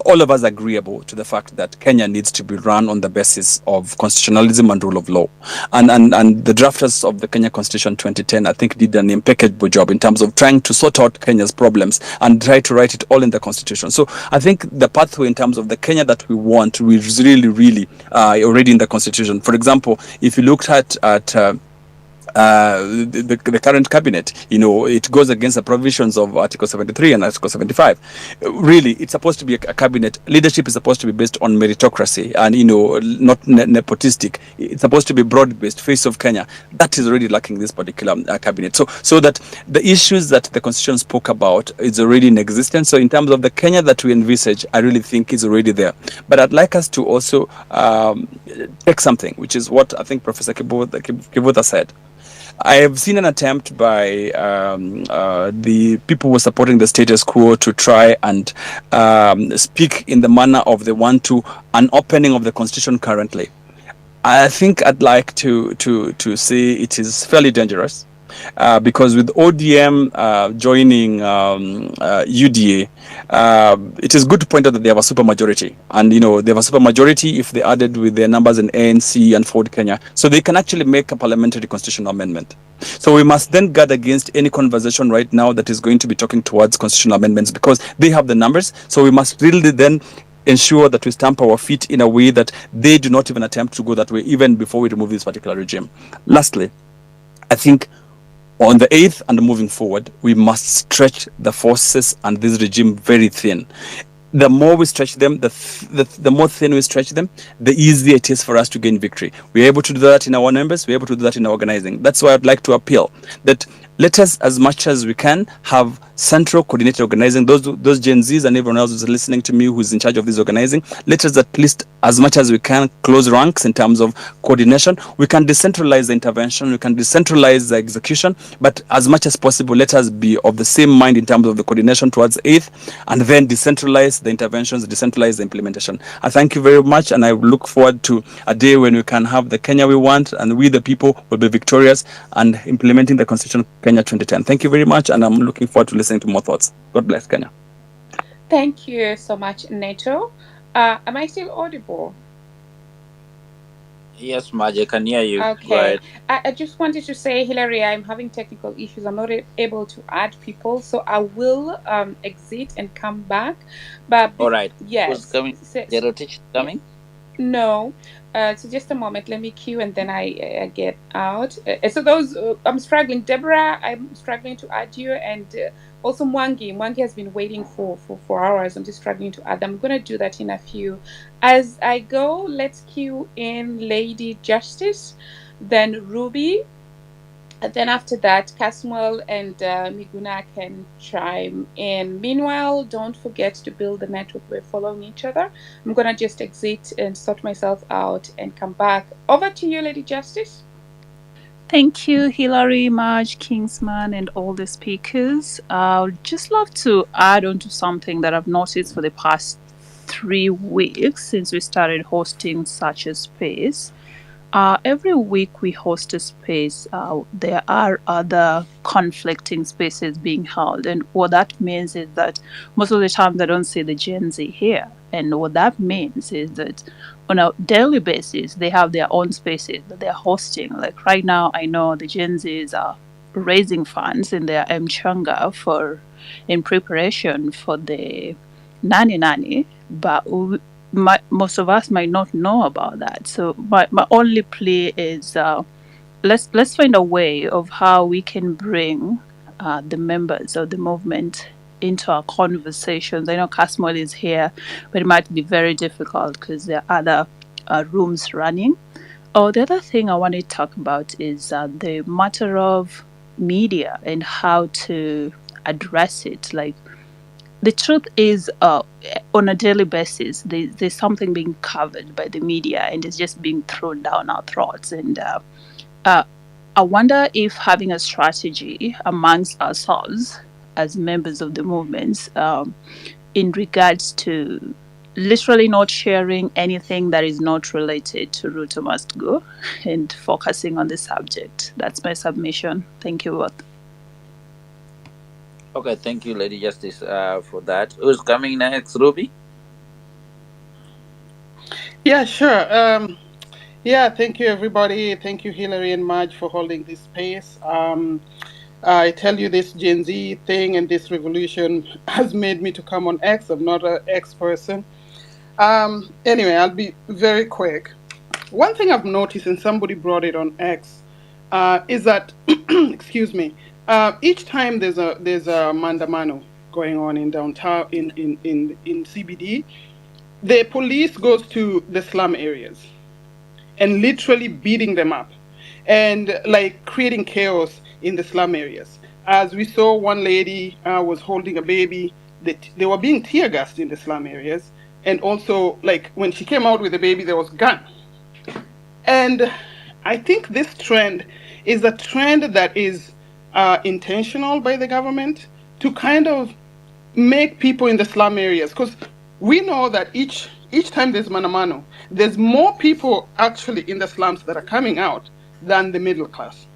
Speaker 13: all of us are agreeable to the fact that Kenya needs to be run on the basis of constitutionalism and rule of law. And the drafters of the Kenya Constitution 2010, I think, did an impeccable job in terms of trying to sort out Kenya's problems and try to write it all in the Constitution. So I think the pathway in terms of the Kenya that we want, we really, really already in the Constitution. For example, if you looked at the current cabinet, it goes against the provisions of Article 73 and Article 75. Really, it's supposed to be a cabinet. Leadership is supposed to be based on meritocracy and, not nepotistic. It's supposed to be broad-based, face of Kenya. That is already lacking this particular cabinet. So that the issues that the Constitution spoke about is already in existence. So in terms of the Kenya that we envisage, I really think is already there. But I'd like us to also take something, which is what I think Professor Kivuta said. I have seen an attempt by the people who are supporting the status quo to try and speak in the manner of they want to an opening of the constitution currently. I think I'd like to say it is fairly dangerous. Because with ODM joining UDA, it is good to point out that they have a super majority, and they have a super majority if they added with their numbers in ANC and Ford Kenya, so they can actually make a parliamentary constitutional amendment. So we must then guard against any conversation right now that is going to be talking towards constitutional amendments, because they have the numbers. So we must really then ensure that we stamp our feet in a way that they do not even attempt to go that way, even before we remove this particular regime. Lastly, I think on the 8th and moving forward, we must stretch the forces and this regime very thin. The more we stretch them, the more thin we stretch them, the easier it is for us to gain victory. We're able to do that in our numbers. We're able to do that in our organizing. That's why I'd like to appeal that let us, as much as we can, have central coordinated organizing. Those Gen Zs and everyone else who's listening to me who's in charge of this organizing, let us at least, as much as we can, close ranks in terms of coordination. We can decentralize the intervention, we can decentralize the execution, but as much as possible, let us be of the same mind in terms of the coordination towards 8th, and then decentralize the interventions, decentralize the implementation. I thank you very much, and I look forward to a day when we can have the Kenya we want, and we, the people, will be victorious and implementing the Constitution Kenya 2010. Thank you very much, and I'm looking forward to listening to more thoughts. God bless Kenya.
Speaker 2: Thank you so much, Neto. Am I still audible?
Speaker 3: Yes, Marge, I can hear you.
Speaker 2: Okay. I just wanted to say, Hilary, I'm having technical issues. I'm not able to add people, so I will exit and come back. But
Speaker 3: all right.
Speaker 2: Yes.
Speaker 3: Who's coming? The rotation coming?
Speaker 2: No. So just a moment. Let me queue and then I get out. So those I'm struggling. Deborah, I'm struggling to add you, and also Mwangi. Mwangi has been waiting for 4 hours. I'm just struggling to add them. I'm going to do that in a few. As I go, let's queue in Lady Justice, then Ruby. And then after that, Kasmuel and Miguna can chime in. Meanwhile, don't forget to build the network. We're following each other. I'm going to just exit and sort myself out and come back. Over to you, Lady Justice.
Speaker 14: Thank you, Hilary, Marge, Kingsman, and all the speakers. I'd just love to add on to something that I've noticed for the past 3 weeks since we started hosting such a space. Every week we host a space, there are other conflicting spaces being held. And what that means is that most of the time I don't see the Gen Z here. And what that means is that on a daily basis, they have their own spaces that they're hosting. Like right now, I know the Gen Zs are raising funds in their Mchanga in preparation for the Nani, but most of us might not know about that. So my only plea is let's find a way of how we can bring the members of the movement into our conversations. I know Kasmuel is here, but it might be very difficult because there are other rooms running. Oh, the other thing I want to talk about is the matter of media and how to address it. Like, the truth is, on a daily basis, there's something being covered by the media and it's just being thrown down our throats. And I wonder if having a strategy amongst ourselves as members of the movements in regards to literally not sharing anything that is not related to Ruto Must Go and focusing on the subject. That's my submission. Thank you both.
Speaker 3: Okay, thank you, Lady Justice, for that. Who's coming next, Ruby?
Speaker 15: Yeah, sure. Yeah, thank you, everybody. Thank you, Hillary and Marge, for holding this space. I tell you, this Gen Z thing and this revolution has made me to come on X. I'm not an X person. Anyway, I'll be very quick. One thing I've noticed, and somebody brought it on X, is that, excuse me, each time there's a mandamano going on in downtown in CBD, the police goes to the slum areas and literally beating them up and like creating chaos in the slum areas. As we saw, one lady was holding a baby. They were being tear gassed in the slum areas. And also, like when she came out with the baby, there was gun. And I think this trend is a trend that is intentional by the government to kind of make people in the slum areas, because we know that each time there's manamano, there's more people actually in the slums that are coming out than the middle class,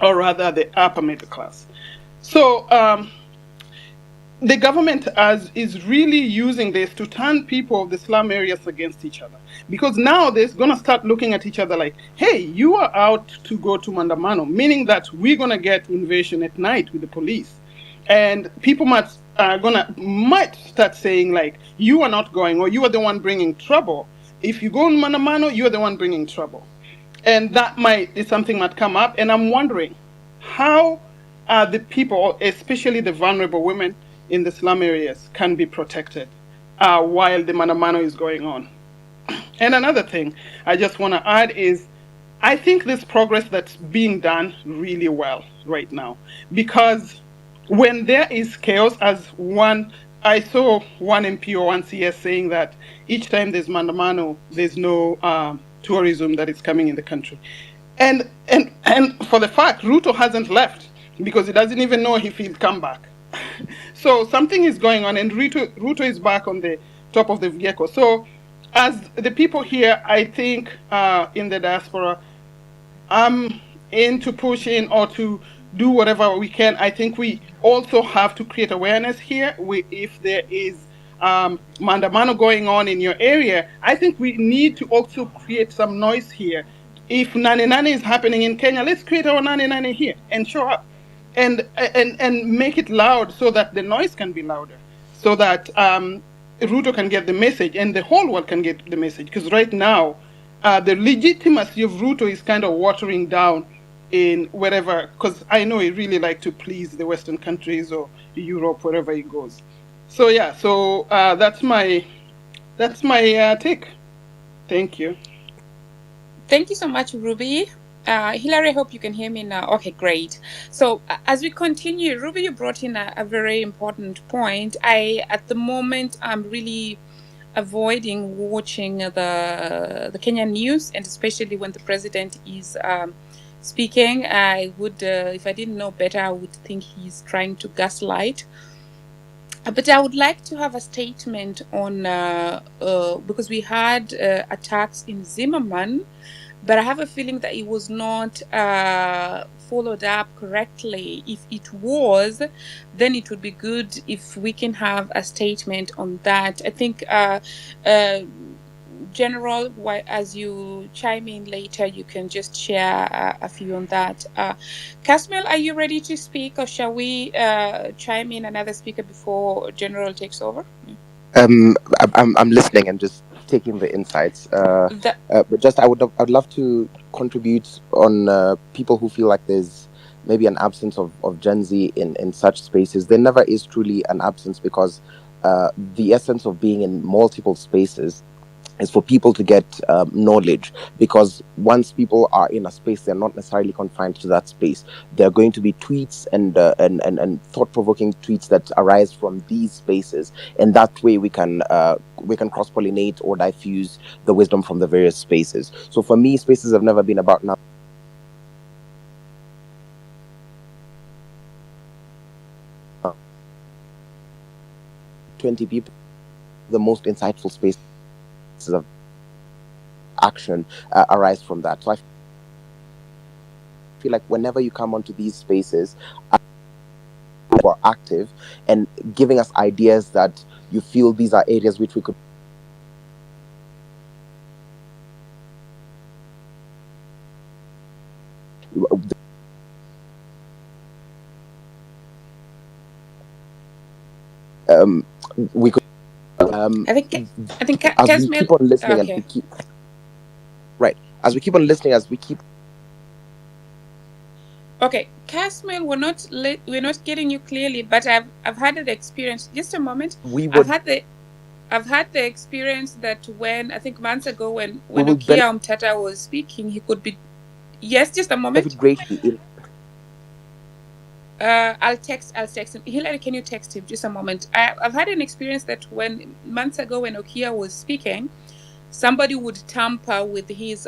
Speaker 15: or rather the upper middle class. So the government is really using this to turn people of the slum areas against each other, because now they're going to start looking at each other like, hey, you are out to go to mandamano, meaning that we're going to get invasion at night with the police. And people might start saying like, you are not going, or you are the one bringing trouble. If you go on mandamano, you are the one bringing trouble. And that is something might come up. And I'm wondering how the people, especially the vulnerable women in the slum areas, can be protected while the manamano is going on. And another thing I just want to add is, I think this progress that's being done really well right now, because when there is chaos, as one, I saw one MP or one CS saying that each time there's mandamano, there's no tourism that is coming in the country. And for the fact, Ruto hasn't left because he doesn't even know if he'll come back. So something is going on, and Ruto is back on the top of the vehicle. So as the people here, I think in the diaspora, I'm into pushing or to do whatever we can. I think we also have to create awareness here. If there is mandamano going on in your area, I think we need to also create some noise here. If Nane Nane is happening in Kenya, let's create our Nane Nane here and show up and make it loud so that the noise can be louder, so that Ruto can get the message and the whole world can get the message. Because right now, the legitimacy of Ruto is kind of watering down in wherever, because I know he really like to please the Western countries or Europe, wherever he goes. So yeah, so that's my take. Thank you.
Speaker 2: Thank you so much, Ruby. Hilary, I hope you can hear me now. Okay, great. So as we continue, Ruby, you brought in a very important point. At the moment, I'm really avoiding watching the Kenyan news, and especially when the president is speaking. I would, if I didn't know better, I would think he's trying to gaslight. But I would like to have a statement on because we had attacks in Zimmerman, but I have a feeling that it was not followed up correctly. If it was, then it would be good if we can have a statement on that. I think General, as you chime in later, you can just share a few on that. Kasmuel, are you ready to speak, or shall we chime in another speaker before General takes over?
Speaker 7: I'm listening and just taking the insights. But just I'd love to contribute on people who feel like there's maybe an absence of Gen Z in such spaces. There never is truly an absence, because the essence of being in multiple spaces is for people to get knowledge, because once people are in a space, they're not necessarily confined to that space. There are going to be tweets and thought-provoking tweets that arise from these spaces, and that way we can cross-pollinate or diffuse the wisdom from the various spaces. So for me, spaces have never been about now 20 people the most insightful spaces of action arise from that. So I feel like whenever you come onto these spaces, are active and giving us ideas that you feel these are areas which we could we could
Speaker 2: I think
Speaker 7: as we
Speaker 2: Kasmuel.
Speaker 7: keep on listening and
Speaker 2: Okay.
Speaker 7: we keep right as we keep on listening as we keep
Speaker 2: Okay, Kasmuel, we're not getting you clearly, but I've had the experience. Just a moment.
Speaker 7: we
Speaker 2: I've
Speaker 7: would
Speaker 2: had the experience that when I think months ago
Speaker 7: we
Speaker 2: when
Speaker 7: will
Speaker 2: Okia Umtata was speaking, he could be. Yes, just a moment.
Speaker 7: benefit greatly in
Speaker 2: I'll text him. Hillary, can you text him? Just a moment. I've had an experience that when months ago when Okia was speaking, somebody would tamper with his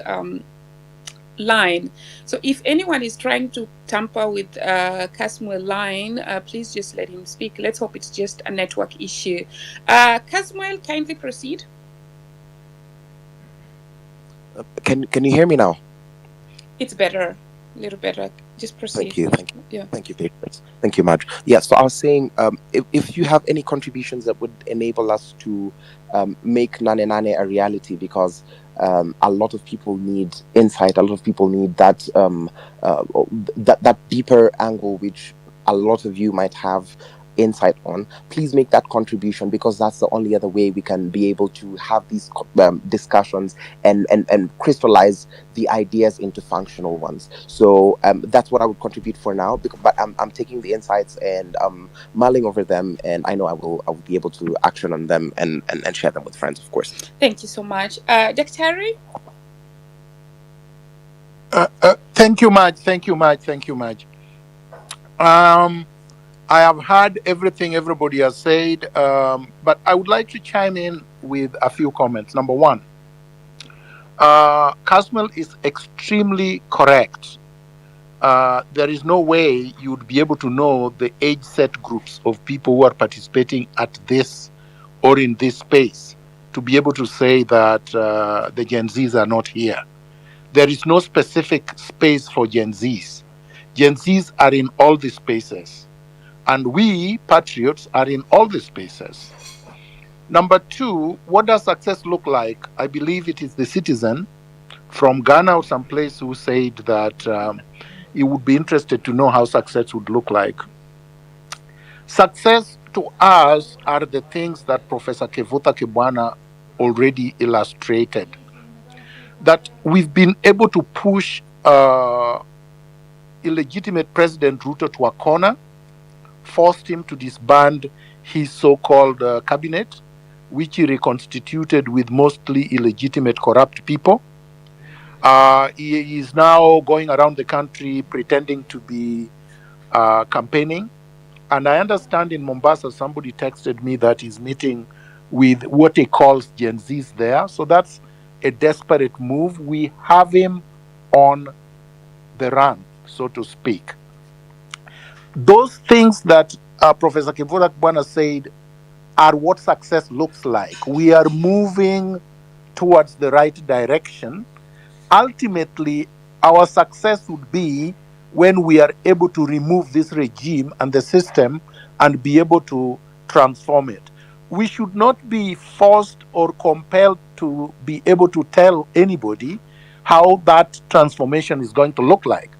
Speaker 2: line. So if anyone is trying to tamper with Kasmuel line, please just let him speak. Let's hope it's just a network issue. Kasmuel, kindly proceed.
Speaker 7: can you hear me now?
Speaker 2: It's better, a little better. Just proceed.
Speaker 7: Thank you.
Speaker 2: Yeah.
Speaker 7: Thank you, Patience. Thank you, Marge. Yeah, so I was saying, if you have any contributions that would enable us to make Nane Nane a reality, because a lot of people need insight, a lot of people need that that deeper angle, which a lot of you might have insight on. Please make that contribution, because that's the only other way we can be able to have these discussions and crystallize the ideas into functional ones. So that's what I would contribute for now, but I'm taking the insights and mulling over them, and I know I will be able to action on them and share them with friends, of course.
Speaker 2: Thank you so much. Dr. Harry?
Speaker 9: Thank you, Maj. Thank you, Maj. Thank you, Maj. I have heard everything everybody has said, but I would like to chime in with a few comments. Number one, Kasmuel is extremely correct. There is no way you would be able to know the age set groups of people who are participating at this or in this space to be able to say that the Gen Zs are not here. There is no specific space for Gen Zs. Gen Zs are in all the spaces. And we, patriots, are in all the spaces. Number two, what does success look like? I believe it is the citizen from Ghana or someplace who said that he would be interested to know how success would look like. Success to us are the things that Professor Kevuta Kibwana already illustrated. That we've been able to push illegitimate President Ruto to a corner, forced him to disband his so-called cabinet, which he reconstituted with mostly illegitimate, corrupt people. He is now going around the country pretending to be campaigning. And I understand in Mombasa, somebody texted me that he's meeting with what he calls Gen Zs there. So that's a desperate move. We have him on the run, so to speak. Those things that Professor Kivurak Bwana said are what success looks like. We are moving towards the right direction. Ultimately, our success would be when we are able to remove this regime and the system and be able to transform it. We should not be forced or compelled to be able to tell anybody how that transformation is going to look like.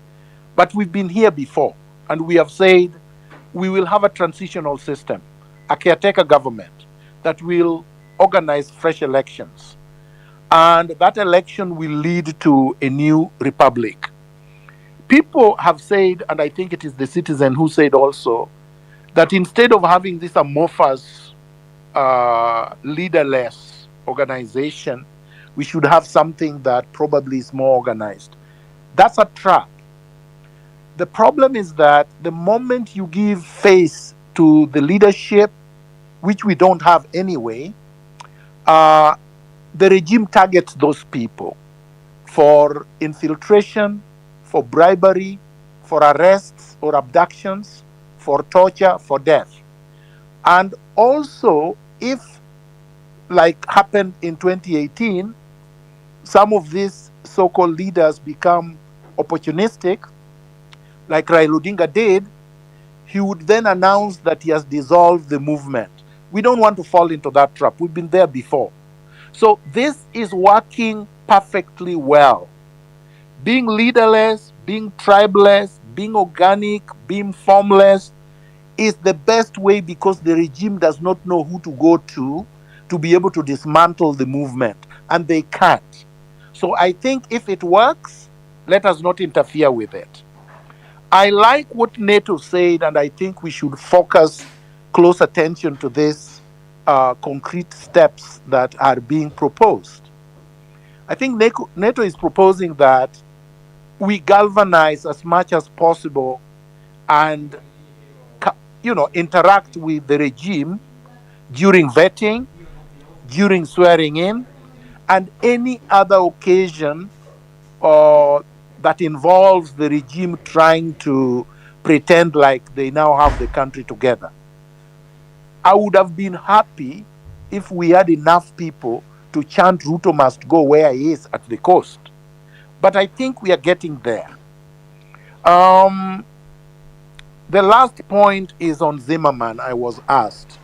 Speaker 9: But we've been here before, and we have said we will have a transitional system, a caretaker government that will organize fresh elections. And that election will lead to a new republic. People have said, and I think it is the citizen who said also, that instead of having this amorphous, leaderless organization, we should have something that probably is more organized. That's a trap. The problem is that the moment you give face to the leadership, which we don't have anyway, the regime targets those people for infiltration, for bribery, for arrests or abductions, for torture, for death. And also, if like happened in 2018, some of these so-called leaders become opportunistic, like Raila Odinga did. He would then announce that he has dissolved the movement. We don't want to fall into that trap. We've been there before. So this is working perfectly well. Being leaderless, being tribeless, being organic, being formless is the best way, because the regime does not know who to go to be able to dismantle the movement, and they can't. So I think if it works, let us not interfere with it. I like what NATO said, and I think we should focus close attention to this concrete steps that are being proposed. I think NATO is proposing that we galvanize as much as possible and interact with the regime during vetting, during swearing in, and any other occasion that involves the regime trying to pretend like they now have the country together. I would have been happy if we had enough people to chant Ruto must go where he is at the coast. But I think we are getting there. The last point is on Zimmerman, I was asked.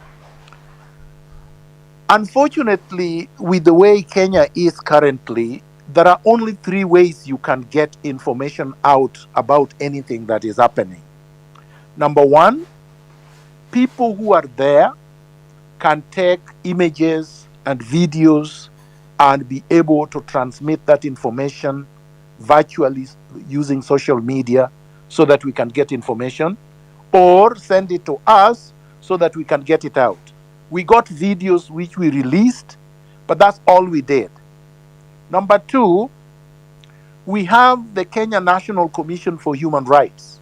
Speaker 9: Unfortunately, with the way Kenya is currently, there are only three ways you can get information out about anything that is happening. Number one, people who are there can take images and videos and be able to transmit that information virtually using social media so that we can get information, or send it to us so that we can get it out. We got videos which we released, but that's all we did. Number two, we have the Kenya National Commission for Human Rights,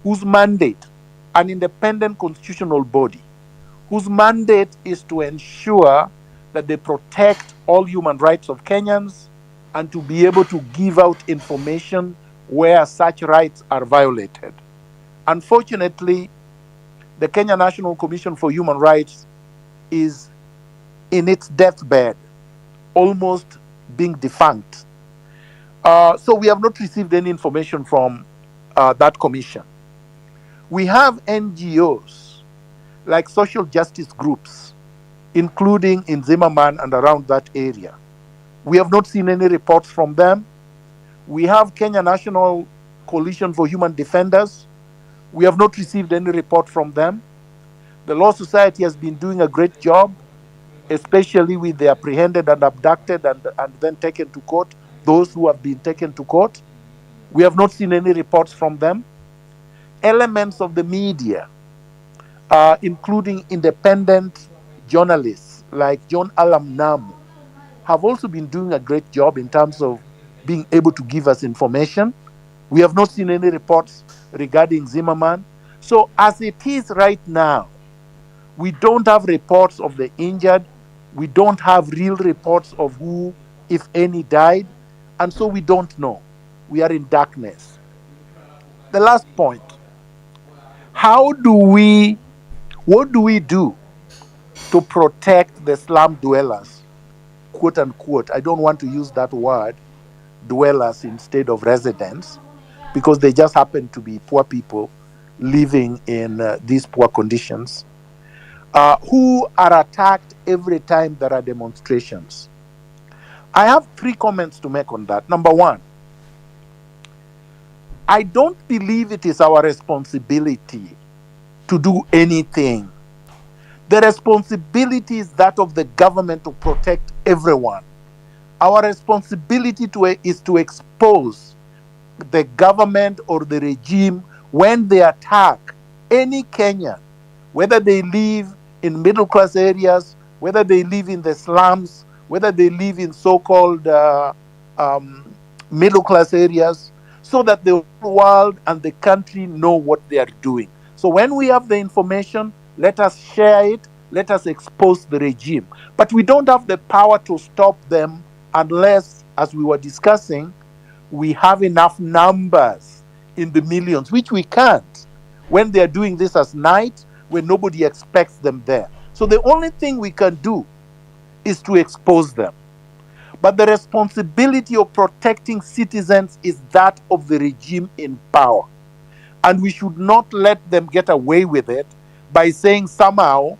Speaker 9: whose mandate, an independent constitutional body, whose mandate is to ensure that they protect all human rights of Kenyans and to be able to give out information where such rights are violated. Unfortunately, the Kenya National Commission for Human Rights is in its deathbed, almost being defunct. So we have not received any information from that commission. We have NGOs like social justice groups, including in Zimmerman and around that area. We have not seen any reports from them. We have Kenya National Coalition for Human Defenders. We have not received any report from them. The Law Society has been doing a great job, especially with the apprehended and abducted and then taken to court, those who have been taken to court. We have not seen any reports from them. Elements of the media, including independent journalists like John Alam Namu, have also been doing a great job in terms of being able to give us information. We have not seen any reports regarding Zimmerman. So as it is right now, we don't have reports of the injured. We don't have real reports of who, if any, died. And so we don't know. We are in darkness. The last point, what do we do to protect the slum dwellers, quote unquote? I don't want to use that word, dwellers, instead of residents, because they just happen to be poor people living in these poor conditions, who are attacked every time there are demonstrations. I have three comments to make on that. Number one, I don't believe it is our responsibility to do anything. The responsibility is that of the government to protect everyone. Our responsibility is to expose the government or the regime when they attack any Kenyan, whether they live in middle class areas, whether they live in the slums, whether they live in so-called middle class areas, so that the world and the country know what they are doing. So when we have the information, let us share it, let us expose the regime. But we don't have the power to stop them unless, as we were discussing, we have enough numbers in the millions, which we can't when they're doing this as night, when nobody expects them there. So the only thing we can do is to expose them. But the responsibility of protecting citizens is that of the regime in power. And we should not let them get away with it by saying somehow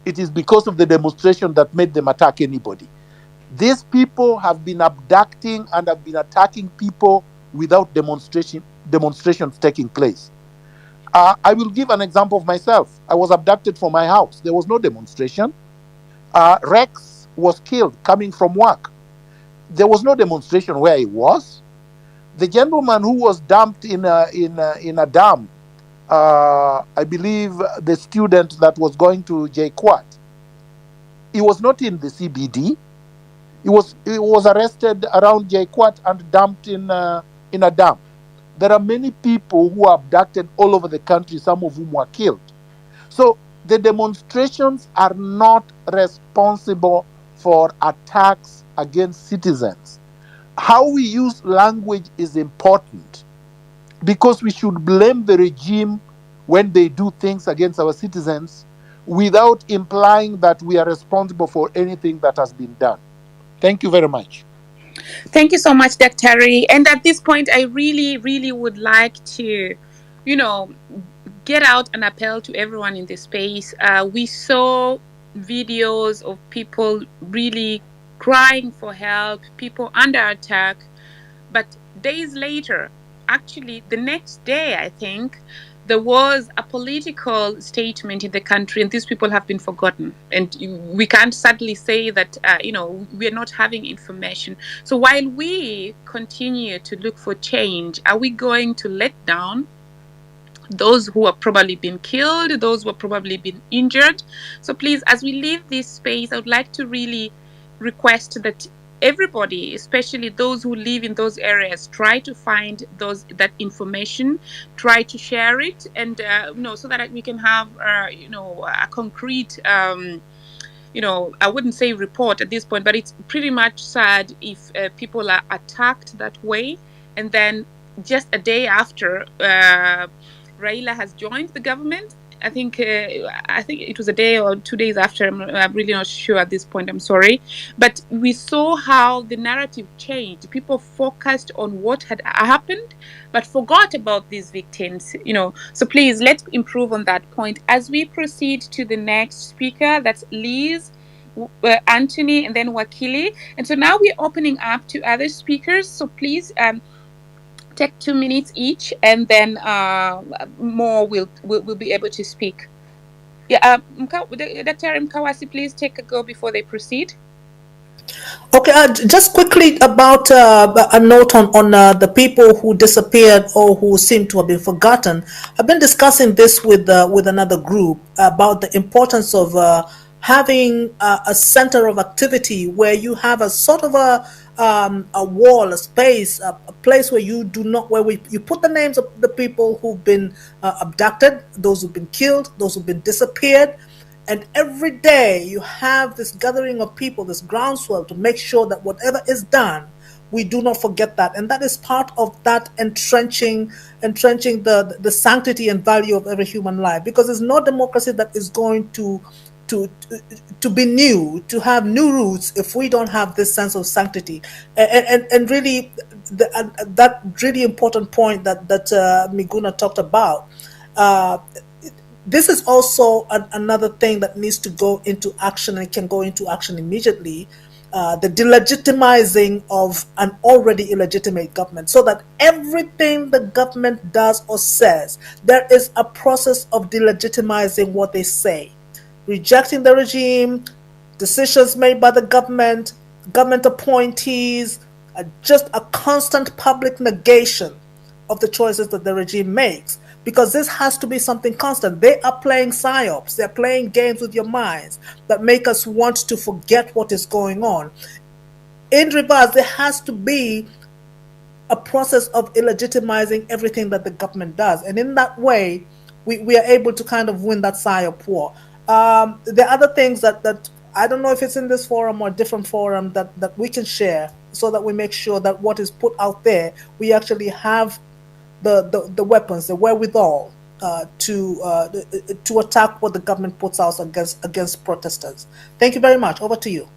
Speaker 9: it is because of the demonstration that made them attack anybody. These people have been abducting and have been attacking people without demonstrations taking place. I will give an example of myself. I was abducted from my house. There was no demonstration. Rex was killed coming from work. There was no demonstration where he was. The gentleman who was dumped in a dam, I believe the student that was going to JKUAT, he was not in the CBD. He was arrested around JKUAT and dumped in a dam. There are many people who are abducted all over the country, some of whom were killed. So the demonstrations are not responsible for attacks against citizens. How we use language is important because we should blame the regime when they do things against our citizens without implying that we are responsible for anything that has been done. Thank you very much.
Speaker 2: Thank you so much, Dr. Terry. And at this point, I really, really would like to, get out an appeal to everyone in this space. We saw videos of people really crying for help, people under attack. But days later, actually, the next day, I think, there was a political statement in the country, and these people have been forgotten. And we can't sadly say that, we're not having information. So while we continue to look for change, are we going to let down those who have probably been killed, those who have probably been injured? So please, as we leave this space, I would like to really request that everybody, especially those who live in those areas, try to find that information, try to share it, and so that we can have a concrete I wouldn't say report at this point, but it's pretty much sad if people are attacked that way, and then just a day after Raila has joined the government. I think it was a day or 2 days after. I'm really not sure at this point. I'm sorry, but we saw how the narrative changed. People focused on what had happened, but forgot about these victims. So please, let's improve on that point as we proceed to the next speaker. That's Liz, Anthony, and then Wakili. And so now we're opening up to other speakers. So please, take 2 minutes each, and then more will be able to speak. Yeah, Dr. Mkawasi, please take a go before they proceed.
Speaker 12: Okay, just quickly about a note on the people who disappeared or who seem to have been forgotten. I've been discussing this with another group about the importance of having a center of activity where you have a sort of a wall, a space, a place where you you put the names of the people who've been abducted, those who've been killed, those who've been disappeared. And every day you have this gathering of people, this groundswell to make sure that whatever is done, we do not forget that. And that is part of that entrenching the sanctity and value of every human life. Because there's no democracy that is going to be new, to have new roots, if we don't have this sense of sanctity. And really, that really important point that Miguna talked about. This is also another thing that needs to go into action, and can go into action immediately. The delegitimizing of an already illegitimate government, so that everything the government does or says, there is a process of delegitimizing what they say, rejecting the regime, decisions made by the government appointees, just a constant public negation of the choices that the regime makes. Because this has to be something constant. They are playing psyops. They're playing games with your minds that make us want to forget what is going on. In reverse, there has to be a process of illegitimizing everything that the government does. And in that way, we are able to kind of win that psyop war. There are other things that I don't know if it's in this forum or a different forum that we can share, so that we make sure that what is put out there, we actually have the weapons, the wherewithal to attack what the government puts out against protesters. Thank you very much. Over to you.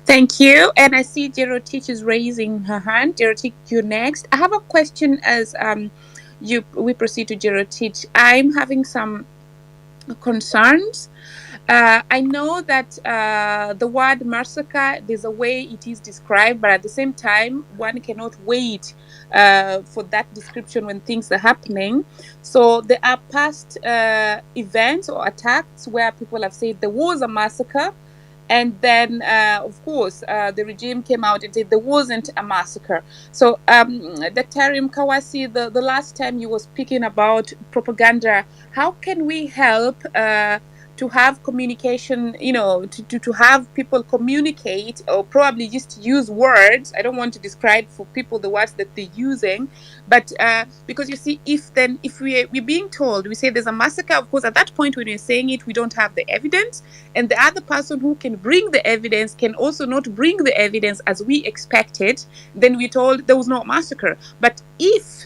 Speaker 2: Thank you. And I see Jerotich is raising her hand. Jerotich, you're next. I have a question as we proceed to Jerotich. I'm having some concerns. I know that the word massacre, there's a way it is described, but at the same time, one cannot wait for that description when things are happening. So there are past events or attacks where people have said there was a massacre. And then, of course, the regime came out and said there wasn't a massacre. So, Dr. Kawasi, the last time you were speaking about propaganda, how can we help to have communication, to have people communicate or probably just use words? I don't want to describe for people the words that they're using, but because you see, if we're being told, we say there's a massacre, of course, at that point when we're saying it, we don't have the evidence, and the other person who can bring the evidence can also not bring the evidence as we expected, then we're told there was no massacre. But if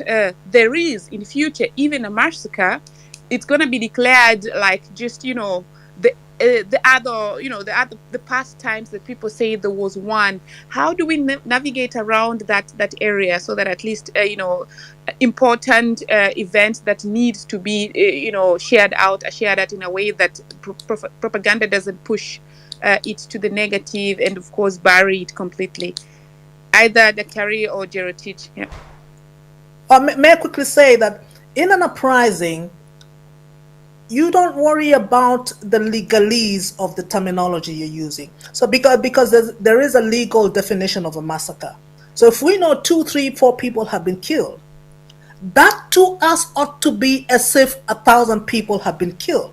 Speaker 2: there is in future even a massacre, it's going to be declared like just the other the past times that people say there was one. How do we navigate around that area so that at least important events that need to be shared out are shared out in a way that propaganda doesn't push it to the negative and of course bury it completely? Either Dr. or Jerotich. Yeah.
Speaker 12: May I quickly say that in an uprising, you don't worry about the legalese of the terminology you're using. So because there is a legal definition of a massacre. So if we know 2, 3, 4 people have been killed, that to us ought to be as if 1,000 people have been killed.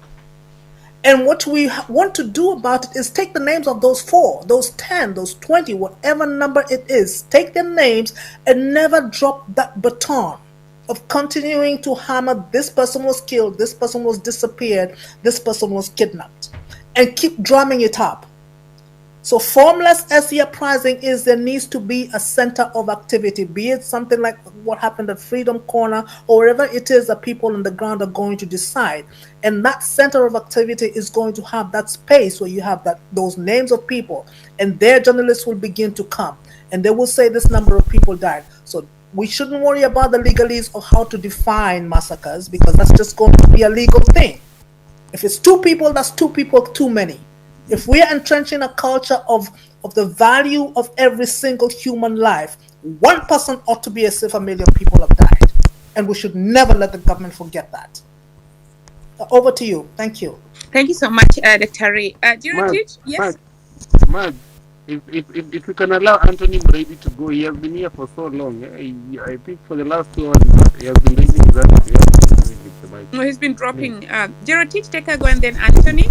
Speaker 12: And what we want to do about it is take the names of those 4, those 10, those 20, whatever number it is, take their names and never drop that baton of continuing to hammer this person was killed, this person was disappeared, this person was kidnapped, and keep drumming it up. So formless as the uprising is, there needs to be a center of activity, be it something like what happened at Freedom Corner or wherever it is that people on the ground are going to decide. And that center of activity is going to have that space where you have those names of people, and their journalists will begin to come and they will say this number of people died. So we shouldn't worry about the legalese of how to define massacres, because that's just going to be a legal thing. If it's 2 people, that's 2 people too many. If we are entrenching a culture of the value of every single human life, 1 person ought to be as if 1 million people have died. And we should never let the government forget that. Over to you. Thank you.
Speaker 2: Thank you so much, Dr.
Speaker 16: Mark,
Speaker 2: Yes.
Speaker 16: Mark, if we can allow Anthony Brady to go, he has been here for so long. I think for the last 2 hours, he has been raising his hand.
Speaker 2: No, he's been dropping. Jerotich, take a go, and then Anthony.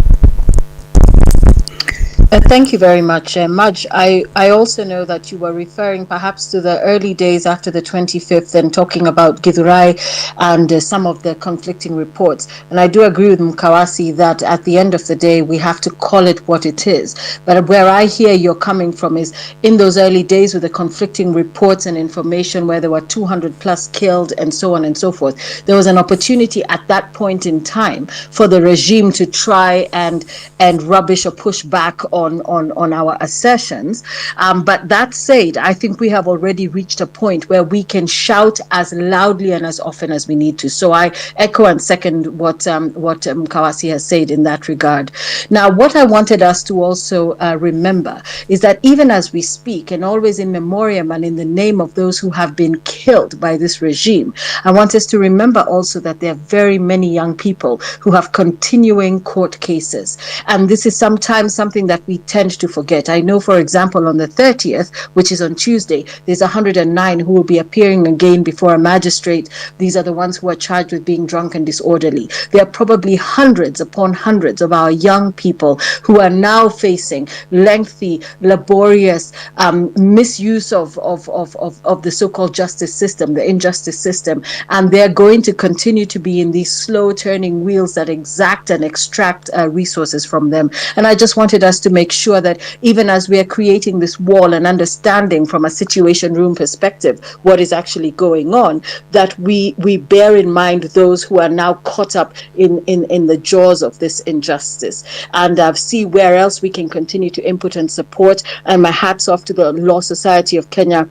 Speaker 11: Thank you very much, Maj. I also know that you were referring perhaps to the early days after the 25th and talking about Githurai and some of the conflicting reports. And I do agree with Mkawasi that at the end of the day, we have to call it what it is. But where I hear you're coming from is in those early days with the conflicting reports and information where there were 200 plus killed and so on and so forth. There was an opportunity at that point in time for the regime to try and rubbish or push back on our assertions. But that said, I think we have already reached a point where we can shout as loudly and as often as we need to. So I echo and second what Kawasi has said in that regard. Now, what I wanted us to also remember is that even as we speak, and always in memoriam and in the name of those who have been killed by this regime, I want us to remember also that there are very many young people who have continuing court cases. And this is sometimes something that we tend to forget. I know, for example, on the 30th, which is on Tuesday, there's 109 who will be appearing again before a magistrate. These are the ones who are charged with being drunk and disorderly. There are probably hundreds upon hundreds of our young people who are now facing lengthy, laborious misuse of the so-called justice system, the injustice system, and they're going to continue to be in these slow turning wheels that exact and extract resources from them. And I just wanted us to make sure that even as we are creating this wall and understanding from a situation room perspective what is actually going on, that we bear in mind those who are now caught up in the jaws of this injustice, and see where else we can continue to input and support. And my hats off to the Law Society of Kenya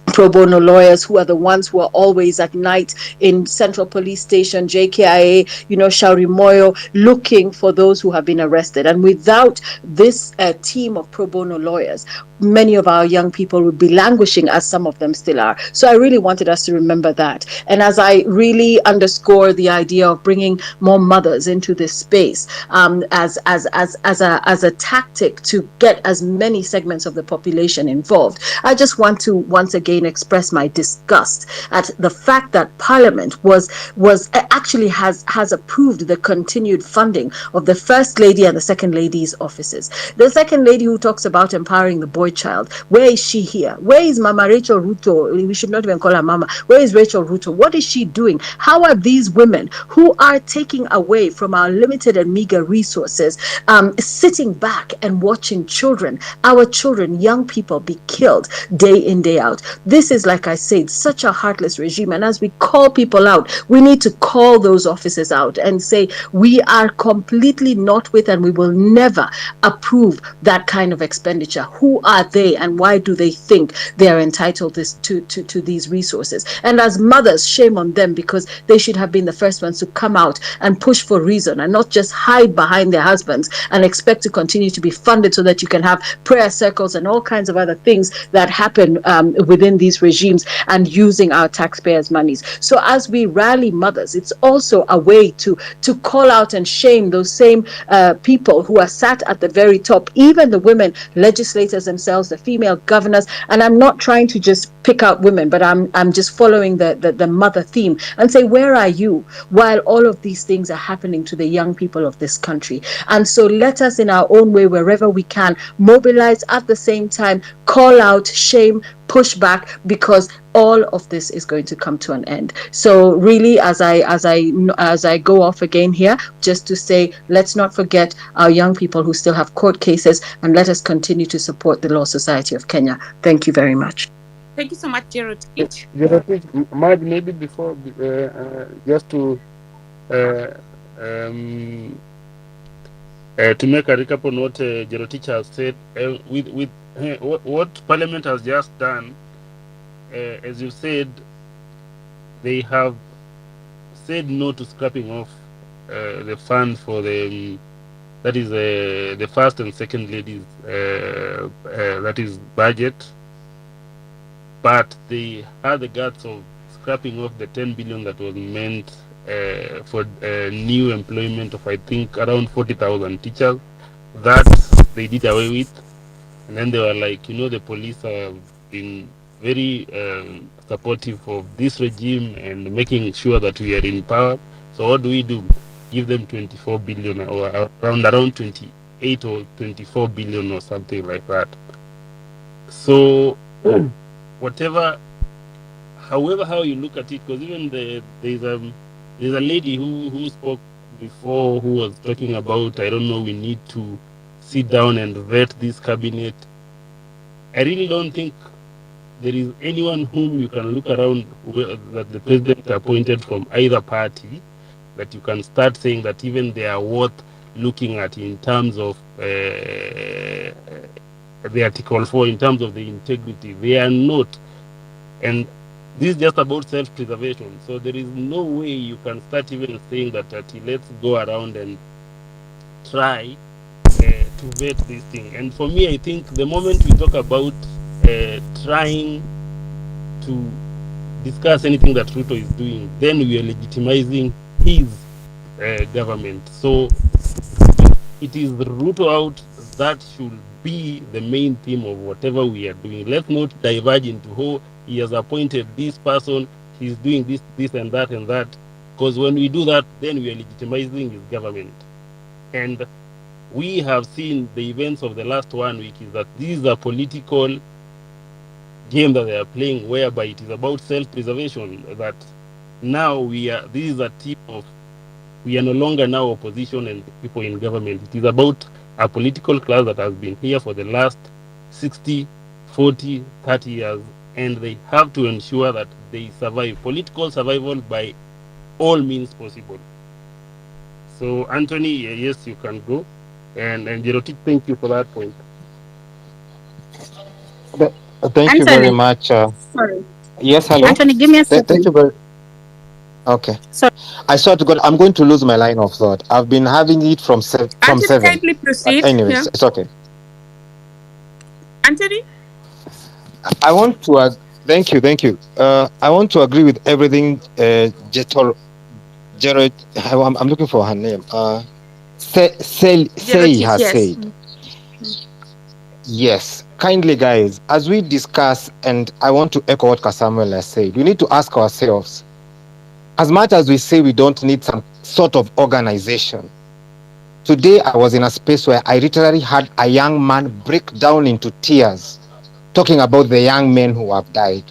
Speaker 11: pro bono lawyers, who are the ones who are always at night in Central Police Station, JKIA, Shauri Moyo, looking for those who have been arrested. And without this team of pro bono lawyers, many of our young people would be languishing, as some of them still are. So I really wanted us to remember that. And as I really underscore the idea of bringing more mothers into this space, as a tactic to get as many segments of the population involved, I just want to once again express my disgust at the fact that Parliament actually has approved the continued funding of the First Lady and the Second Lady's offices. The Second Lady, who talks about empowering the boy child, where is she here? Where is Mama Rachel Ruto? We should not even call her Mama. Where is Rachel Ruto? What is she doing? How are these women who are taking away from our limited and meager resources sitting back and watching our children, young people, be killed day in, day out? This is, like I said, such a heartless regime. And as we call people out, we need to call those officers out and say, we are completely not with, and we will never approve that kind of expenditure. Who are they, and why do they think they are entitled to these resources? And as mothers, shame on them, because they should have been the first ones to come out and push for reason, and not just hide behind their husbands and expect to continue to be funded so that you can have prayer circles and all kinds of other things that happen within these regimes, and using our taxpayers' monies. So as we rally mothers, it's also a way to call out and shame those same people who are sat at the very top, even the women legislators themselves, the female governors. And I'm not trying to just pick out women, but I'm just following the mother theme and say, where are you while all of these things are happening to the young people of this country? And so let us, in our own way, wherever we can, mobilize, at the same time call out, shame, push back, because all of this is going to come to an end. So really, as I go off again here, just to say, let's not forget our young people who still have court cases, and let us continue to support the Law Society of Kenya. Thank you very much.
Speaker 2: Thank you so much, Jerotich.
Speaker 16: Mad, maybe before, just to make a recap on what Jerotich has said, with what Parliament has just done, as you said, they have said no to scrapping off the fund for that is the first and second ladies, that is budget, but they had the guts of scrapping off the 10 billion that was meant for new employment of, I think, around 40,000 teachers. That they did away with, and then they were like, the police have been very supportive of this regime and making sure that we are in power. So what do? Give them 24 billion, or around 28 or 24 billion or something like that. So however how you look at it, because even there's a lady who spoke before, who was talking about, I don't know, we need to sit down and vet this cabinet. I really don't think there is anyone whom you can look around that the president appointed from either party that you can start saying that even they are worth looking at in terms of the Article 4, in terms of the integrity. They are not. And this is just about self-preservation. So there is no way you can start even saying that let's go around and try to vet this thing. And for me, I think the moment we talk about trying to discuss anything that Ruto is doing, then we are legitimizing his government. So it is Ruto out that should be the main theme of whatever we are doing. Let's not diverge into how he has appointed this person, he's doing this and that and that. Because when we do that, then we are legitimizing his government. And we have seen the events of the last 1 week is that this is a political game that they are playing, whereby it is about self-preservation. That now this is a team of, we are no longer now opposition and people in government. It is about a political class that has been here for the last 60, 40, 30 years, and they have to ensure that they survive. Political survival by all means possible. So, Anthony, yes, you can go. And Jeroti, thank you for that point.
Speaker 17: Thank you very
Speaker 2: Anthony,
Speaker 17: much.
Speaker 2: sorry.
Speaker 17: Yes, hello.
Speaker 2: Anthony, give me a
Speaker 17: Thank
Speaker 2: second.
Speaker 17: you very. Okay.
Speaker 2: Sorry.
Speaker 17: I swear to God, I'm going to lose my line of thought. I've been having it from
Speaker 2: Anthony,
Speaker 17: seven.
Speaker 2: kindly
Speaker 17: But
Speaker 2: proceed. Yeah.
Speaker 17: anyways, it's okay.
Speaker 2: Anthony?
Speaker 17: I want to. Thank you. I want to agree with everything. Jared. I'm looking for her name. Say
Speaker 2: Jerotit,
Speaker 17: has
Speaker 2: yes.
Speaker 17: said. Yes, kindly, guys. As we discuss, and I want to echo what Kasmuel has said. We need to ask ourselves. As much as we say we don't need some sort of organization, today I was in a space where I literally had a young man break down into tears talking about the young men who have died.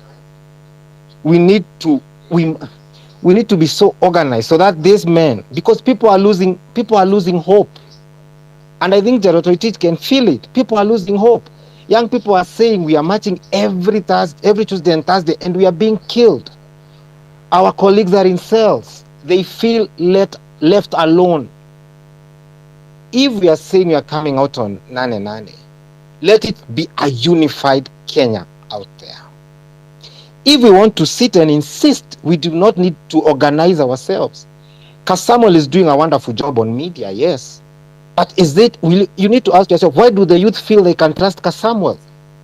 Speaker 17: We need to be so organized so that these men, because people are losing hope. And I think the authorities can feel it. People are losing hope. Young people are saying we are marching every Tuesday and Thursday, and we are being killed. Our colleagues are in cells. They feel left alone. If we are saying we are coming out on Nane Nane, let it be a unified Kenya out there. If we want to sit and insist, we do not need to organize ourselves. Kasmuel is doing a wonderful job on media, yes. But you need to ask yourself, why do the youth feel they can trust Kasmuel?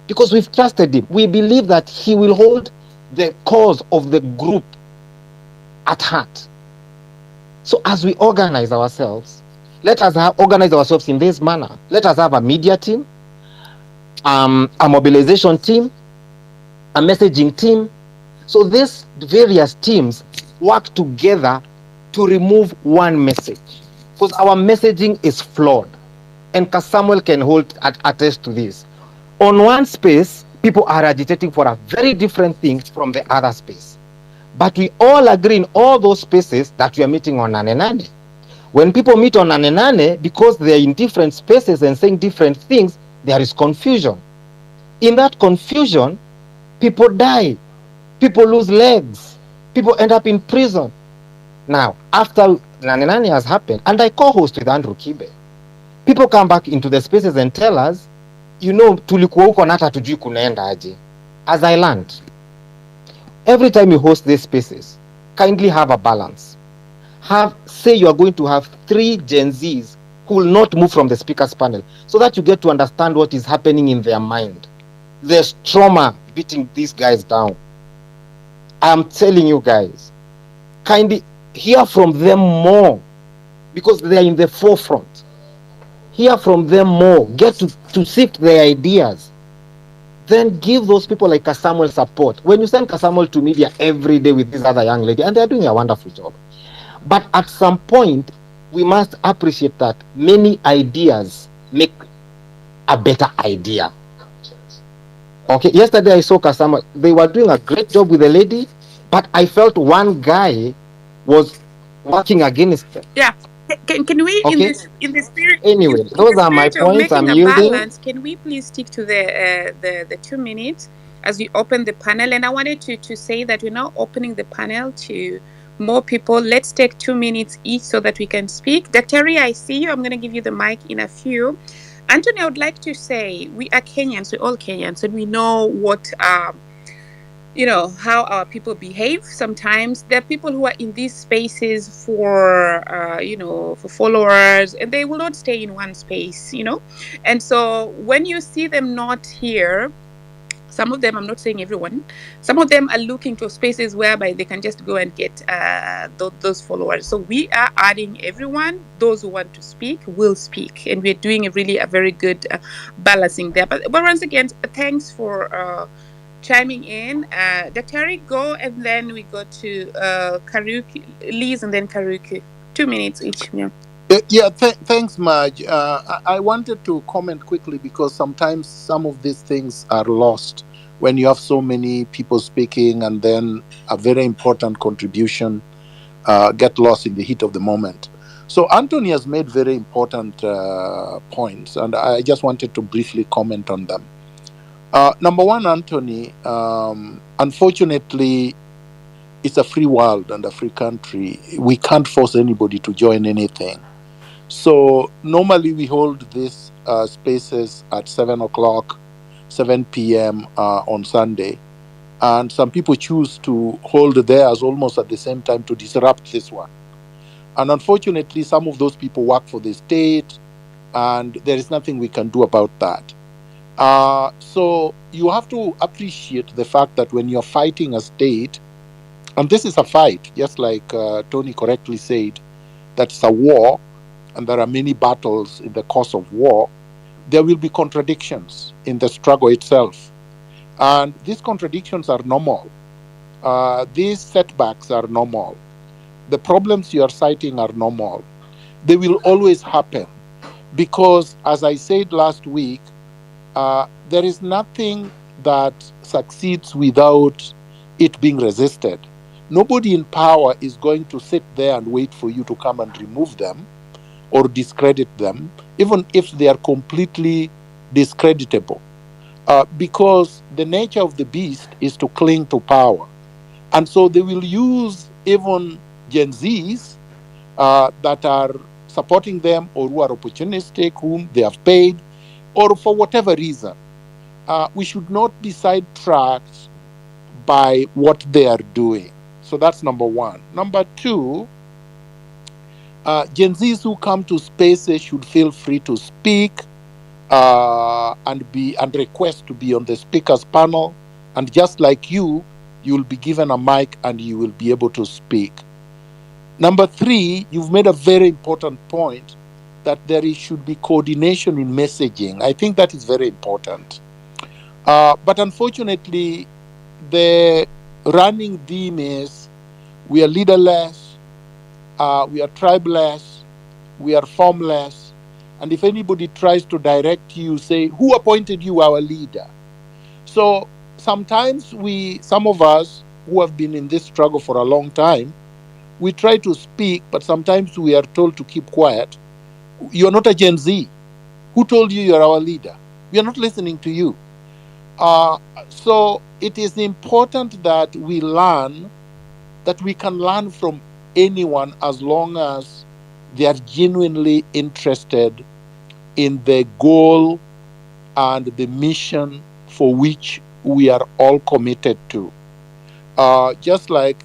Speaker 17: Because we've trusted him. We believe that he will hold the cause of the group at heart. So as we organize ourselves, let us organize ourselves in this manner. Let us have a media team, a mobilization team, a messaging team. So these various teams work together to remove one message. Because our messaging is flawed. And Kasmuel can attest to this. On one space, people are agitating for a very different thing from the other space. But we all agree in all those spaces that we are meeting on Nane Nane. When people meet on Nane Nane, because they are in different spaces and saying different things, there is confusion. In that confusion, people die. People lose legs. People end up in prison. Now, after Nane Nane has happened, and I co-host with Andrew Kibe, people come back into the spaces and tell us, tulikuwa huko na hata tujui kunaenda aje. As I learned, every time you host these spaces, kindly have a balance. Say you are going to have 3 Gen Zs who will not move from the speakers panel, so that you get to understand what is happening in their mind. There's trauma beating these guys down. I'm telling you guys, kindly hear from them more, because they are in the forefront. Hear from them more. Get to sift their ideas. Then give those people like Kasmuel support. When you send Kasmuel to media every day with this other young lady, and they're doing a wonderful job. But at some point, we must appreciate that many ideas make a better idea. Okay, yesterday I saw Kasmuel. They were doing a great job with the lady, but I felt one guy was working against them.
Speaker 2: Yeah. Can we,
Speaker 17: okay?
Speaker 2: in the spirit,
Speaker 17: anyway,
Speaker 2: in
Speaker 17: those
Speaker 2: the
Speaker 17: are my
Speaker 2: spirit of
Speaker 17: points.
Speaker 2: making
Speaker 17: I'm
Speaker 2: a
Speaker 17: yielding.
Speaker 2: balance, can we please stick to the 2 minutes as we open the panel? And I wanted to say that we're now opening the panel to more people. Let's take 2 minutes each so that we can speak. Dr. I see you. I'm going to give you the mic in a few. Anthony, I would like to say we are Kenyans, we're all Kenyans, and we know what how our people behave. Sometimes there are people who are in these spaces for for followers, and they will not stay in one space, and so when you see them not here, some of them, I'm not saying everyone, some of them are looking to spaces whereby they can just go and get those followers. So we are adding everyone. Those who want to speak will speak, and we're doing a very good balancing there. But once again, thanks for chiming in. Dr. Go, and then we go to Karuki, Liz, and then Karuki. 2 minutes each.
Speaker 9: Yeah, thanks, Maj. I wanted to comment quickly because sometimes some of these things are lost when you have so many people speaking, and then a very important contribution get lost in the heat of the moment. So Anthony has made very important points, and I just wanted to briefly comment on them. Number one, Anthony, unfortunately, it's a free world and a free country. We can't force anybody to join anything. So normally we hold these spaces at 7 o'clock, 7 p.m. On Sunday. And some people choose to hold theirs almost at the same time to disrupt this one. And unfortunately, some of those people work for the state, and there is nothing we can do about that. So you have to appreciate the fact that when you're fighting a state, and this is a fight, just like Tony correctly said, that's a war, and there are many battles in the course of war, there will be contradictions in the struggle itself. And these contradictions are normal. These setbacks are normal. The problems you are citing are normal. They will always happen because, as I said last week, there is nothing that succeeds without it being resisted. Nobody in power is going to sit there and wait for you to come and remove them or discredit them, even if they are completely discreditable. Because the nature of the beast is to cling to power. And so they will use even Gen Zs that are supporting them or who are opportunistic, whom they have paid, or for whatever reason. We should not be sidetracked by what they are doing. So that's number one. Number two, Gen Zs who come to spaces should feel free to speak and request to be on the speakers panel. And just like you will be given a mic and you will be able to speak. Number three, you've made a very important point that should be coordination in messaging. I think that is very important. But unfortunately, the running theme is we are leaderless, we are tribeless, we are formless. And if anybody tries to direct you, say, who appointed you our leader? So sometimes some of us who have been in this struggle for a long time, we try to speak, but sometimes we are told to keep quiet. You're not a Gen Z. Who told you you're our leader? We are not listening to you. So it is important that we learn that we can learn from anyone as long as they are genuinely interested in the goal and the mission for which we are all committed to. Just like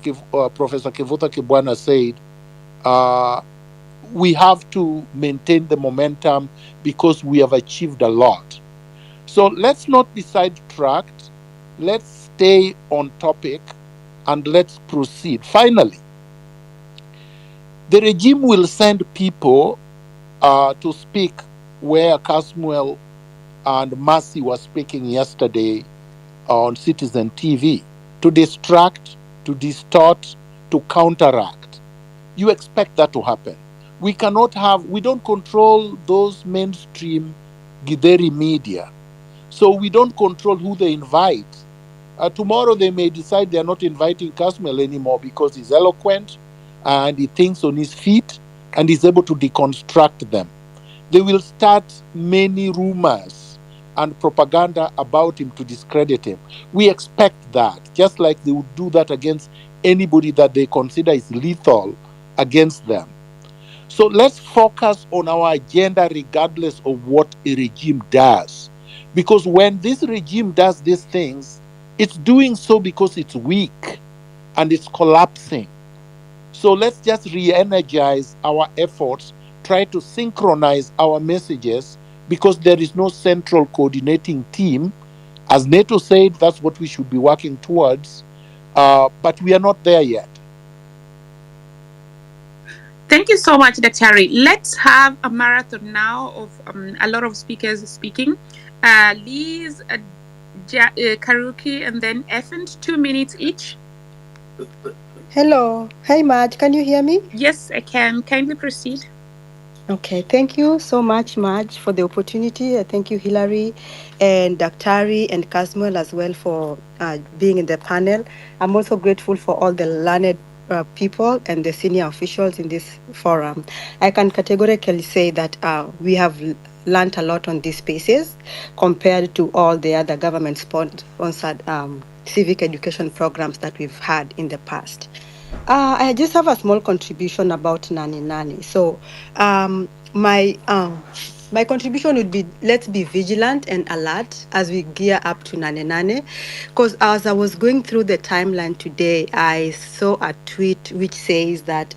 Speaker 9: Professor Kivuta Kibwana said, we have to maintain the momentum because we have achieved a lot. So let's not be sidetracked. Let's stay on topic and let's proceed. Finally, the regime will send people to speak where Kasmuel and Mercy were speaking yesterday on Citizen TV to distract, to distort, to counteract. You expect that to happen. We don't control those mainstream Githeri media. So we don't control who they invite. Tomorrow they may decide they're not inviting Kasmuel anymore because he's eloquent and he thinks on his feet and is able to deconstruct them. They will start many rumors and propaganda about him to discredit him. We expect that, just like they would do that against anybody that they consider is lethal against them. So let's focus on our agenda regardless of what a regime does. Because when this regime does these things, it's doing so because it's weak and it's collapsing. So let's just re-energize our efforts, try to synchronize our messages because there is no central coordinating team. As NATO said, that's what we should be working towards, but we are not there yet.
Speaker 2: Thank you so much, Dr. Harry. Let's have a marathon now of a lot of speakers speaking. Liz, Karuki, and then Effend, 2 minutes each.
Speaker 18: Hello. Hey, Marge. Can you hear me?
Speaker 2: Yes, I can. Kindly proceed.
Speaker 18: Okay. Thank you so much, Marge, for the opportunity. Thank you, Hilary and Daktari and Kasmuel as well for being in the panel. I'm also grateful for all the learned people and the senior officials in this forum, I can categorically say that we have learned a lot on these spaces compared to all the other government sponsored civic education programs that we've had in the past. I just have a small contribution about Nani Nani. So my contribution would be, let's be vigilant and alert as we gear up to Nane Nane. Because as I was going through the timeline today, I saw a tweet which says that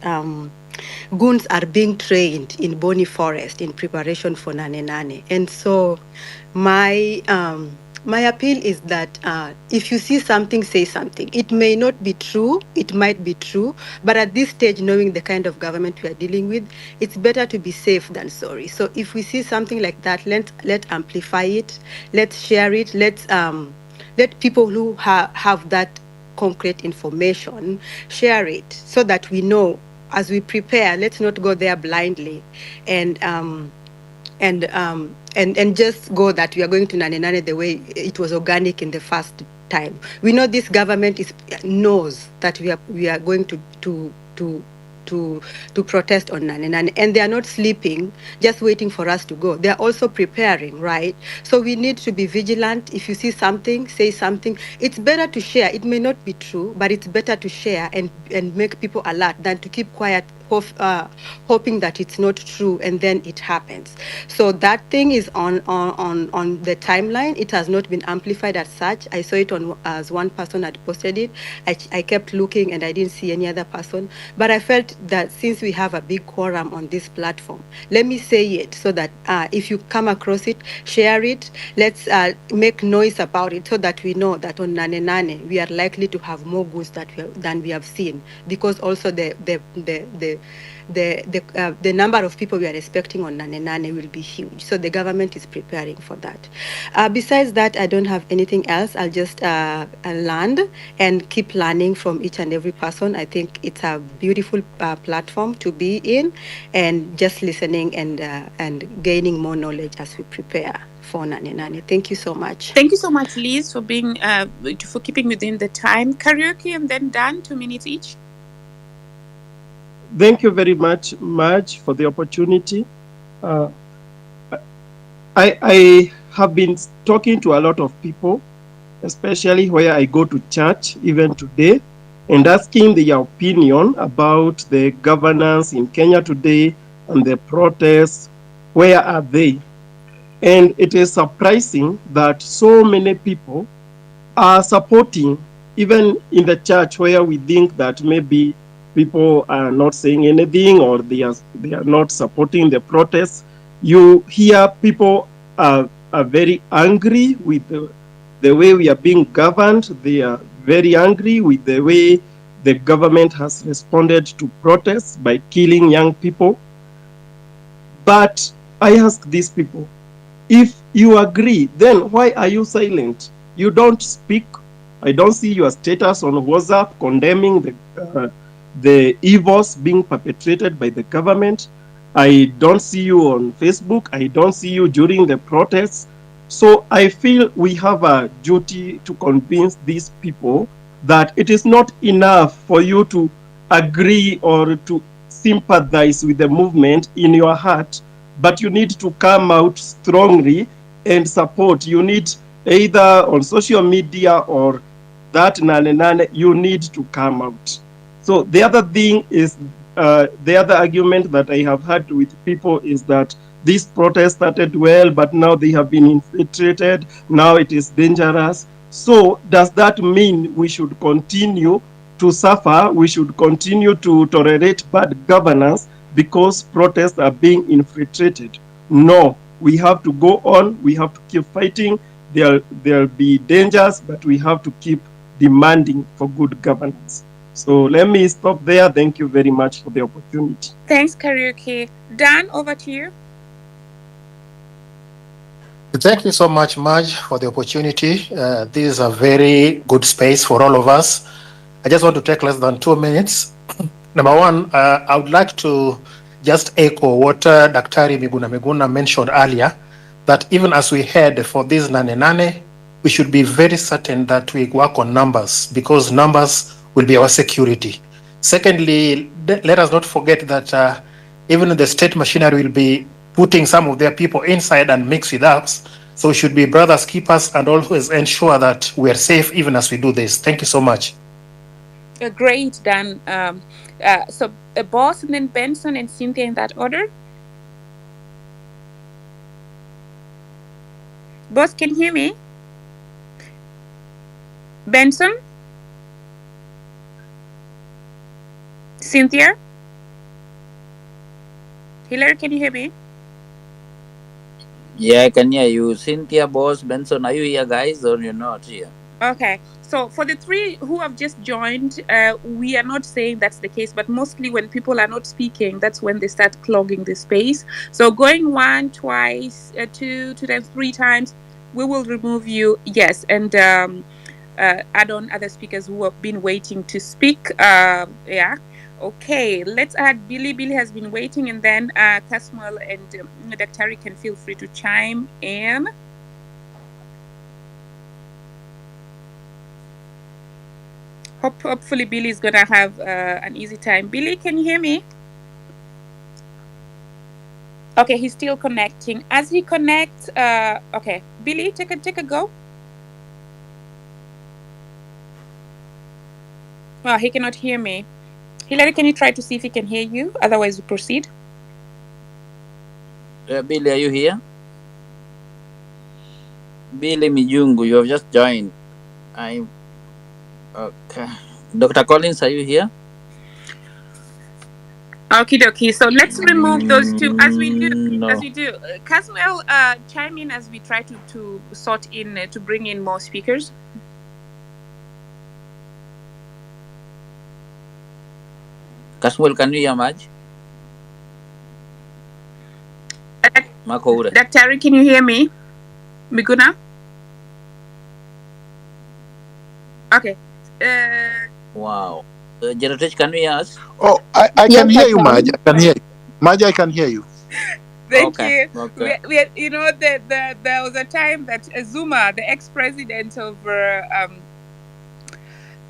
Speaker 18: goons are being trained in Boni Forest in preparation for Nane Nane. And so my appeal is that if you see something, say something. It may not be true, it might be true, but at this stage, knowing the kind of government we are dealing with, it's better to be safe than sorry. So if we see something like that, let's amplify it, let's share it, let people who have that concrete information share it so that we know as we prepare. Let's not go there blindly and and just go that we are going to Nane Nane the way it was organic in the first time. We know this government knows that we are going to protest on Nane Nane, and they are not sleeping, just waiting for us to go. They are also preparing, right? So we need to be vigilant. If you see something, say something. It's better to share. It may not be true, but it's better to share and make people alert than to keep quiet, hoping that it's not true and then it happens. So that thing is on the timeline. It has not been amplified as such. I saw it on as one person had posted it. I kept looking and I didn't see any other person. But I felt that since we have a big quorum on this platform, let me say it so that if you come across it, share it. Let's make noise about it so that we know that on Nane Nane we are likely to have more goods than we have seen, because also the number of people we are expecting on Nane Nane will be huge. So the government is preparing for that. Besides that, I don't have anything else. I'll just learn and keep learning from each and every person. I think it's a beautiful platform to be in, and just listening and gaining more knowledge as we prepare for Nane Nane. Thank you so much.
Speaker 2: Thank you so much, Liz, for being for keeping within the time. Karaoke and then Dan, 2 minutes each.
Speaker 19: Thank you very much, Marge, for the opportunity. I have been talking to a lot of people, especially where I go to church, even today, and asking their opinion about the governance in Kenya today and the protests. Where are they? And it is surprising that so many people are supporting, even in the church, where we think that maybe people are not saying anything or they are not supporting the protests. You hear people are very angry with the way we are being governed. They are very angry with the way the government has responded to protests by killing young people. But I ask these people, if you agree, then why are you silent? You don't speak. I don't see your status on WhatsApp condemning the evils being perpetrated by the government. I don't see you on Facebook. I don't see you during the protests. So I feel we have a duty to convince these people that it is not enough for you to agree or to sympathize with the movement in your heart, but you need to come out strongly and support. You need either on social media or that Nane Nane, you need to come out. So the other thing is, the other argument that I have had with people is that this protest started well, but now they have been infiltrated. Now it is dangerous. So does that mean we should continue to suffer? We should continue to tolerate bad governance because protests are being infiltrated? No, we have to go on. We have to keep fighting. There'll be dangers, but we have to keep demanding for good governance. So let me stop there. Thank you very much for the opportunity.
Speaker 2: Thanks, Karaoke. Dan, over to you.
Speaker 20: Thank you so much, Marge, for the opportunity. This is a very good space for all of us. I just want to take less than 2 minutes. Number one, I would like to just echo what Dr. Miguna mentioned earlier, that even as we head for this Nane Nane, we should be very certain that we work on numbers, because numbers will be our security. Secondly, let us not forget that even the state machinery will be putting some of their people inside and mix with us. So we should be brothers keepers and always ensure that we are safe even as we do this. Thank you so much.
Speaker 2: Great, Dan. So, Boss, and then Benson and Cynthia in that order. Boss, can you hear me? Benson? Cynthia? Hillary, can you hear me?
Speaker 3: Yeah, I can hear you. Cynthia, Boss, Benson, are you here, guys, or you're not here?
Speaker 2: Okay, so for the three who have just joined, we are not saying that's the case, but mostly when people are not speaking, that's when they start clogging the space. So going one, twice, two times, three times, we will remove you. Yes, and add on other speakers who have been waiting to speak. Yeah. Okay, let's add Billy. Billy has been waiting, and then Kasmuel and Dr. can feel free to chime in. Hopefully Billy is gonna have an easy time. Billy, can you hear me? Okay, he's still connecting. As he connects, okay, Billy, take a go. Well, he cannot hear me. Hillary, can you try to see if he can hear you? Otherwise, we proceed.
Speaker 3: Billy, are you here? Billy Mijungu, you have just joined. I'm okay. Dr. Collins, are you here?
Speaker 2: Okie dokie. So let's remove those two as we do.
Speaker 3: No.
Speaker 2: As we do. Caswell, chime in as we try to sort in to bring in more speakers.
Speaker 3: Kasmuel, can you hear Maj? Mcoure.
Speaker 2: Dr. Can you hear me? Miguna? Okay.
Speaker 3: Wow. Gerotic, can you hear us?
Speaker 9: Oh, I
Speaker 11: Yes,
Speaker 9: can
Speaker 11: I
Speaker 9: hear you,
Speaker 11: can.
Speaker 9: Maj. I can hear you. Maj, I can hear you.
Speaker 2: Thank
Speaker 3: Okay.
Speaker 2: you.
Speaker 3: Okay.
Speaker 2: We you know, there was a time that Zuma, the ex-president of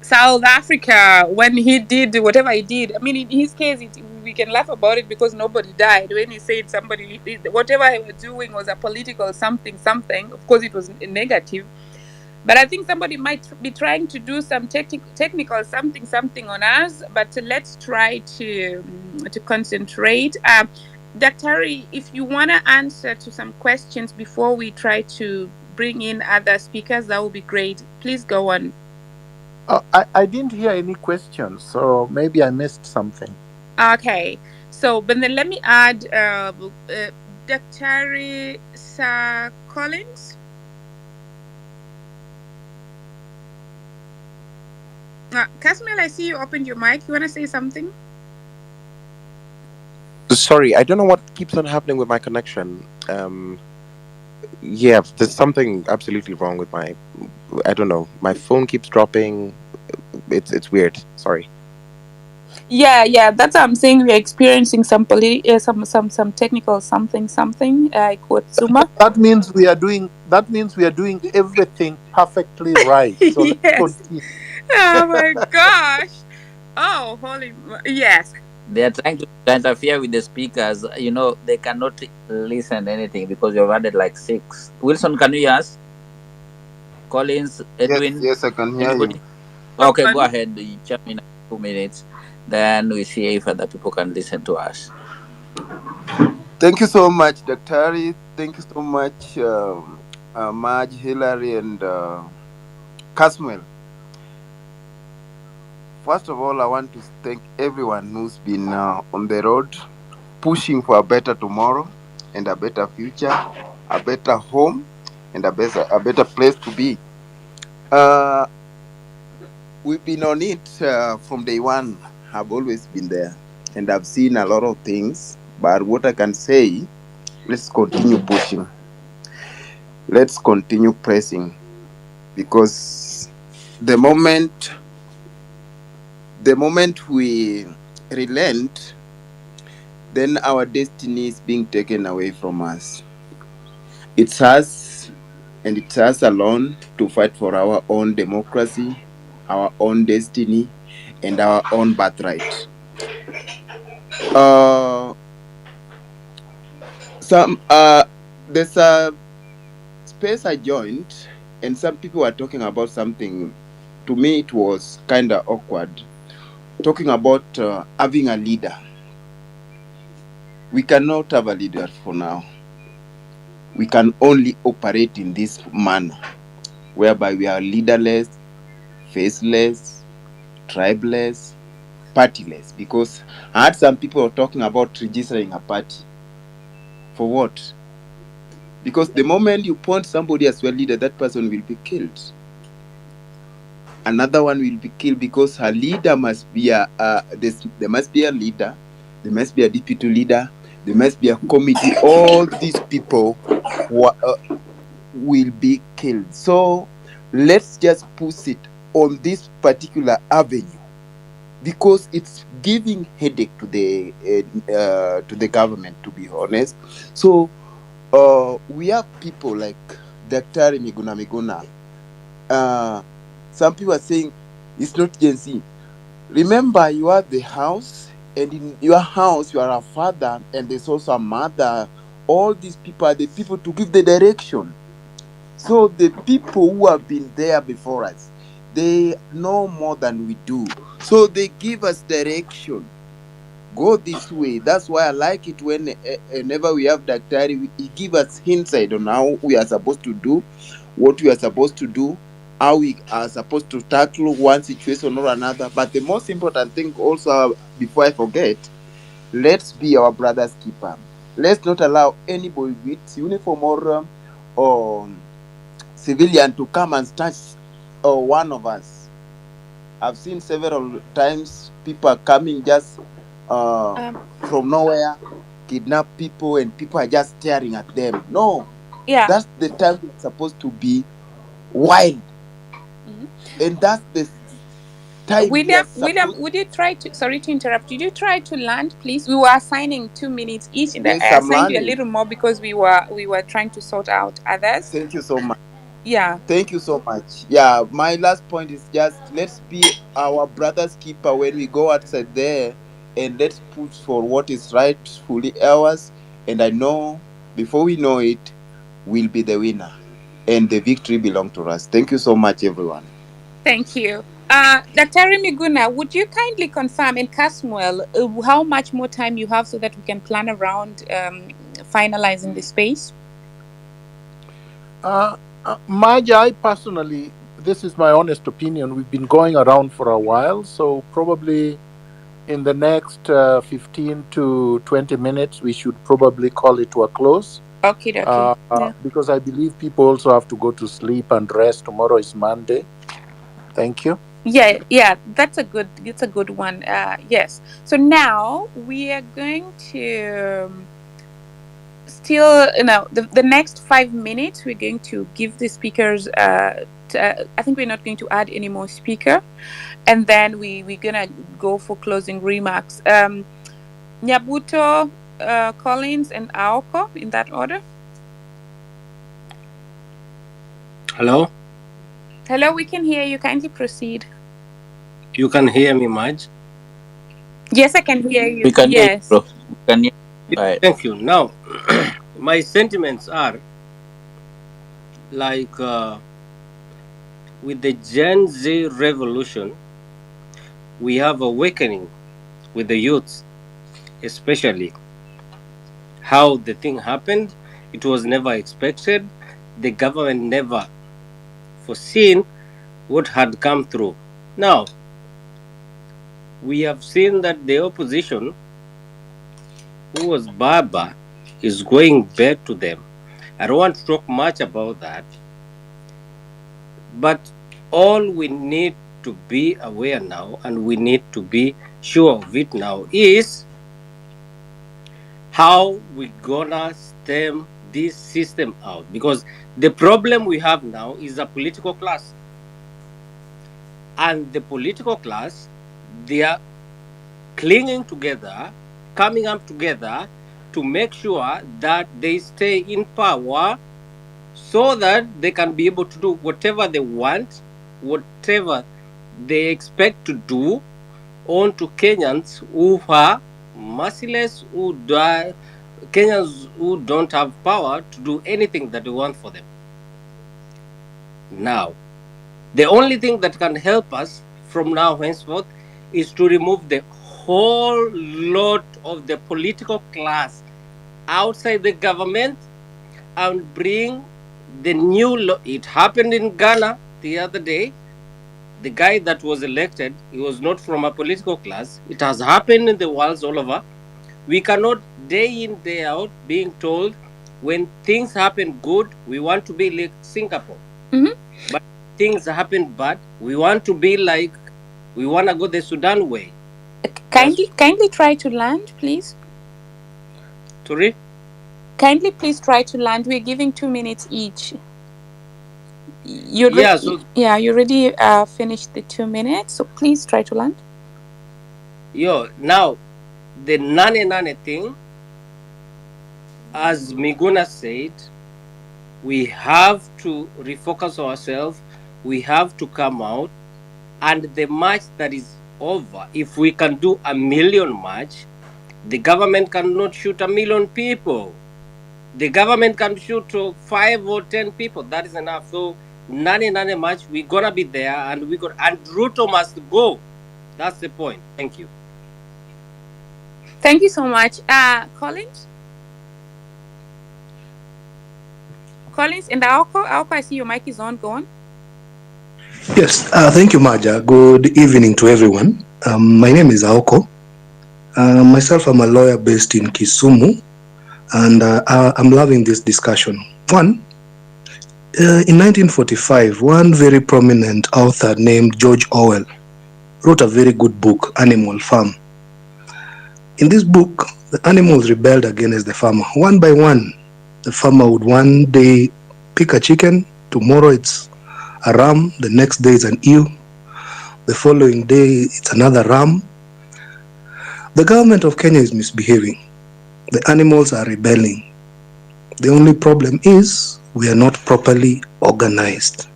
Speaker 2: South Africa, when he did whatever he did, I mean, in his case, we can laugh about it because nobody died. When he said somebody, whatever he was doing was a political something, of course, it was negative. But I think somebody might be trying to do some technical something on us. But let's try to concentrate. Dr. if you want to answer to some questions before we try to bring in other speakers, that would be great. Please go on.
Speaker 9: I didn't hear any questions, so maybe I missed something.
Speaker 2: Okay, so but then let me add Dr. Sir Collins. Kasmuel, I see you opened your mic. You want to say something?
Speaker 7: Sorry, I don't know what keeps on happening with my connection. Yeah, there's something absolutely wrong with my, I don't know, my phone keeps dropping. It's weird. Sorry.
Speaker 2: Yeah, that's what I'm saying. We're experiencing some some technical something like what Zuma.
Speaker 9: That means we are doing everything perfectly right. So let's
Speaker 2: Yes.
Speaker 9: continue.
Speaker 2: Oh my gosh. Oh, yes.
Speaker 3: They are trying to interfere with the speakers. You know, they cannot listen to anything because you've added like 6. Wilson, can you hear us? Collins, Edwin,
Speaker 2: Yes, I can hear
Speaker 3: anybody?
Speaker 2: you.
Speaker 3: Okay, go ahead. You jump in 2 minutes. Then we see if other people can listen to us.
Speaker 2: Thank you so much, Dr. Thank you so much, Maj, Hillary, and Kasmuel. First of all, I want to thank everyone who's been on the road, pushing for a better tomorrow and a better future, a better home, and a better place to be. We've been on it from day one. I've always been there, and I've seen a lot of things. But what I can say, let's continue pushing. Let's continue pressing, because the moment we relent, then our destiny is being taken away from us. It's us, and it's us alone, to fight for our own democracy,
Speaker 7: our own destiny, and our own birthright. Uh, there's a space I joined, and some people were talking about something. To me, it was kind of awkward. Talking about having a leader. We cannot have a leader for now. We can only operate in this manner, whereby we are leaderless, faceless, tribeless, partyless. Because I had some people talking about registering a party. For what? Because the moment you point somebody as your leader, that person will be killed. Another one will be killed because her leader must be there must be a leader, there must be a deputy leader, there must be a committee. All these people will be killed. So let's just push it on this particular avenue because it's giving headache to the government, to be honest. So we have people like Dr. Miguna. Some people are saying it's not Gen Z. Remember, you are the house, and in your house, you are a father, and there's also a mother. All these people are the people to give the direction. So the people who have been there before us, they know more than we do. So they give us direction. Go this way. That's why I like it whenever we have Daktari, he give us insight on how we are supposed to do, what we are supposed to do, how we are supposed to tackle one situation or another. But the most important thing also, before I forget, let's be our brother's keeper. Let's not allow anybody with uniform or civilian to come and touch one of us. I've seen several times people are coming just from nowhere, kidnap people, and people are just staring at them. No,
Speaker 2: Yeah.
Speaker 7: that's the time we're supposed to be wild, and that's the time we are
Speaker 2: William,
Speaker 7: supposed.
Speaker 2: would you try to, sorry to interrupt, did you try to land, please? We were assigning 2 minutes each, and I
Speaker 7: Yes, I'm
Speaker 2: assigned you a
Speaker 7: learning.
Speaker 2: little more because we were trying to sort out others.
Speaker 7: Thank you so much.
Speaker 2: Yeah.
Speaker 7: Thank you so much. Yeah, my last point is just let's be our brother's keeper when we go outside there, and let's push for what is rightfully ours. And I know before we know it, we'll be the winner, and the victory belongs to us. Thank you so much, everyone.
Speaker 2: Thank you. Dr. Miguna, would you kindly confirm in Kasmuel how much more time you have so that we can plan around finalizing the space?
Speaker 9: Maja, I personally, this is my honest opinion. We've been going around for a while, so probably in the next 15 to 20 minutes, we should probably call it to a close.
Speaker 2: Okay. Yeah.
Speaker 9: Because I believe people also have to go to sleep and rest. Tomorrow is Monday. Thank you.
Speaker 2: Yeah, that's a good one. Yes. So now we are going to still, the next 5 minutes we're going to give the speakers I think we're not going to add any more speaker, and then we're gonna go for closing remarks. Nyabuto, Collins, and Aoko, in that order.
Speaker 21: Hello?
Speaker 2: Hello, we can hear you. Kindly proceed.
Speaker 21: You can hear me, Madge?
Speaker 2: Yes, I can hear you.
Speaker 3: We can hear you,
Speaker 2: Yes.
Speaker 3: bro. We can hear you. Go ahead.
Speaker 21: Thank you. Now, my sentiments are like with the Gen Z revolution, we have awakening with the youth, especially how the thing happened. It was never expected. The government never foreseen what had come through. Now, we have seen that the opposition, who was Baba, is going back to them. I don't want to talk much about that, but all we need to be aware now and we need to be sure of it now is how we gonna stem this system out, because the problem we have now is a political class, and the political class, they are clinging together, coming up together to make sure that they stay in power so that they can be able to do whatever they want, whatever they expect to do onto Kenyans who are merciless, Kenyans who don't have power to do anything that they want for them. Now, the only thing that can help us from now henceforth is to remove the whole lot of the political class outside the government and bring the new law. It happened in Ghana the other day. The guy that was elected, he was not from a political class. It has happened in the world all over. We cannot day in, day out being told when things happen good, we want to be like Singapore.
Speaker 2: Mhm.
Speaker 21: But things happen bad, we want to be like, we want to go the Sudan way.
Speaker 2: Kindly try to land, please.
Speaker 21: Sorry?
Speaker 2: Kindly please try to land. We're giving 2 minutes each. You already finished the 2 minutes, so please try to land.
Speaker 21: Now the nane thing, as Miguna said, we have to refocus ourselves. We have to come out, and the march that is over, if we can do a million march, the government cannot shoot a million people. The government can shoot 5 or 10 people. That is enough. So nane march, we're gonna be there, and and Ruto must go. That's the point. Thank you.
Speaker 2: Thank you so much. Collins? Collins and Aoko, I see your mic is on. Go on.
Speaker 1: Yes, thank you, Maja. Good evening to everyone. My name is Aoko. Myself, I'm a lawyer based in Kisumu, and I'm loving this discussion. In 1945, one very prominent author named George Orwell wrote a very good book, Animal Farm. In this book, the animals rebelled against the farmer. One by one, the farmer would one day pick a chicken, tomorrow it's a ram, the next day it's an ewe, the following day it's another ram. The government of Kenya is misbehaving. The animals are rebelling. The only problem is we are not properly organized.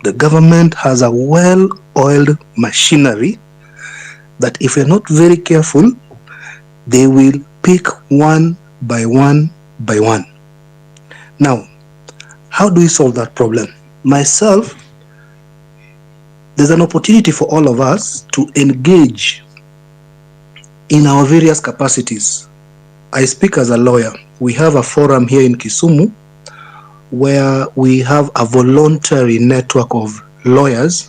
Speaker 1: The government has a well-oiled machinery that if we're not very careful, they will pick one by one by one. Now, how do we solve that problem? Myself, there's an opportunity for all of us to engage in our various capacities. I speak as a lawyer. We have a forum here in Kisumu where we have a voluntary network of lawyers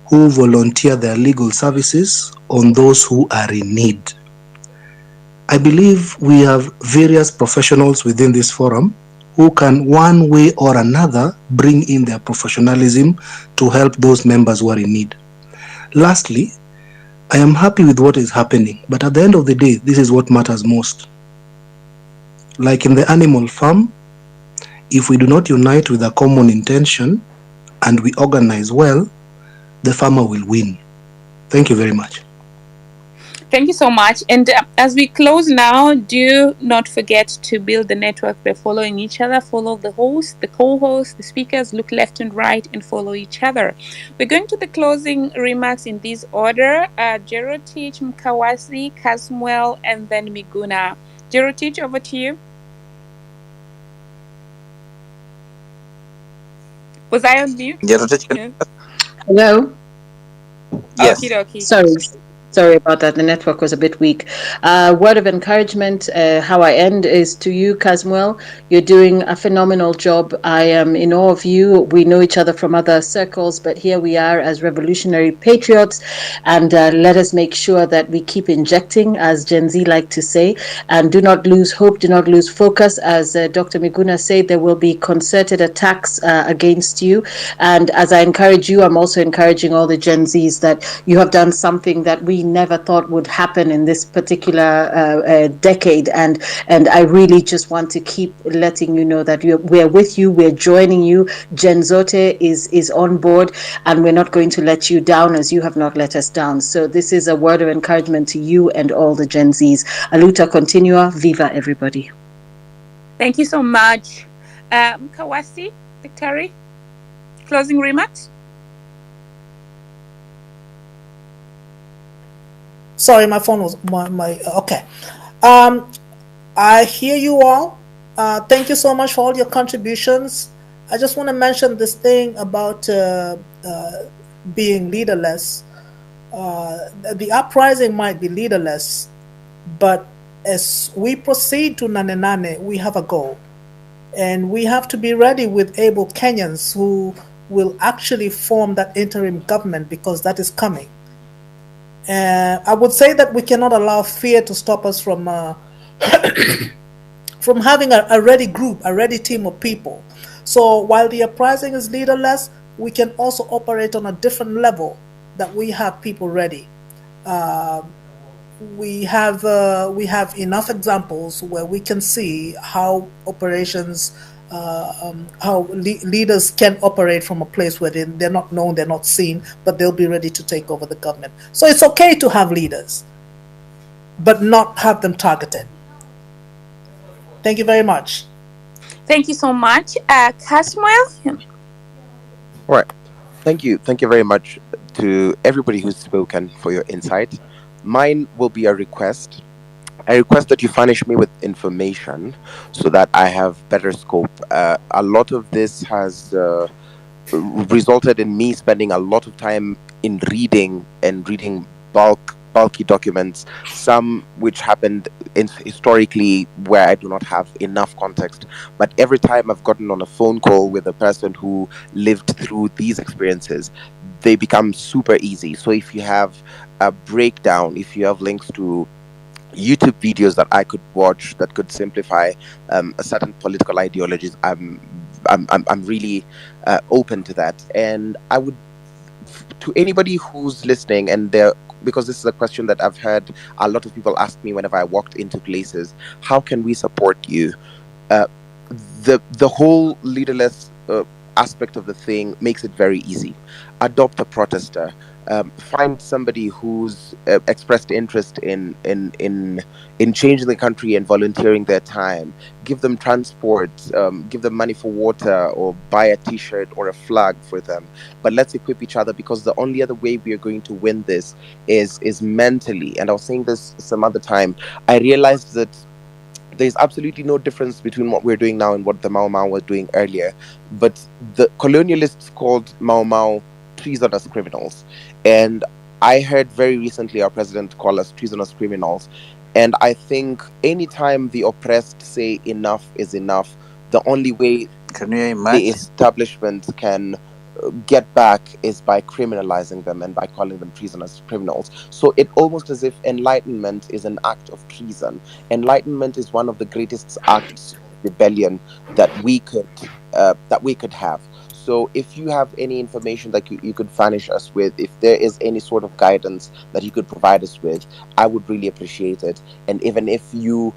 Speaker 1: who volunteer their legal services on those who are in need. I believe we have various professionals within this forum who can one way or another bring in their professionalism to help those members who are in need. Lastly, I am happy with what is happening, but at the end of the day, this is what matters most. Like in the animal farm, if we do not unite with a common intention and we organize well, the farmer will win. Thank you very much.
Speaker 2: Thank you so much. And as we close now, do not forget to build the network by following each other. Follow the host, the co-host, the speakers, look left and right and follow each other. We're going to the closing remarks in this order. Jerotich, Mkawasi, Kasmuel, and then Miguna. Jerotich, over to you. Was I on mute?
Speaker 11: Hello?
Speaker 3: Yes.
Speaker 2: Okay.
Speaker 11: Sorry about that. The network was a bit weak. Word of encouragement, how I end is to you, Kasmuel. You're doing a phenomenal job. I am in awe of you. We know each other from other circles, but here we are as revolutionary patriots. And let us make sure that we keep injecting, as Gen Z like to say, and do not lose hope, do not lose focus. As Dr. Miguna said, there will be concerted attacks against you. And as I encourage you, I'm also encouraging all the Gen Zs that you have done something that we never thought would happen in this particular decade, and I really just want to keep letting you know that we're with you, we're joining you. Gen Zote is on board, and we're not going to let you down as you have not let us down. So this is a word of encouragement to you and all the Gen Zs. Aluta continua, viva everybody.
Speaker 2: Thank you so much. Mkawasi, Victory, closing remarks?
Speaker 12: Sorry, my phone was my okay. Um, I hear you all. Thank you so much for all your contributions. I just want to mention this thing about being leaderless. The uprising might be leaderless, but as we proceed to Nane Nane, we have a goal. And we have to be ready with able Kenyans who will actually form that interim government because that is coming. I would say that we cannot allow fear to stop us from having a ready group, a ready team of people. So while the uprising is leaderless, we can also operate on a different level that we have people ready. We have enough examples where we can see how operations how leaders can operate from a place where they're not known, they're not seen, but they'll be ready to take over the government. So it's okay to have leaders, but not have them targeted. Thank you very much.
Speaker 2: Thank you so much. Kasmuel?
Speaker 7: All right. Thank you. Thank you very much to everybody who's spoken for your insight. Mine will be a request. I request that you furnish me with information so that I have better scope. A lot of this has resulted in me spending a lot of time in reading bulky documents, some which happened historically where I do not have enough context. But every time I've gotten on a phone call with a person who lived through these experiences, they become super easy. So if you have a breakdown, if you have links to YouTube videos that I could watch that could simplify a certain political ideologies, I'm really open to that. And I would, to anybody who's listening, and there, because this is a question that I've heard a lot of people ask me whenever I walked into places, how can we support you? Uh, the whole leaderless aspect of the thing makes it very easy. Adopt a protester. Find somebody who's expressed interest in changing the country and volunteering their time. Give them transport. Give them money for water, or buy a T-shirt or a flag for them. But let's equip each other, because the only other way we are going to win this is mentally. And I was saying this some other time. I realized that there's absolutely no difference between what we're doing now and what the Mau Mau were doing earlier. But the colonialists called Mau Mau treasonous criminals. And I heard very recently our president call us treasonous criminals. And I think anytime the oppressed say enough is enough, the only way
Speaker 3: Can you
Speaker 7: the
Speaker 3: imagine?
Speaker 7: establishment can get back is by criminalizing them and by calling them treasonous criminals. So it almost as if enlightenment is an act of treason. Enlightenment is one of the greatest acts of rebellion that we could have. So if you have any information that you could furnish us with, if there is any sort of guidance that you could provide us with, I would really appreciate it. And even if you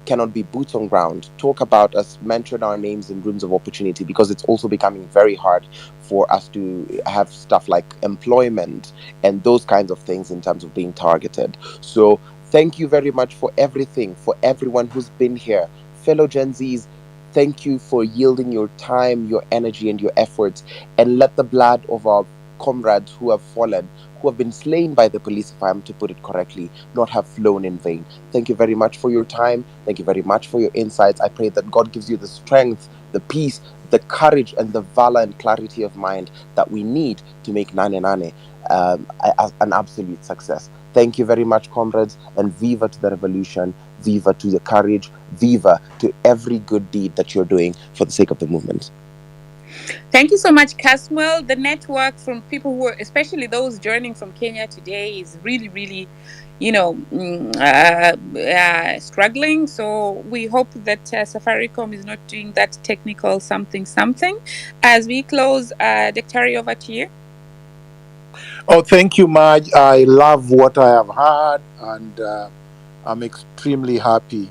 Speaker 7: cannot be boots on ground, talk about us, mention our names in rooms of opportunity, because it's also becoming very hard for us to have stuff like employment and those kinds of things in terms of being targeted. So thank you very much for everything, for everyone who's been here. Fellow Gen Zs, thank you for yielding your time, your energy, and your efforts, and let the blood of our comrades who have fallen, who have been slain by the police, if I'm to put it correctly, not have flown in vain. Thank you very much for your time. Thank you very much for your insights. I pray that God gives you the strength, the peace, the courage, and the valor and clarity of mind that we need to make Nane Nane an absolute success. Thank you very much, comrades, and viva to the revolution, viva to the courage, viva to every good deed that you're doing for the sake of the movement.
Speaker 2: Thank you so much, Kasmuel. The network from people who are, especially those joining from Kenya today, is really, really, struggling. So we hope that Safaricom is not doing that technical something. As we close, Dr. over to you.
Speaker 9: Oh, thank you, Maj. I love what I have heard, and I'm extremely happy.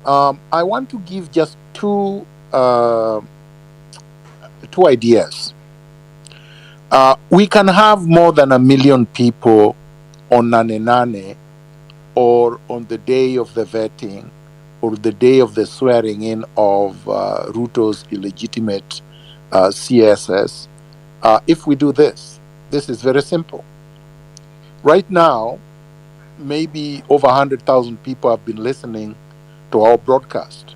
Speaker 9: I want to give just two ideas. We can have more than 1 million people on Nane Nane, or on the day of the vetting, or the day of the swearing in of Ruto's illegitimate CSS. If we do this, this is very simple. Right now, maybe over 100,000 people have been listening to our broadcast.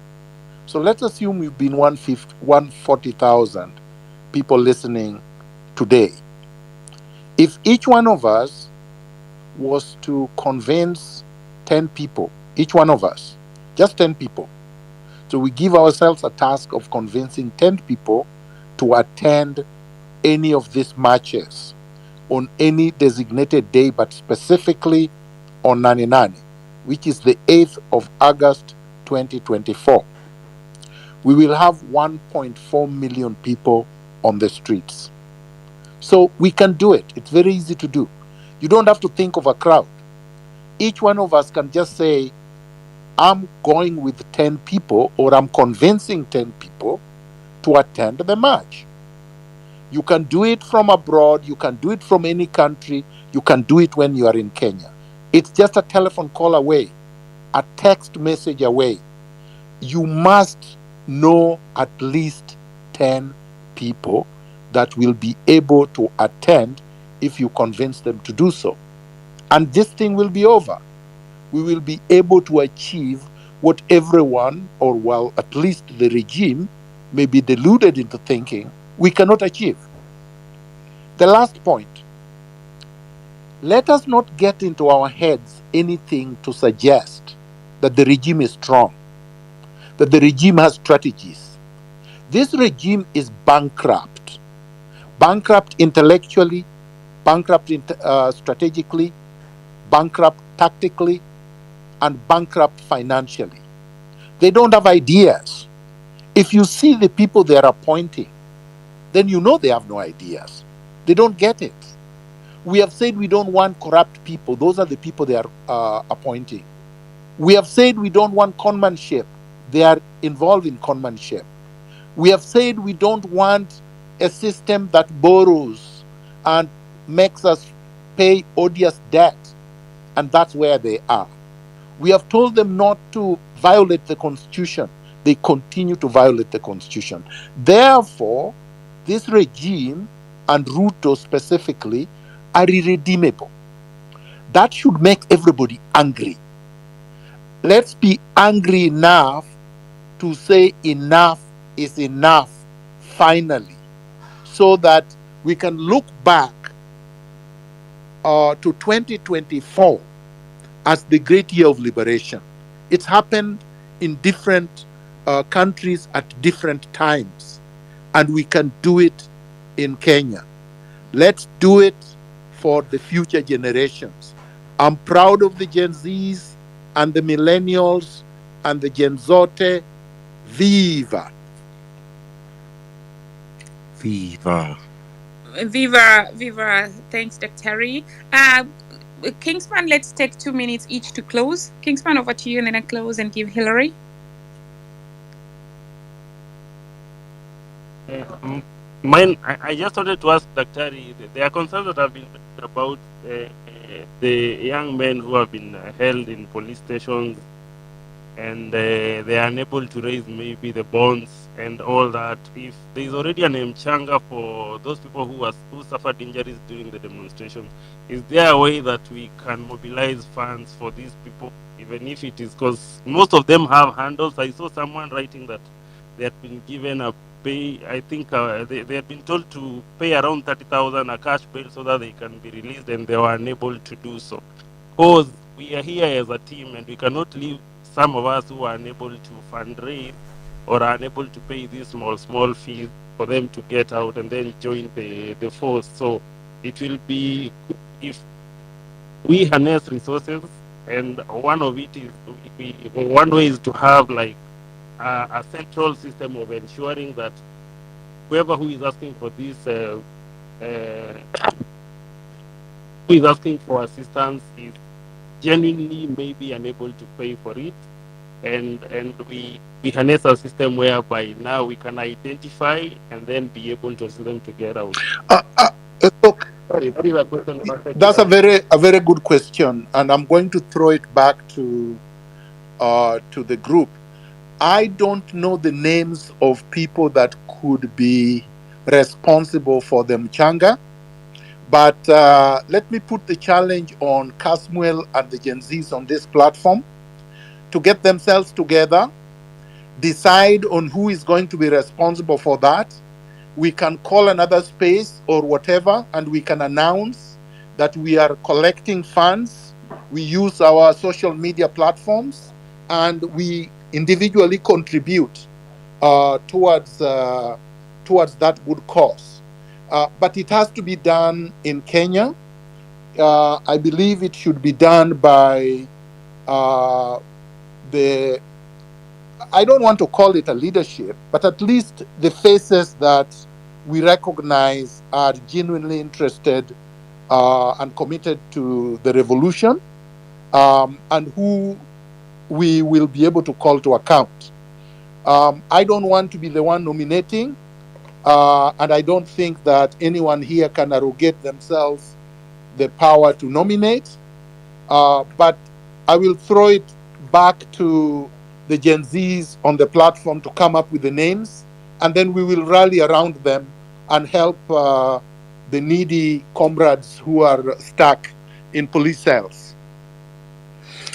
Speaker 9: So let's assume we've been 140,000 people listening today. If each one of us was to convince 10 people, each one of us, just 10 people. So we give ourselves a task of convincing 10 people to attend any of these marches on any designated day, but specifically on Nani Nani, which is the 8th of August 2024. We will have 1.4 million people on the streets. So we can do it. It's very easy to do. You don't have to think of a crowd. Each one of us can just say, I'm going with 10 people, or I'm convincing 10 people to attend the march. You can do it from abroad. You can do it from any country. You can do it when you are in Kenya. It's just a telephone call away, a text message away. You must know at least 10 people that will be able to attend if you convince them to do so. And this thing will be over. We will be able to achieve what everyone, or well, at least the regime, may be deluded into thinking we cannot achieve. The last point, let us not get into our heads anything to suggest that the regime is strong, that the regime has strategies. This regime is bankrupt, bankrupt intellectually, bankrupt strategically, bankrupt tactically, and bankrupt financially. They don't have ideas. If you see the people they are appointing, then you know they have no ideas. They don't get it. We have said we don't want corrupt people. Those are the people they are appointing. We have said we don't want conmanship. They are involved in conmanship. We have said we don't want a system that borrows and makes us pay odious debt. And that's where they are. We have told them not to violate the constitution. They continue to violate the constitution. Therefore, this regime, and Ruto specifically, are irredeemable. That should make everybody angry. Let's be angry enough to say enough is enough, finally, so that we can look back to 2024 as the great year of liberation. It's happened in different countries at different times, and we can do it in Kenya. Let's do it for the future generations. I'm proud of the Gen Zs and the millennials and the Gen Zote. Viva!
Speaker 7: Viva.
Speaker 2: Viva. Thanks, Dr. Terry. Kingsman, let's take 2 minutes each to close. Kingsman, over to you, and then I close and give Hillary.
Speaker 16: Mine, I just wanted to ask Dr. Terry, there are concerns that have been raised about the young men who have been held in police stations, and they are unable to raise maybe the bonds and all that. If there is already an mchanga for those people who suffered injuries during the demonstration, is there a way that we can mobilize funds for these people, even if it is, because most of them have handles? I saw someone writing that they had been given a pay, I think they had been told to pay around 30,000 a cash bail so that they can be released, and they were unable to do so. Because we are here as a team, and we cannot leave some of us who are unable to fundraise or are unable to pay these small fees for them to get out and then join the force. So it will be good if we harness resources, and one of it is one way is to have like a central system of ensuring that whoever who is asking for this who is asking for assistance is genuinely maybe unable to pay for it, and we harness a system whereby now we can identify and then be able to see them to get out.
Speaker 9: Look,
Speaker 16: Sorry, that is a question about
Speaker 9: that's a very good question, and I'm going to throw it back to the group. I don't know the names of people that could be responsible for the mchanga, But let me put the challenge on Kasmuel and the Gen Zs on this platform to get themselves together, decide on who is going to be responsible for that. We can call another space or whatever, and we can announce that we are collecting funds. We use our social media platforms, and we individually contribute towards that good cause. But it has to be done in Kenya. I believe it should be done by the, I don't want to call it a leadership, but at least the faces that we recognize are genuinely interested and committed to the revolution, and who we will be able to call to account. I don't want to be the one nominating, and I don't think that anyone here can arrogate themselves the power to nominate. But I will throw it back to the Gen Zs on the platform to come up with the names, and then we will rally around them and help the needy comrades who are stuck in police cells.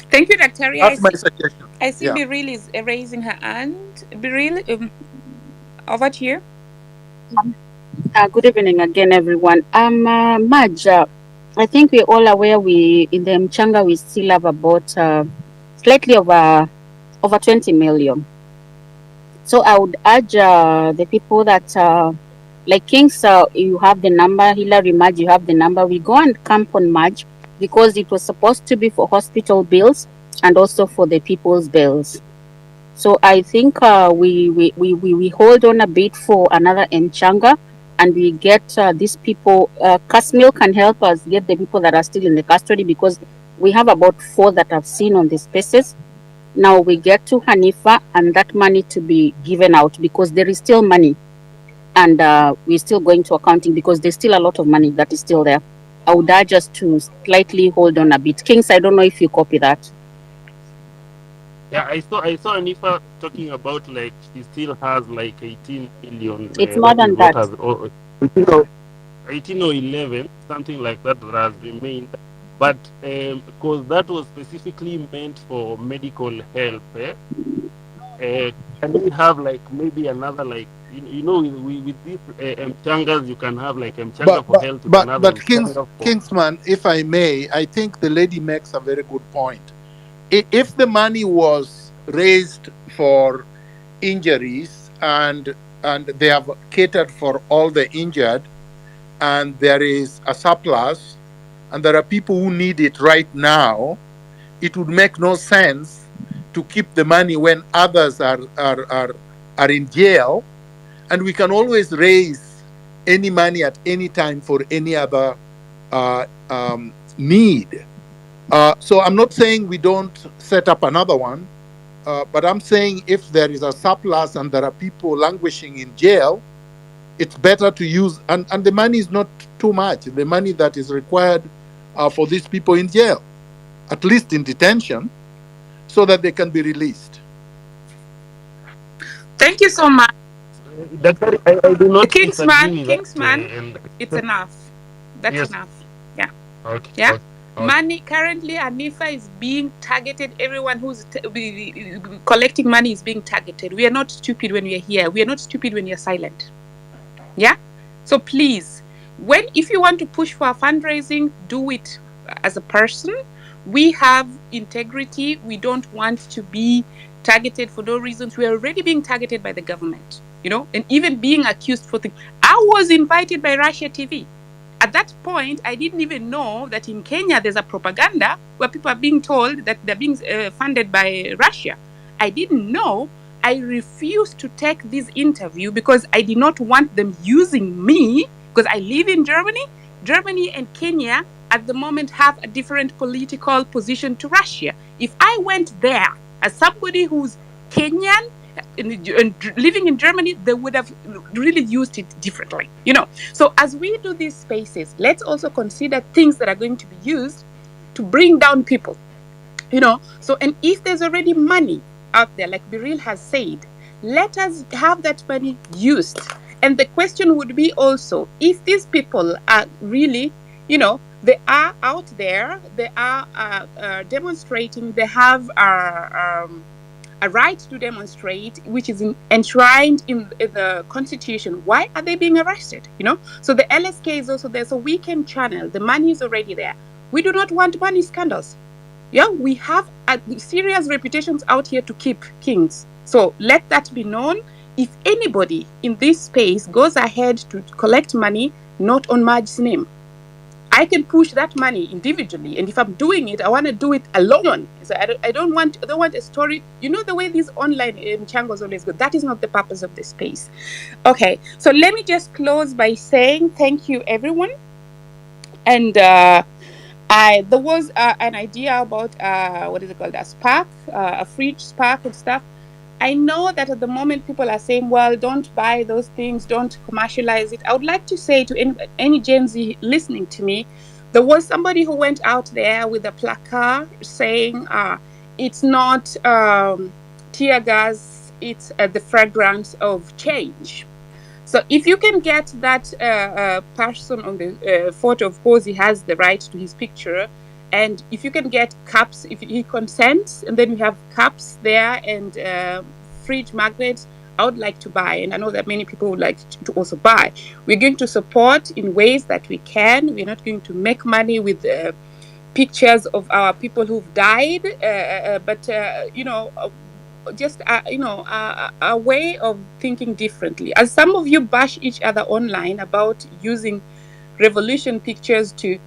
Speaker 2: Thank you, Dr.
Speaker 9: That's my suggestion.
Speaker 2: I see
Speaker 9: Yeah.
Speaker 2: Biril is raising her hand. Biril, over to you.
Speaker 4: Good evening again, everyone. Maj, I think we're all aware we in the Mchanga we still have about slightly over 20 million. So I would urge the people that like Kings, you have the number. Hillary, Maj, you have the number. We go and camp on Maj because it was supposed to be for hospital bills and also for the people's bills. So I think we hold on a bit for another Mchanga, and we get these people. Kasmuel can help us get the people that are still in the custody, because we have about 4 that I've seen on the spaces. Now we get to Hanifa, and that money to be given out, because there is still money, and we're still going to accounting because there's still a lot of money that is still there. I would urge us to slightly hold on a bit. Kings, I don't know if you copy that.
Speaker 16: Yeah, I saw Anifa talking about like she still has like 18 million.
Speaker 4: It's more
Speaker 16: That is
Speaker 4: than
Speaker 16: what
Speaker 4: that.
Speaker 16: has 18 or 11, something like that has remained. But because that was specifically meant for medical help, can we have like maybe another, like with these mchangas, you can have like mchanga for health, you can have
Speaker 9: But
Speaker 16: mchanga for.
Speaker 9: Kingsman, if I may, I think the lady makes a very good point. If the money was raised for injuries, and they have catered for all the injured, and there is a surplus, and there are people who need it right now, it would make no sense to keep the money when others are in jail, and we can always raise any money at any time for any other need. So I'm not saying we don't set up another one, but I'm saying if there is a surplus and there are people languishing in jail, it's better to use, and the money is not too much, the money that is required for these people in jail, at least in detention, so that they can be released.
Speaker 2: Thank you so much.
Speaker 16: I do not disagree with
Speaker 2: Kingsman,
Speaker 16: that. And
Speaker 2: it's enough. That's
Speaker 16: yes.
Speaker 2: enough. Yeah.
Speaker 16: Okay.
Speaker 2: Yeah.
Speaker 16: Okay.
Speaker 2: Money currently, Anifa is being targeted. Everyone who's collecting money is being targeted. We are not stupid when we are here. We are not stupid when you're silent. Yeah. So please, if you want to push for a fundraising, do it as a person. We have integrity. We don't want to be targeted for no reasons. We are already being targeted by the government, and even being accused for things. I was invited by Russia TV. At that point, I didn't even know that in Kenya there's a propaganda where people are being told that they're being funded by Russia. I didn't know. I refused to take this interview because I did not want them using me, because I live in Germany. Germany and Kenya at the moment have a different political position to Russia. If I went there as somebody who's Kenyan and living in Germany, they would have really used it differently. So as we do these spaces, let's also consider things that are going to be used to bring down people. So, and if there's already money out there, like Biril has said, let us have that money used. And the question would be also, if these people are really you know, they are out there, they are demonstrating, they have a right to demonstrate, which is enshrined in the constitution. Why are they being arrested? You know, so the LSK is also there. So we can channel. The money is already there. We do not want money scandals. Yeah, we have serious reputations out here to keep kings. So let that be known. If anybody in this space goes ahead to collect money not on Maj's name, I can push that money individually, and if I'm doing it, I want to do it alone. So I don't want a story. You know the way these online changos always go. That is not the purpose of the space. Okay, so let me just close by saying thank you, everyone. And there was an idea about what is it called, a spark, a fridge spark and stuff. I know that at the moment people are saying, well, don't buy those things, don't commercialize it. I would like to say to any Gen Z listening to me, there was somebody who went out there with a placard saying, it's not tear gas, it's the fragrance of change. So if you can get that person on the photo, of course, he has the right to his picture. And if you can get cups, if he consents, and then we have cups there and fridge magnets, I would like to buy. And I know that many people would like to also buy. We're going to support in ways that we can. We're not going to make money with pictures of our people who've died, but you know, just you know, a way of thinking differently. As some of you bash each other online about using revolution pictures to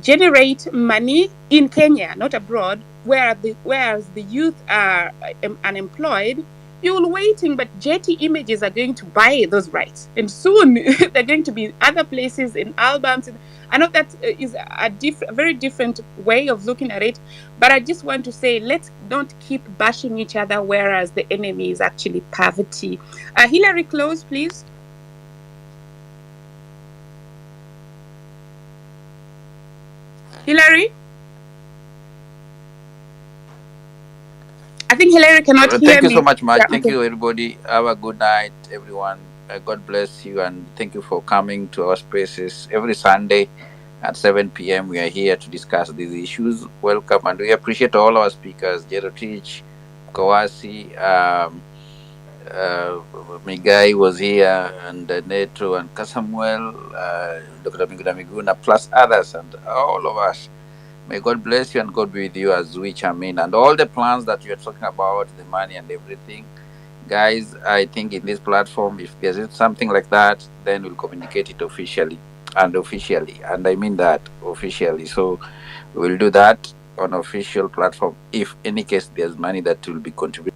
Speaker 2: generate money in Kenya, not abroad, whereas the youth are unemployed. You're waiting, but Jetty Images are going to buy those rights, and soon they're going to be other places in albums. I know that is a very different way of looking at it, but I just want to say, let's don't keep bashing each other, whereas the enemy is actually poverty. Hillary, close, please. Hillary? I think Hillary cannot hear
Speaker 3: Thank you
Speaker 2: me.
Speaker 3: so much, Maj.
Speaker 2: Yeah,
Speaker 3: Thank
Speaker 2: okay.
Speaker 3: you, everybody. Have a good night, everyone. God bless you, and thank you for coming to our spaces every Sunday at 7 p.m. We are here to discuss these issues. Welcome, and we appreciate all our speakers, Jerotich, Kawasi, Migai was here, and Neto, and Kasmuel, Dr. Miguna, plus others, and all of us. May God bless you and God be with you as we chime in. And all the plans that you're talking about, the money and everything, guys, I think in this platform, if there's something like that, then we'll communicate it officially. And I mean that officially. So we'll do that on official platform if any case there's money that will be contributed.